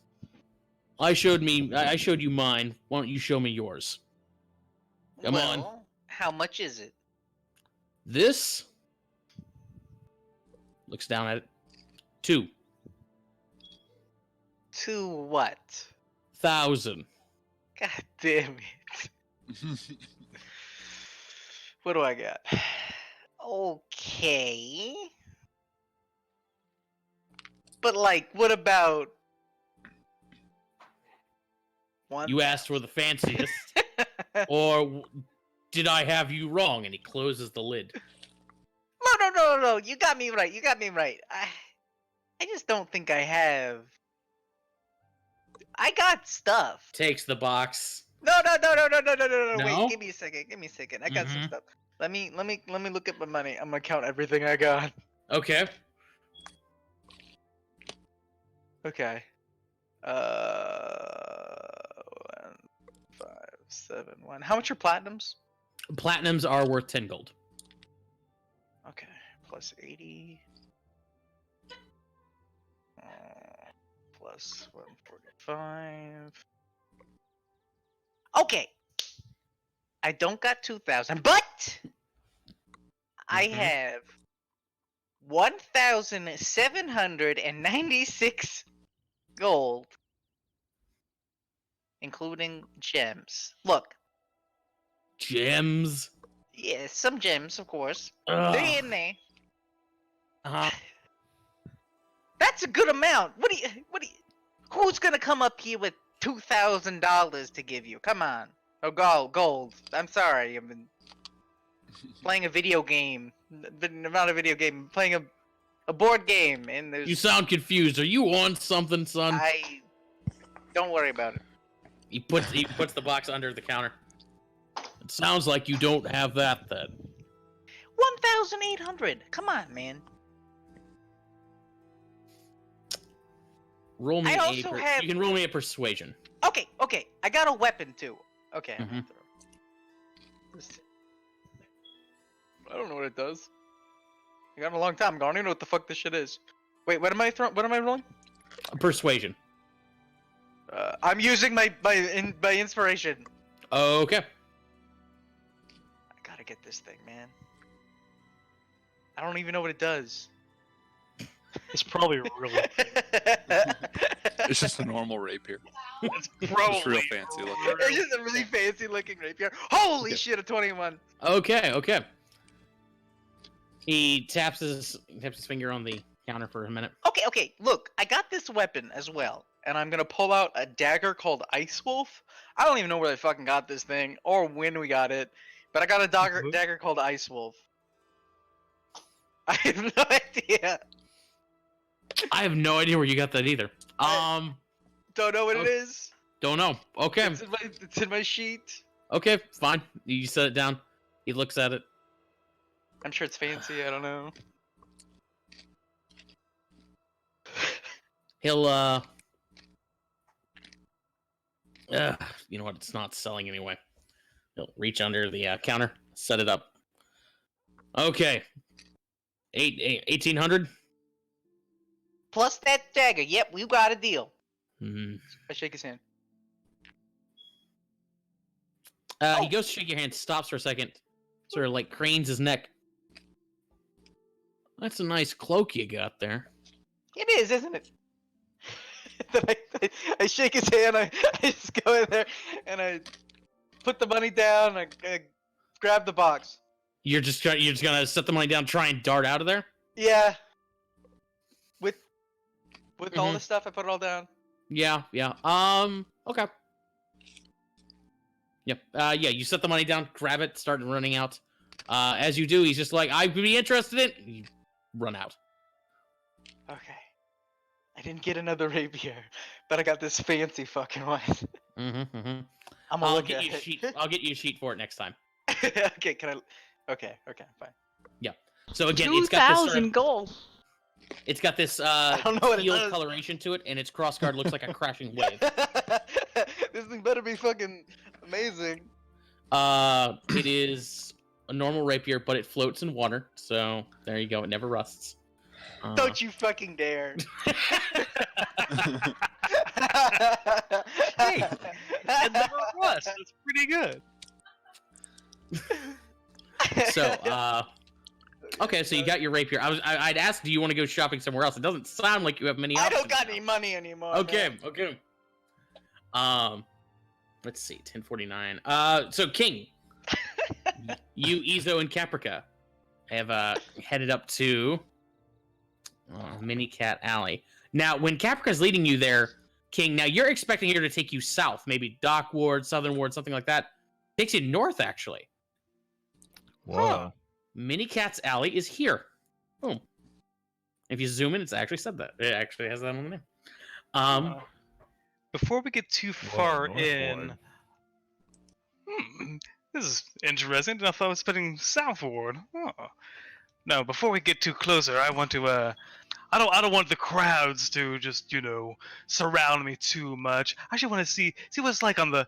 I showed you mine. Why don't you show me yours? Come on. How much is it? This looks down at it. 2,000. 2 what? God damn it. What do I got? Okay. But like, what about one? You asked for the fanciest, or did I have you wrong? And he closes the lid. No. You got me right. I just don't think I have. I got stuff. Takes the box. No. No? Wait, give me a second. I got some stuff. Let me look at my money. I'm gonna count everything I got. Okay. Okay. 1, 5, 7, 1. How much are platinums? Platinums are worth 10 gold. Okay. Plus 80. Plus 145. Okay. I don't got 2,000, but I have 1,796 gold, including gems. Look. Gems? Yeah, some gems, of course. Ugh. They're in there. Uh-huh. That's a good amount. What do you? Who's gonna come up here with $2,000 to give you? Come on. Oh, gold. I'm sorry. I've been playing a video game. Not a video game. Playing a board game, and there's. You sound confused. Are you on something, son? Don't worry about it. He puts the box under the counter. It sounds like you don't have that then. 1,800. Come on, man. Roll me I a also have- You can roll me a persuasion. Okay. I got a weapon too. Okay. Mhm. I don't know what it does. I got it a long time ago. I don't even know what the fuck this shit is. Wait, what am I throwing? What am I rolling? Persuasion. I'm using my inspiration. Okay. I gotta get this thing, man. I don't even know what it does. It's probably really. It's just a normal rapier. It's It's probably real fancy looking. It's just a really fancy looking rapier. Holy Yeah. shit, a 21. Okay. He taps his finger on the counter for a minute. Okay. Look, I got this weapon as well, and I'm gonna pull out a dagger called Ice Wolf. I don't even know where they fucking got this thing or when we got it, but I got a dagger called Ice Wolf. I have no idea. I have no idea where you got that either. Don't know what it Okay. is. Don't know. Okay. It's in my sheet. Okay, fine. You set it down. He looks at it. I'm sure it's fancy. I don't know. He'll you know what? It's not selling anyway. He'll reach under the counter, set it up. Okay. 1,800. Plus that dagger. Yep, we got a deal. Hmm. I shake his hand. He goes to shake your hand, stops for a second, sort of like cranes his neck. That's a nice cloak you got there. It is, isn't it? Then I shake his hand. I just go in there and I put the money down. I grab the box. You're just gonna set the money down, try and dart out of there. Yeah. With all Mhm. the stuff, I put it all down. Yeah. Okay. Yep. Yeah. You set the money down, grab it, start running out. As you do, he's just like, "I'd be interested in." You run out. Okay. I didn't get another rapier, but I got this fancy fucking one. Mm-hmm. I'm gonna I'll look get at you a it. sheet. I'll get you a sheet for it next time. Okay, can I? Okay, fine. So again, it's got this sort 2,000 of, gold. it's got this I don't know what it teal does. coloration to it, and its crossguard looks like a crashing wave. This thing better be fucking amazing. It is a normal rapier, but it floats in water. So there you go. It never rusts. Don't you fucking dare. Hey, it never was. That's pretty good. So, okay, so you got your rapier. I'd ask, do you want to go shopping somewhere else? It doesn't sound like you have many I options. don't got now. any money anymore. Okay, man. okay. Let's see, 1049. So King, you, Ezo, and Caprica have headed up to Mini Cat Alley. Now, when Caprica's leading you there, King, now you're expecting her to take you south, maybe Dock Ward, Southern Ward, something like that. Takes you north, actually. Whoa. Mini Cat's Alley is here. Boom. If you zoom in, it's actually said that. It actually has that on the name. Before we get too far in, Northward. this is interesting. I thought I was heading southward. Oh. No, before we get too closer, I want to. I don't want the crowds to just surround me too much. I actually want to see what it's like on the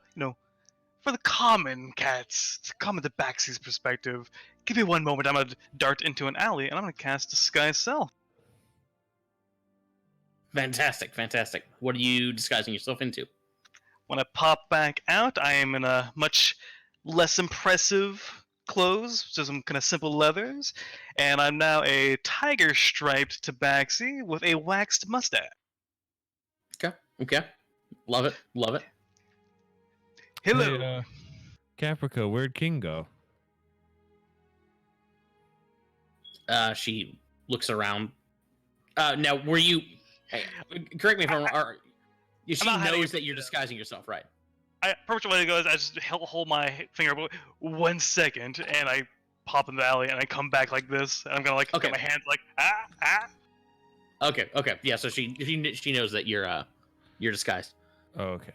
for the common cats, to come into Baxy's perspective. Give me one moment. I'm gonna dart into an alley and I'm gonna cast Disguise Self. Fantastic, fantastic. What are you disguising yourself into? When I pop back out, I am in a much less impressive clothes, just some kind of simple leathers, and I'm now a tiger-striped tabaxi with a waxed mustache. Okay. Love it, love it. Hello. Hey, Caprica, where'd King go? She looks around. Now, were you... Hey, correct me if I'm wrong. She not hiding knows that from you're you. disguising yourself, right? I approach where he goes. I just hold my finger 1 second, and I pop in the alley, and I come back like this. And I'm gonna like Okay. get my hands like ah. Okay. Yeah. So she knows that you're disguised. Oh, okay.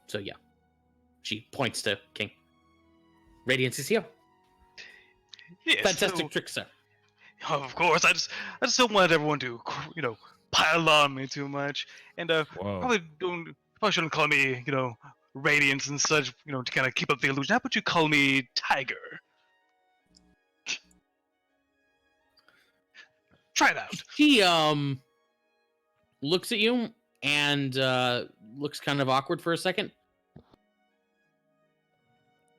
So yeah, she points to King. Radiance is here. Yes, Fantastic trick, sir. Of course, I just don't want everyone to, pile on me too much, and Whoa. probably shouldn't call me, Radiance and such, to kind of keep up the illusion. How about you call me Tiger? Try it out. She looks at you and looks kind of awkward for a second.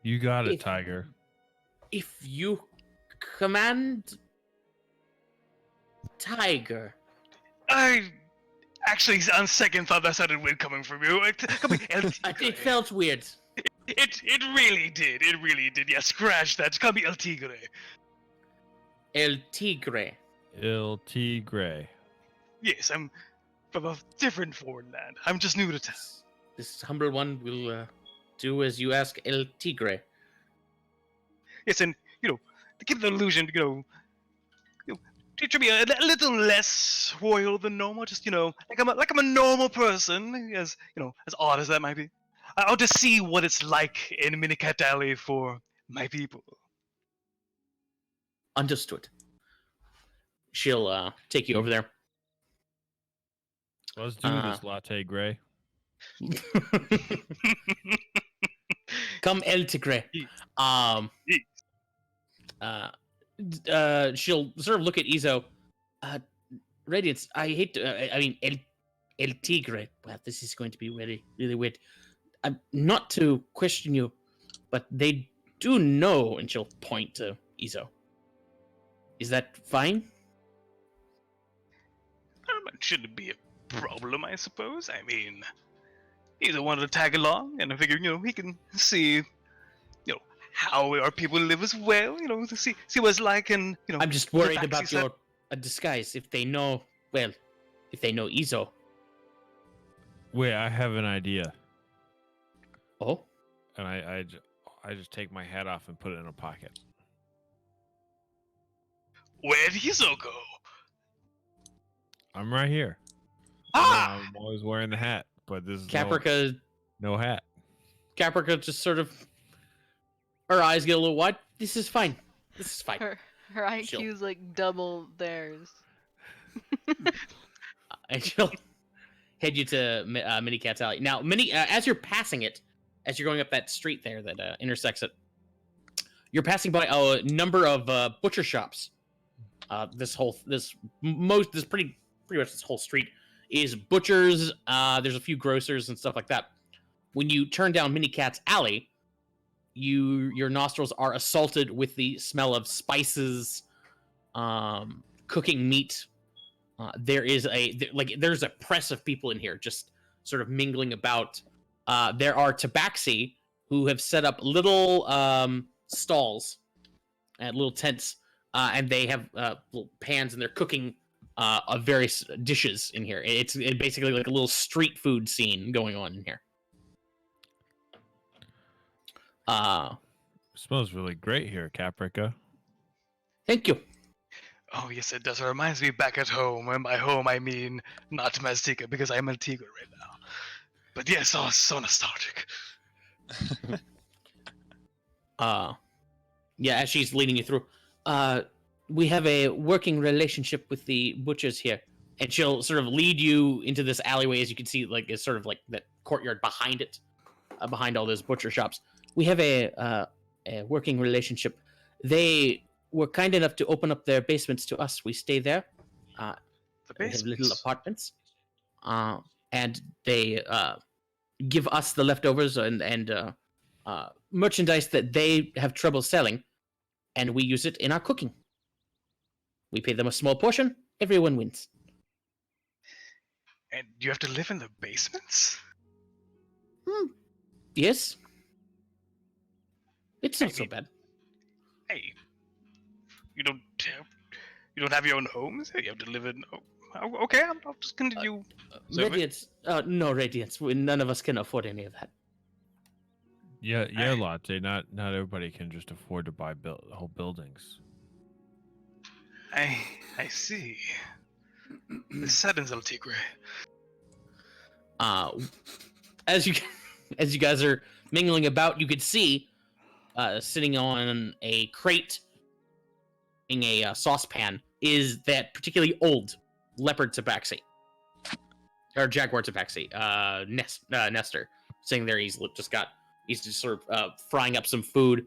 You got it, If- Tiger. If you command Tiger. I actually, on second thought, that sounded weird coming from you. Come here, El Tigre. It felt weird. It really did. It really did. Yeah, scratch that. Call me El Tigre. El Tigre. Il Tigre. Yes, I'm from a different foreign land. I'm just new to town. This humble one will do as you ask, El Tigre. Yes, and to keep the illusion, treat me a little less royal than normal. Just like I'm a normal person, as as odd as that might be. I want to see what it's like in Minicat Alley for my people. Understood. She'll take you over there. Let's do this, Latte Gray. Come El Tigre. She'll sort of look at Izo. Radiance, I hate to. I mean, El Tigre. Well, this is going to be really, really weird. Not to question you, but they do know, and she'll point to Izo. Is that fine? It shouldn't be a problem, I suppose. I mean, either wanted to tag along, and I figured, he can see, how our people live as well. To see what it's like, and I'm just the worried backseat about side. your disguise. If they know, well, if they know Izo. Wait, I have an idea. Oh, And I just take my hat off and put it in a pocket. Where'd Hizo go? I'm right here. Ah! I'm always wearing the hat, but this is Caprica. no hat. Caprica just sort of. Her eyes get a little wide. This is fine. This is fine. Her IQ's like double theirs. And she'll head you to Minicat's Alley. Now, as you're passing it, as you're going up that street there that intersects it, you're passing by a number of butcher shops. This pretty much this whole street is butchers. There's a few grocers and stuff like that. When you turn down Minicat's Alley, your nostrils are assaulted with the smell of spices, cooking meat. There's a press of people in here just sort of mingling about. There are tabaxi who have set up little stalls and little tents, and they have little pans, and they're cooking various dishes in here. It's basically like a little street food scene going on in here. Smells really great here, Caprica. Thank you. Oh, yes, it does. It reminds me back at home. And by home, I mean not Maztica, because I'm El Tigre right now. But yes, oh, so nostalgic. Yeah, as she's leading you through, we have a working relationship with the butchers here, and she'll sort of lead you into this alleyway. As you can see, like it's sort of like that courtyard behind it, behind all those butcher shops. We have a working relationship. They were kind enough to open up their basements to us. We stay there. The We have little basements. apartments, and they give us the leftovers and merchandise that they have trouble selling, and we use it in our cooking. We pay them a small portion. Everyone wins. And you have to live in the basements? Yes, it's I not so mean- bad. Hey, you don't have your own homes? You have to live in. Oh, Okay, I'll just continue. So, Radiance. No, Radiance. None of us can afford any of that. Yeah, Latte. Not everybody can just afford to buy whole buildings. I see. This saddens El Tigre. As you as you guys are mingling about, you could see sitting on a crate in a saucepan is that particularly old leopard tabaxi or jaguar tabaxi. Nestor sitting there. He's just sort of frying up some food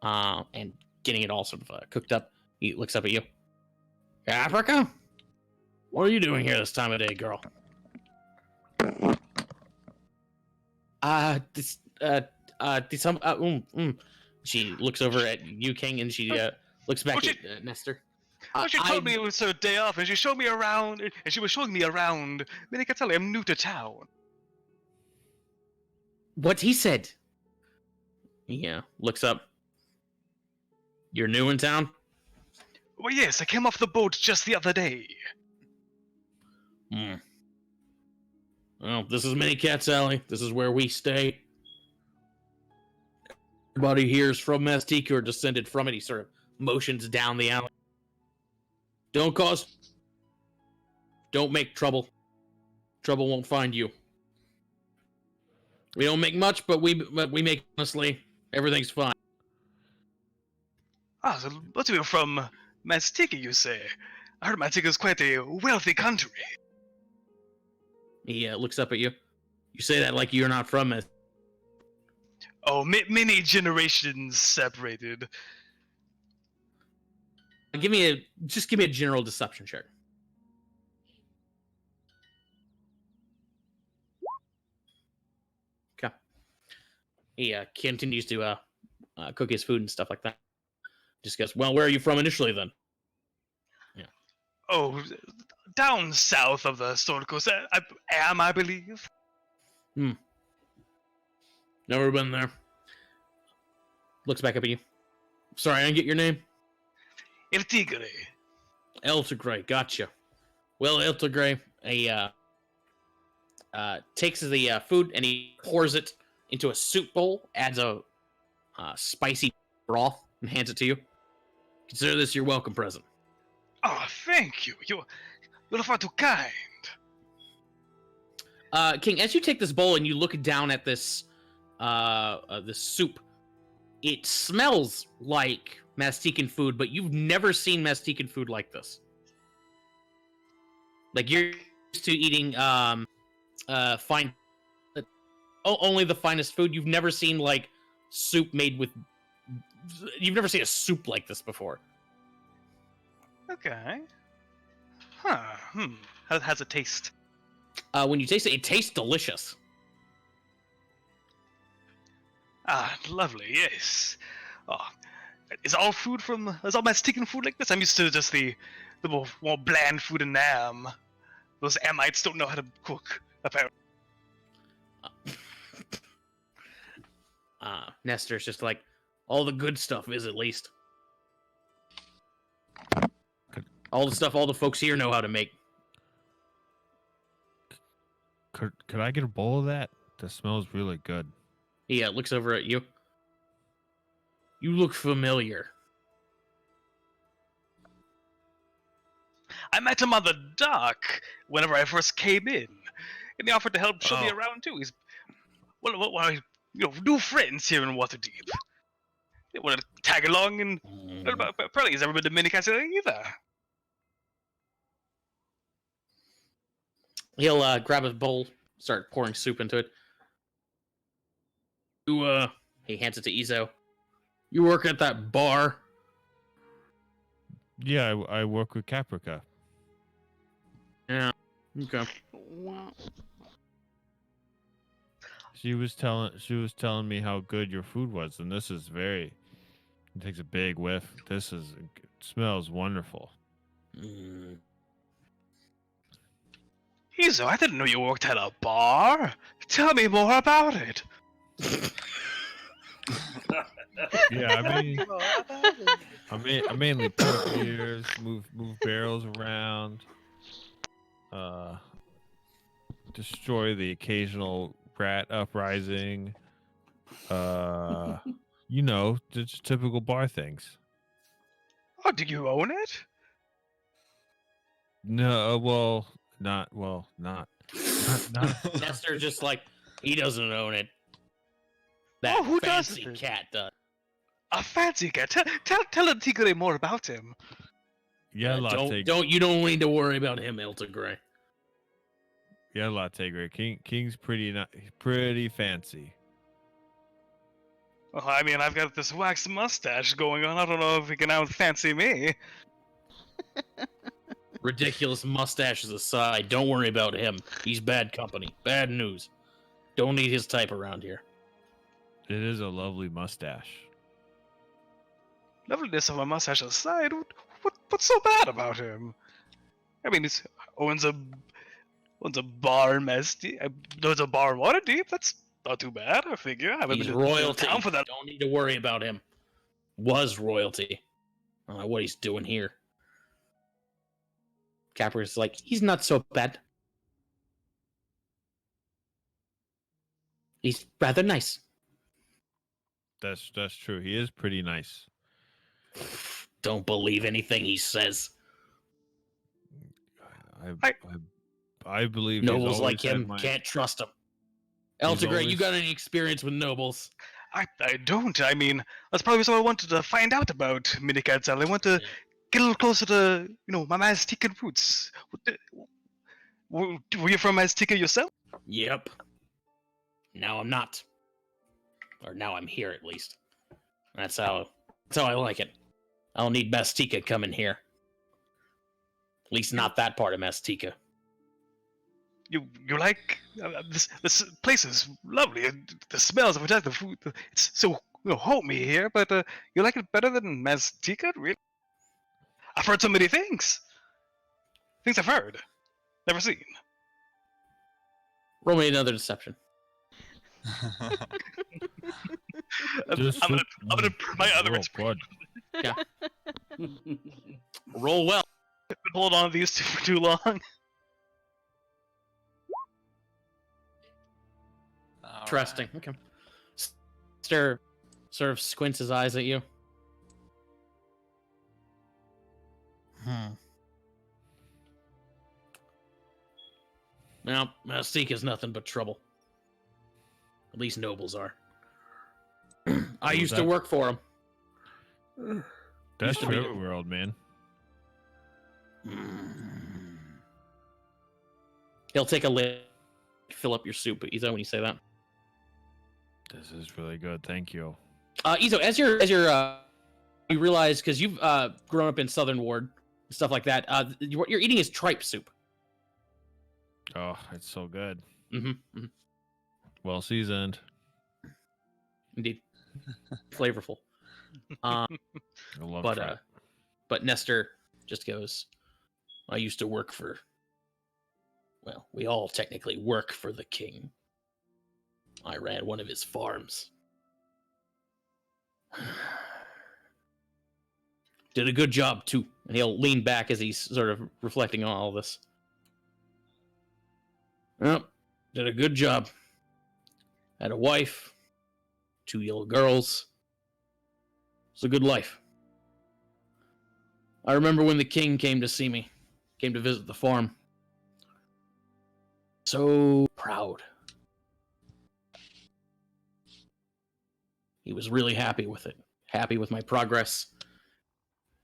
and getting it all sort of cooked up. He looks up at you. Africa, what are you doing here this time of day, girl? She looks over at you, King, and she looks back at Nestor. She told me it was her day off, and she showed me around, and she was showing me around. I can tell you, I'm new to town. What he said. Yeah, looks up. You're new in town? Well, yes, I came off the boat just the other day. Hmm. Well, this is Mini Cat's Alley. This is where we stay. Everybody here is from Mastika or descended from it. He sort of motions down the alley. Don't make trouble. Trouble won't find you. We don't make much, but we make honestly. Everything's fine. Ah, so lots of you are from Mastika, you say? I heard Mastika is quite a wealthy country. He looks up at you. You say that like you're not from it. Oh, many generations separated. Give me a general deception check. Okay. He continues to cook his food and stuff like that. Just goes, well, where are you from initially then? Yeah. Oh, down south of the Sword Coast. I believe. Never been there. Looks back up at you. Sorry, I didn't get your name. El Tigre. El Tigre, gotcha. Well, El Tigre, takes the food and he pours it into a soup bowl, adds a spicy broth, and hands it to you. Consider this your welcome present. Oh, thank you. You're far too kind. King, as you take this bowl and you look down at this soup, it smells like Mastican food, but you've never seen Mastican food like this. Like you're used to eating fine, only the finest food. You've never seen like soup made with. You've never seen a soup like this before. Okay. Huh. How's it taste? When you taste it, it tastes delicious. Ah, lovely. Yes. Oh, is all Mastican food like this? I'm used to just the more bland food in Nam. Those Amites don't know how to cook, apparently. Nestor's just like, all the good stuff is at least. All the stuff all the folks here know how to make. Could I get a bowl of that? That smells really good. He looks over at you. You look familiar. I met him on the dock whenever I first came in, and he offered to help show me Oh. around too. He's new friends here in Waterdeep. They want to tag along, and probably he's never been to Minicast either. He'll grab his bowl, start pouring soup into it. He hands it to Izo. You work at that bar? Yeah, I work with Caprica. Yeah. Okay. She was telling me how good your food was, and this is it takes a big whiff. It smells wonderful. Izo, I didn't know you worked at a bar. Tell me more about it. Yeah, I mainly pour beers, move barrels around. destroy the occasional rat uprising. You know, just typical bar things. Oh, do you own it? No, well, not. Nestor just like he doesn't own it. That Oh, who does fancy it? cat does. A fancy cat. Tell Antigone more about him. Yeah, latte. You don't need to worry about him, Elta Gray. Yeah, latte gray. King's pretty fancy. Well, I mean, I've got this wax mustache going on. I don't know if he can out fancy me. Ridiculous mustaches aside, don't worry about him. He's bad company. Bad news. Don't need his type around here. It is a lovely mustache. Loveliness of a mustache aside, what's so bad about him? I mean, he owns a bar in there's a bar in Waterdeep. That's not too bad. I figure. I haven't He's been to royalty. town for that. Don't need to worry about him. Was royalty. I don't know what he's doing here. Capri's like, he's not so bad. He's rather nice. That's true. He is pretty nice. Don't believe anything he says. I believe he's Nobles always like had him my- can't trust him. He's Elta Gray, you always- got any experience with nobles? I don't. I mean, that's probably what I wanted to find out about Minikatzel. I want to get a little closer to, my Maztecan roots. Were you from Mazteca yourself? Yep. Now I'm not. Or now I'm here, at least. That's how I like it. I don't need Mastika coming here. At least not that part of Mastika. You like this place is lovely. The smells of fantastic. The food, it's so homey here. But you like it better than Mazteca, really? I've heard so many things. Things I've heard, never seen. Roll me another deception. I'm gonna my other Oh, inspiration. God. Roll well. Been holding on to these two for too long. Interesting. Okay. Stir sort of squints his eyes at you. Now, Mastika is nothing but trouble. At least nobles are. I was used to that? work for him. That's Used to be- true, everywhere, old man. He'll take a lick, fill up your soup. Izo, when you say that. This is really good. Thank you. Izo, as you're you realize, because you've grown up in Southern Ward, stuff like that. What you're eating is tripe soup. Oh, it's so good. Mm-hmm. Well seasoned. Indeed, flavorful. Um, I love but tripe. but Nestor just goes, I used to work for, well, we all technically work for the king. I ran one of his farms. Did a good job too. And he'll lean back as he's sort of reflecting on all this. Well, did a good job. Had a wife, 2 little girls. It's a good life. I remember when the king came to see me, came to visit the farm. So proud. He was really happy with it, happy with my progress.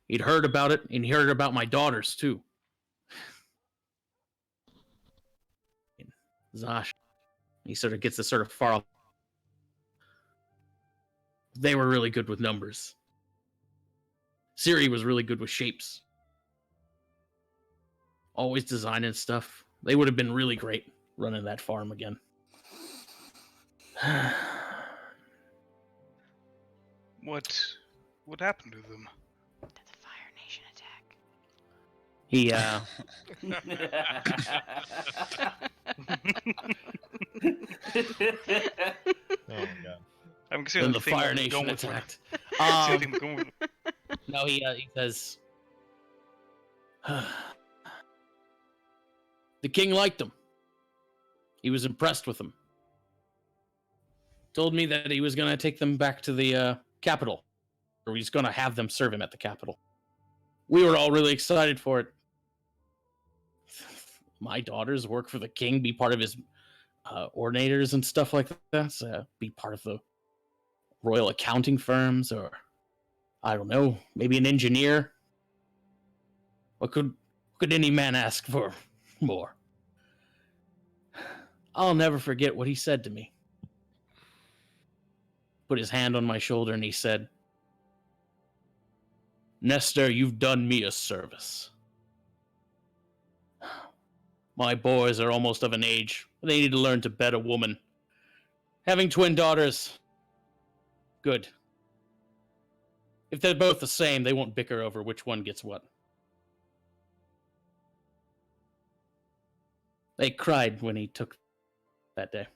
He'd heard about it, and he heard about my daughters, too. Zosh. He sort of gets this sort of far off. They were really good with numbers. Siri was really good with shapes. Always designing stuff. They would have been really great running that farm again. What happened to them? Did the Fire Nation attack? He, Oh my god. I'm then considering the thing Fire I'm Nation going with- attacked. It's the only thing I'm going with. No, he says, The king liked him. He was impressed with him. Told me that he was going to take them back to the capital, or he's going to have them serve him at the capital. We were all really excited for it. My daughters work for the king, be part of his ordinators and stuff like that, be part of the royal accounting firms, or I don't know, maybe an engineer. What could any man ask for more? I'll never forget what he said to me. Put his hand on my shoulder and he said, Nestor, you've done me a service. My boys are almost of an age. They need to learn to bed a woman. Having twin daughters, good. If they're both the same, they won't bicker over which one gets what. They cried when he took that day.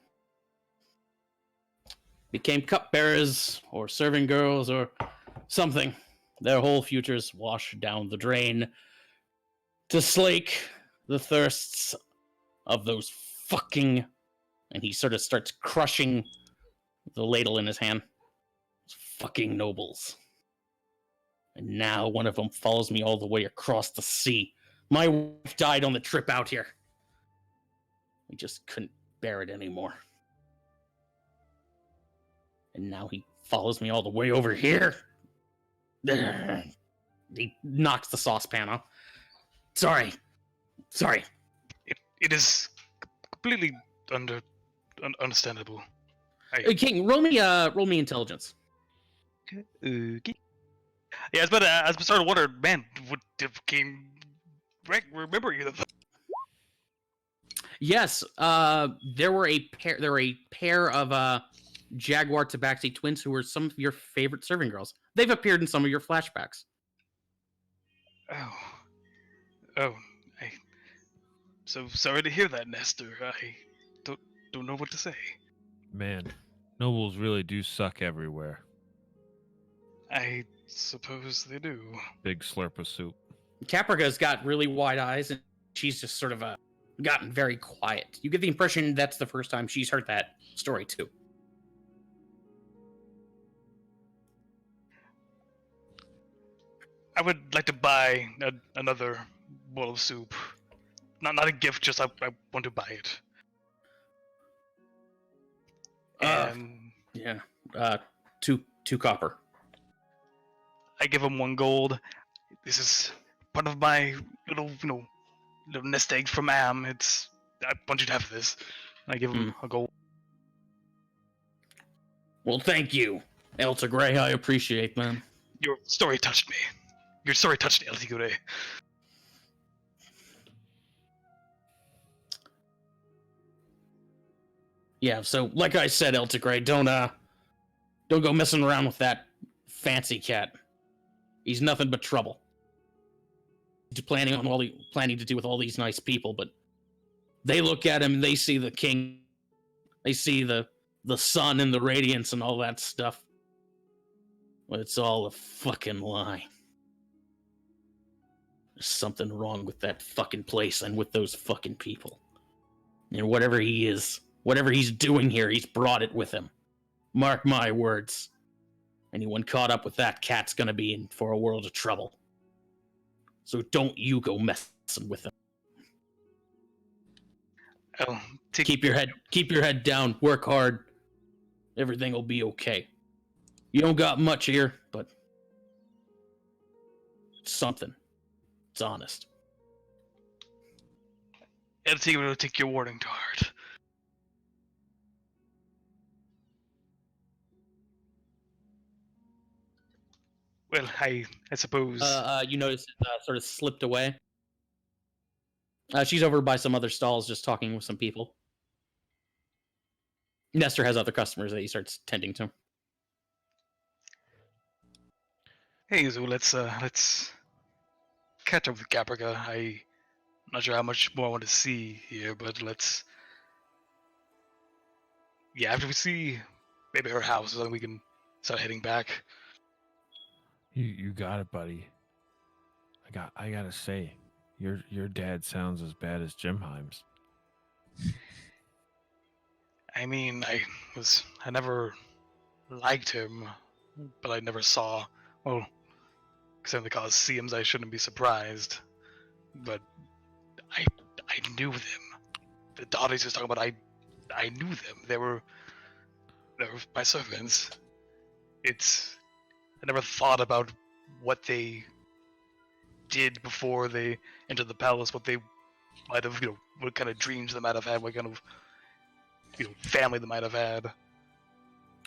Became cupbearers or serving girls or something. Their whole futures washed down the drain to slake the thirsts of those fucking... And he sort of starts crushing the ladle in his hand. Those fucking nobles. And now one of them follows me all the way across the sea. My wife died on the trip out here. We just couldn't bear it anymore. And now he follows me all the way over here. He knocks the saucepan off. Sorry. It is completely understandable. King, roll me intelligence. Okay. Yeah, I was starting to wonder, man, would King remember either of them? Yes, there were a pair of Jaguar Tabaxi twins who were some of your favorite serving girls. They've appeared in some of your flashbacks. Oh, I so sorry to hear that, Nestor. I don't know what to say. Man, nobles really do suck everywhere. I suppose they do. Big slurp of soup. Caprica's got really wide eyes, and she's just sort of gotten very quiet. You get the impression that's the first time she's heard that story too. I would like to buy another bowl of soup. Not a gift, just I want to buy it. And Yeah, two copper. I give him 1 gold. This is part of my little nest egg from Am. I want you to have this. I give him a gold. Well, thank you, Elta Gray. I appreciate that. Your story touched me. Your story touched me, Altigure. Yeah, so like I said, Elta Gray, don't go messing around with that fancy cat. He's nothing but trouble. He's planning to do with all these nice people, but they look at him and they see the king. They see the sun and the radiance and all that stuff. But it's all a fucking lie. There's something wrong with that fucking place and with those fucking people. And whatever he's doing here, he's brought it with him. Mark my words. Anyone caught up with that cat's gonna be in for a world of trouble. So don't you go messing with him. I'll Keep your head down, work hard. Everything will be okay. You don't got much here, but it's something. It's honest. Altigure will take your warning to heart. Well, I suppose. You notice it sort of slipped away. She's over by some other stalls just talking with some people. Nestor has other customers that he starts tending to. Hey, so let's catch up with Caprica. I'm not sure how much more I want to see here, but let's. Yeah, after we see maybe her house, then we can start heading back. You got it, buddy. I gotta say, Your dad sounds as bad as Jim Himes. I mean, I never liked him, but I never saw. Well, except the Colosseums, I shouldn't be surprised. But I knew them. The daughters just talking about I knew them. They were my servants. I never thought about what they did before they entered the palace, what they might have, what kind of dreams they might have had, what kind of, family they might have had.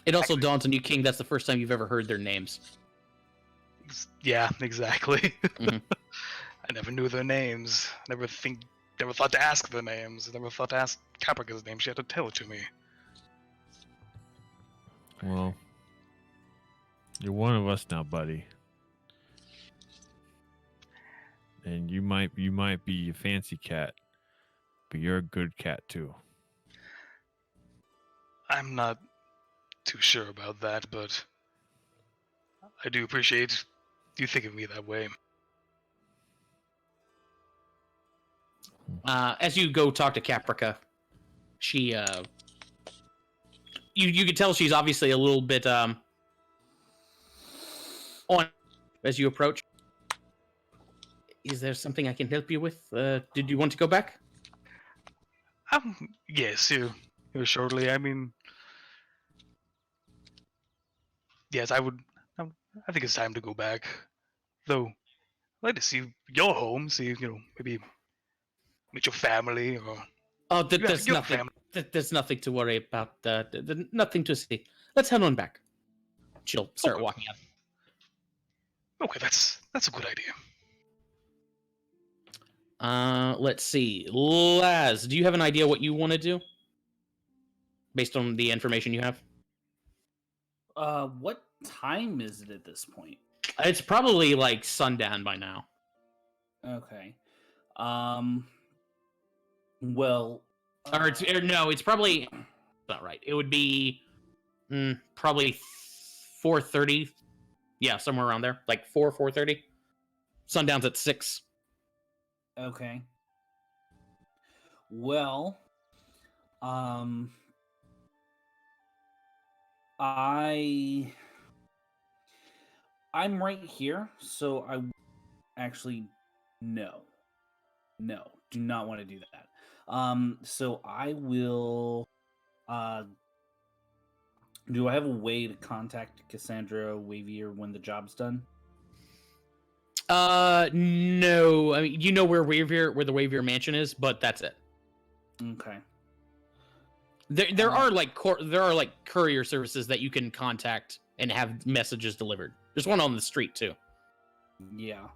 It also dawns on you, King, that's the first time you've ever heard their names. Yeah, exactly. Mhm. I never knew their names. Never thought to ask their names. Never thought to ask Caprica's name. She had to tell it to me. Well, you're one of us now, buddy. And you might be a fancy cat, but you're a good cat too. I'm not too sure about that, but I do appreciate you thinking of me that way. As you go talk to Caprica, she you can tell she's obviously a little bit on as you approach. Is there something I can help you with? Did you want to go back? Yes, here shortly. I mean, yes, I would. I think it's time to go back. Though, I'd like to see your home. See, maybe meet your family or. Oh, You have there's your nothing. family. There's nothing to worry about. Nothing to see. Let's head on back. She'll start Okay. walking out. Okay, that's a good idea. Let's see. Laz, do you have an idea what you want to do? Based on the information you have? What time is it at this point? It's probably like sundown by now. Okay. Well. No, it's probably not right. It would be probably 4:30. Yeah, somewhere around there. Like 4:30. Sundown's at 6. Okay. Well, I'm right here, so I actually no, do not want to do that. So I will. Do I have a way to contact Cassandra Wavier when the job's done? No. I mean, you know where the Wavier mansion is, but that's it. Okay. There are like courier services that you can contact and have messages delivered. There's one on the street too. Yeah.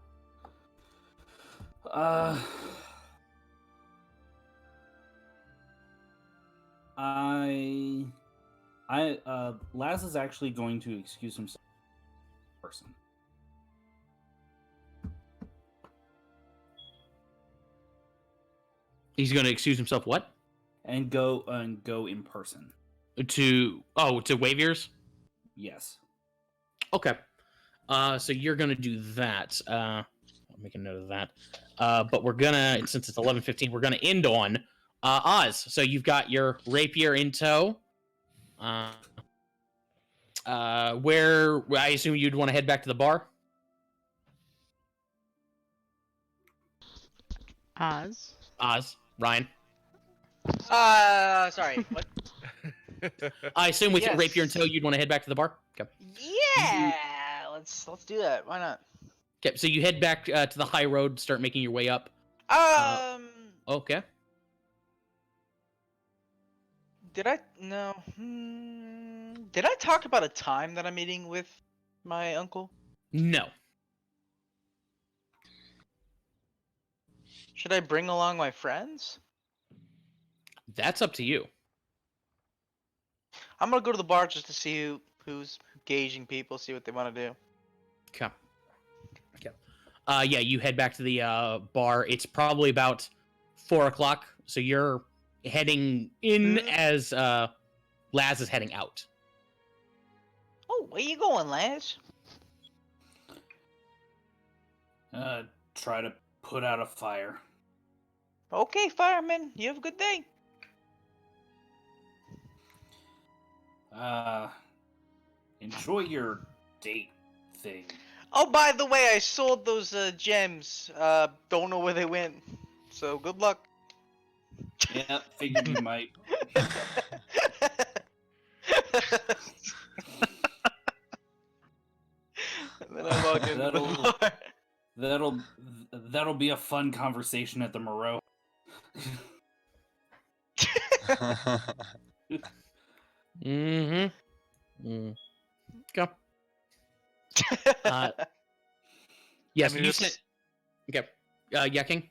Laz is actually going to excuse himself in person. He's going to excuse himself. What? And go in person. To Wavier's? Yes. Okay. So you're gonna do that. I'll make a note of that. But we're gonna, since it's 11:15, we're gonna end on Oz. So you've got your rapier in tow. Where I assume you'd want to head back to the bar. Oz. Ryan. Sorry. What? I assume with your Yes. rapier in tow, you'd want to head back to the bar. Okay. Yeah, let's do that. Why not? Okay. So you head back to the high road, start making your way up. Okay. Did I no? Did I talk about a time that I'm meeting with my uncle? No. Should I bring along my friends? That's up to you. I'm gonna go to the bar just to see who's gauging people, see what they want to do. Okay. Yeah, you head back to the bar. It's probably about 4:00, so you're heading in as Laz is heading out. Oh, where you going, Laz? Try to put out a fire. Okay, fireman. You have a good day. Enjoy your date thing. Oh, by the way, I sold those gems. Don't know where they went. So good luck. Yeah, figured you might. And then I walk into the bar. That'll be a fun conversation at the Moreau. Go. Yes, I mean, you it's- said. Okay. Yeah, King.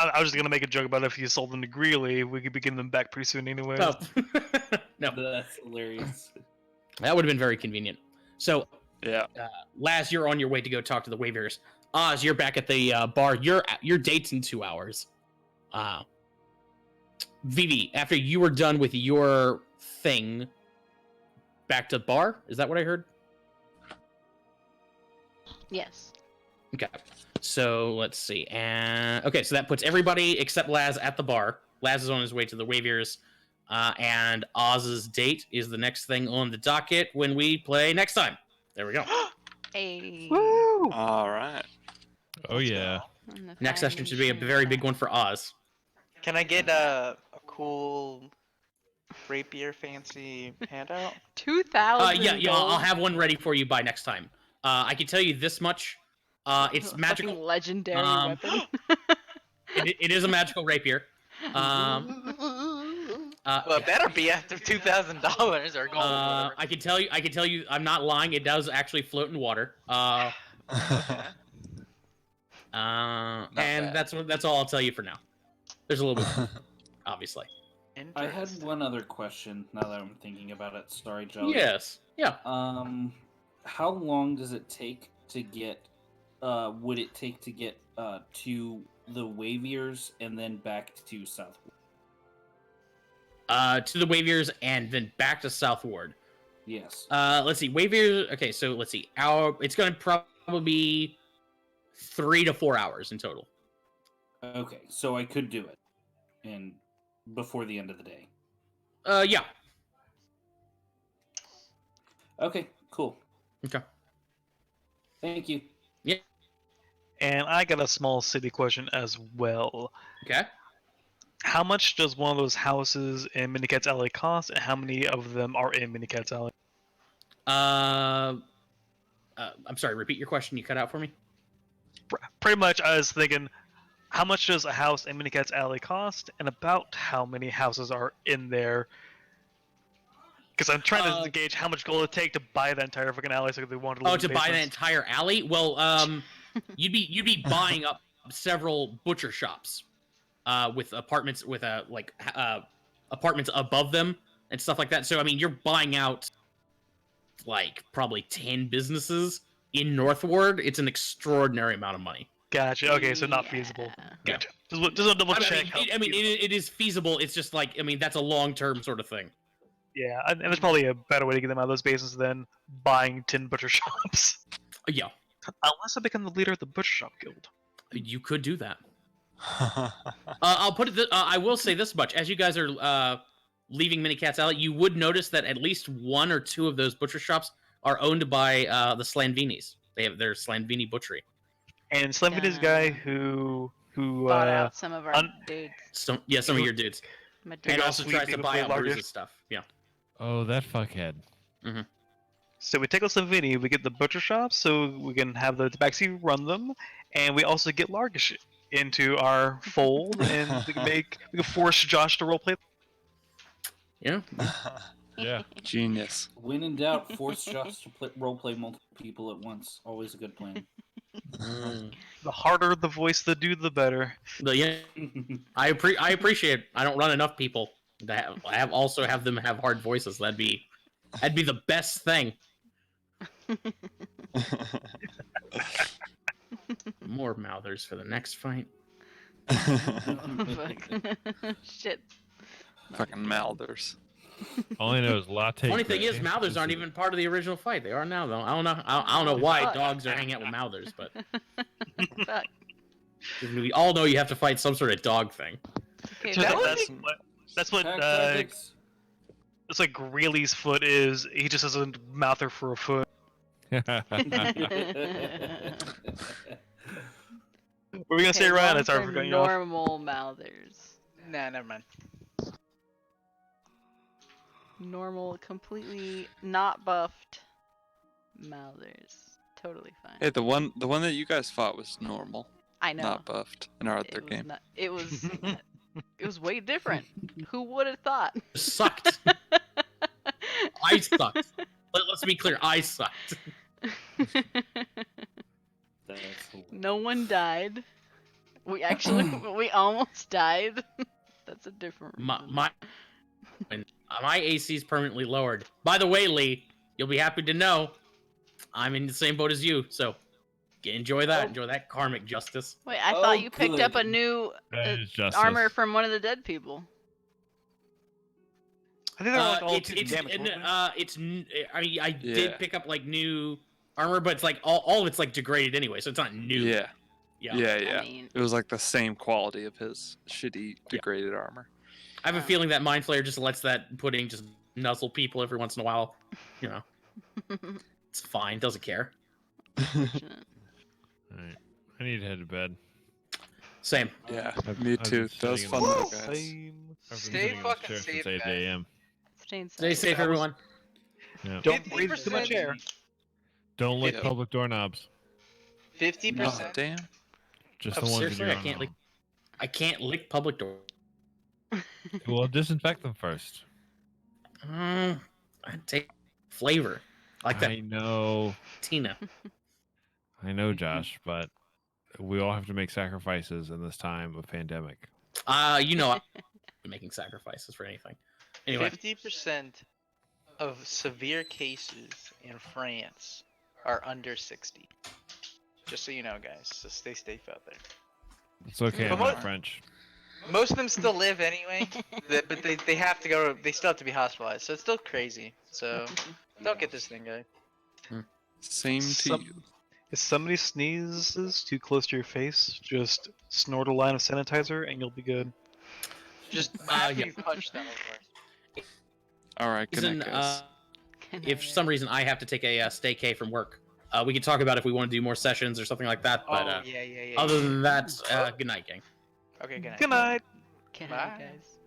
I was just gonna make a joke about if you sold them to Greeley, we could be getting them back pretty soon anyway. Oh. No, That's hilarious. that would have been very convenient. So, Yeah. Laz, you're on your way to go talk to the Waviers. Oz, you're back at the bar. Your date's in 2 hours. Vivi, after you were done with your thing, back to the bar. Is that what I heard? Yes. Okay. So let's see. And okay, so that puts everybody except Laz at the bar. Laz is on his way to the Waviers. And Oz's date is the next thing on the docket when we play next time. There we go. A Woo! All right. Oh yeah. Next session should be a very big one for Oz. Can I get a cool rapier fancy handout? 2,000. Yeah, I'll gold. have one ready for you by next time. I can tell you this much. It's Fucking magical. legendary Um, weapon. It is a magical rapier. Well, it better be after $2,000 or gold. Or I can tell you, I'm not lying. It does actually float in water. whatever. And bad. that's all I'll tell you for now. There's a little bit, more, obviously. I had Interesting. one other question now that I'm thinking about it. Sorry, Jolly. Yes. Yeah. How long does it take to get? Would it take to get to the Waviers and then back to Southwood? To the Waviers and then back to Southward. Yes. Let's see. Waviers. Okay, so let's see. It's going to probably be 3 to 4 hours in total. Okay, so I could do it, and before the end of the day. Yeah. Okay, cool. Okay. Thank you. And I got a small city question as well. Okay. How much does one of those houses in Minicat's Alley cost, and how many of them are in Minicat's Alley? I'm sorry. Repeat your question. You cut out for me. Pretty much, I was thinking, how much does a house in Minicat's Alley cost, and about how many houses are in there? Because I'm trying to gauge how much gold it take to buy that entire fucking alley, so they wanted to. Oh, to buy that entire alley? Well, you'd be buying up several butcher shops, with apartments with apartments above them and stuff like that. So I mean, you're buying out like probably 10 businesses in Northward. It's an extraordinary amount of money. Gotcha. Okay, so not feasible. Yeah. Gotcha. Just want to double check. It is feasible. It's just like that's a long-term sort of thing. Yeah, and there's probably a better way to get them out of those bases than buying 10 butcher shops. Yeah, Unless I become the leader of the butcher shop guild. you could do that. I'll put it. I will say this much: as you guys are leaving Minicat's Alley, you would notice that at least 1 or 2 of those butcher shops are owned by the Slanvinis. They have their Slanvini butchery. And Slim is a guy who Bought out some of our dudes. Some of your dudes, My and dudes. also sweet tries to beautiful buy out larger. Bruce's stuff. Yeah. Oh, that fuckhead. So we take Slimvini, we get the butcher shops, so we can have the tabaxi run them, and we also get Largish into our fold, and we can force Josh to roleplay. Yeah. Yeah. Genius. When in doubt, force Josh to roleplay multiple people at once. Always a good plan. The harder the voice the dude, the better. But yeah, I appreciate it. I don't run enough people that have them have hard voices. That'd be the best thing. More mouthers for the next fight. Shit. Fucking Malders. All I know is latte. Funny thing is, gray. mouthers aren't even part of the original fight. They are now, though. I don't know. I don't know why Fuck. dogs are hanging out with mouthers, but Fuck. We all know you have to fight some sort of dog thing. Okay, Turns That out would that's what Tactics. that's like Greeley's foot is. He just has a mouther for a foot. What were we gonna say, Ryan? I started forgetting you off. normal mouthers. Nah, never mind. Normal, completely not buffed mouthers. Totally fine. Hey, the one that you guys fought was normal, I know. not buffed in our other It was game. not. It was. It was way different. Who would have thought? Sucked. I sucked. Let's be clear, I sucked. That's hilarious. No one died. We actually, we almost died. That's a different reason. My AC is permanently lowered. By the way, Lee, you'll be happy to know I'm in the same boat as you. So enjoy that. Oh. Enjoy that karmic justice. Wait, I Oh, thought you picked up a good. new That is justice. armor from one of the dead people. I think they're like all it's, taking damage. weren't they? I mean, I Yeah. did pick up like new armor, but it's like all of it's like degraded anyway, so it's not new. Yeah, Yeah. yeah. I mean, It was like the same quality of his shitty degraded armor. I have a feeling that Mind Flayer just lets that pudding just nuzzle people every once in a while. You know, it's fine. Doesn't care. unfortunate. Alright. I need to head to bed. Same. Yeah, I've- me I've too. been That was sitting fun in the- though, guys. Same. I've been Stay sitting in this fucking chair safe, since 8 guys. a.m. Staying Stay safe. safe, everyone. Yeah. Don't breathe too much 50%. air. Don't lick Yeah. public doorknobs. 50%. Oh, damn. Just Oh, the ones seriously, in I your can't own lick. I can't lick public door. home. Well, disinfect them first. I'd take flavor. I like that I know, Tina. Josh, but we all have to make sacrifices in this time of pandemic. You know, I'm making sacrifices for anything. Anyway, 50% of severe cases in France are under 60. Just so you know, guys. So stay safe out there. It's okay, I'm But not what- French. Most of them still live anyway, but they have to go. They still have to be hospitalized, so it's still crazy. So don't get this thing, guys. Same to Some- you. If somebody sneezes too close to your face, just snort a line of sanitizer and you'll be good. Just after yeah. you punch them, of course. All right, good reason, night, guys. if for some reason I have to take a staycay from work, we can talk about if we want to do more sessions or something like that. But Oh yeah. other than that, good night, gang. Okay, good night. Good night. Good Bye. night, guys.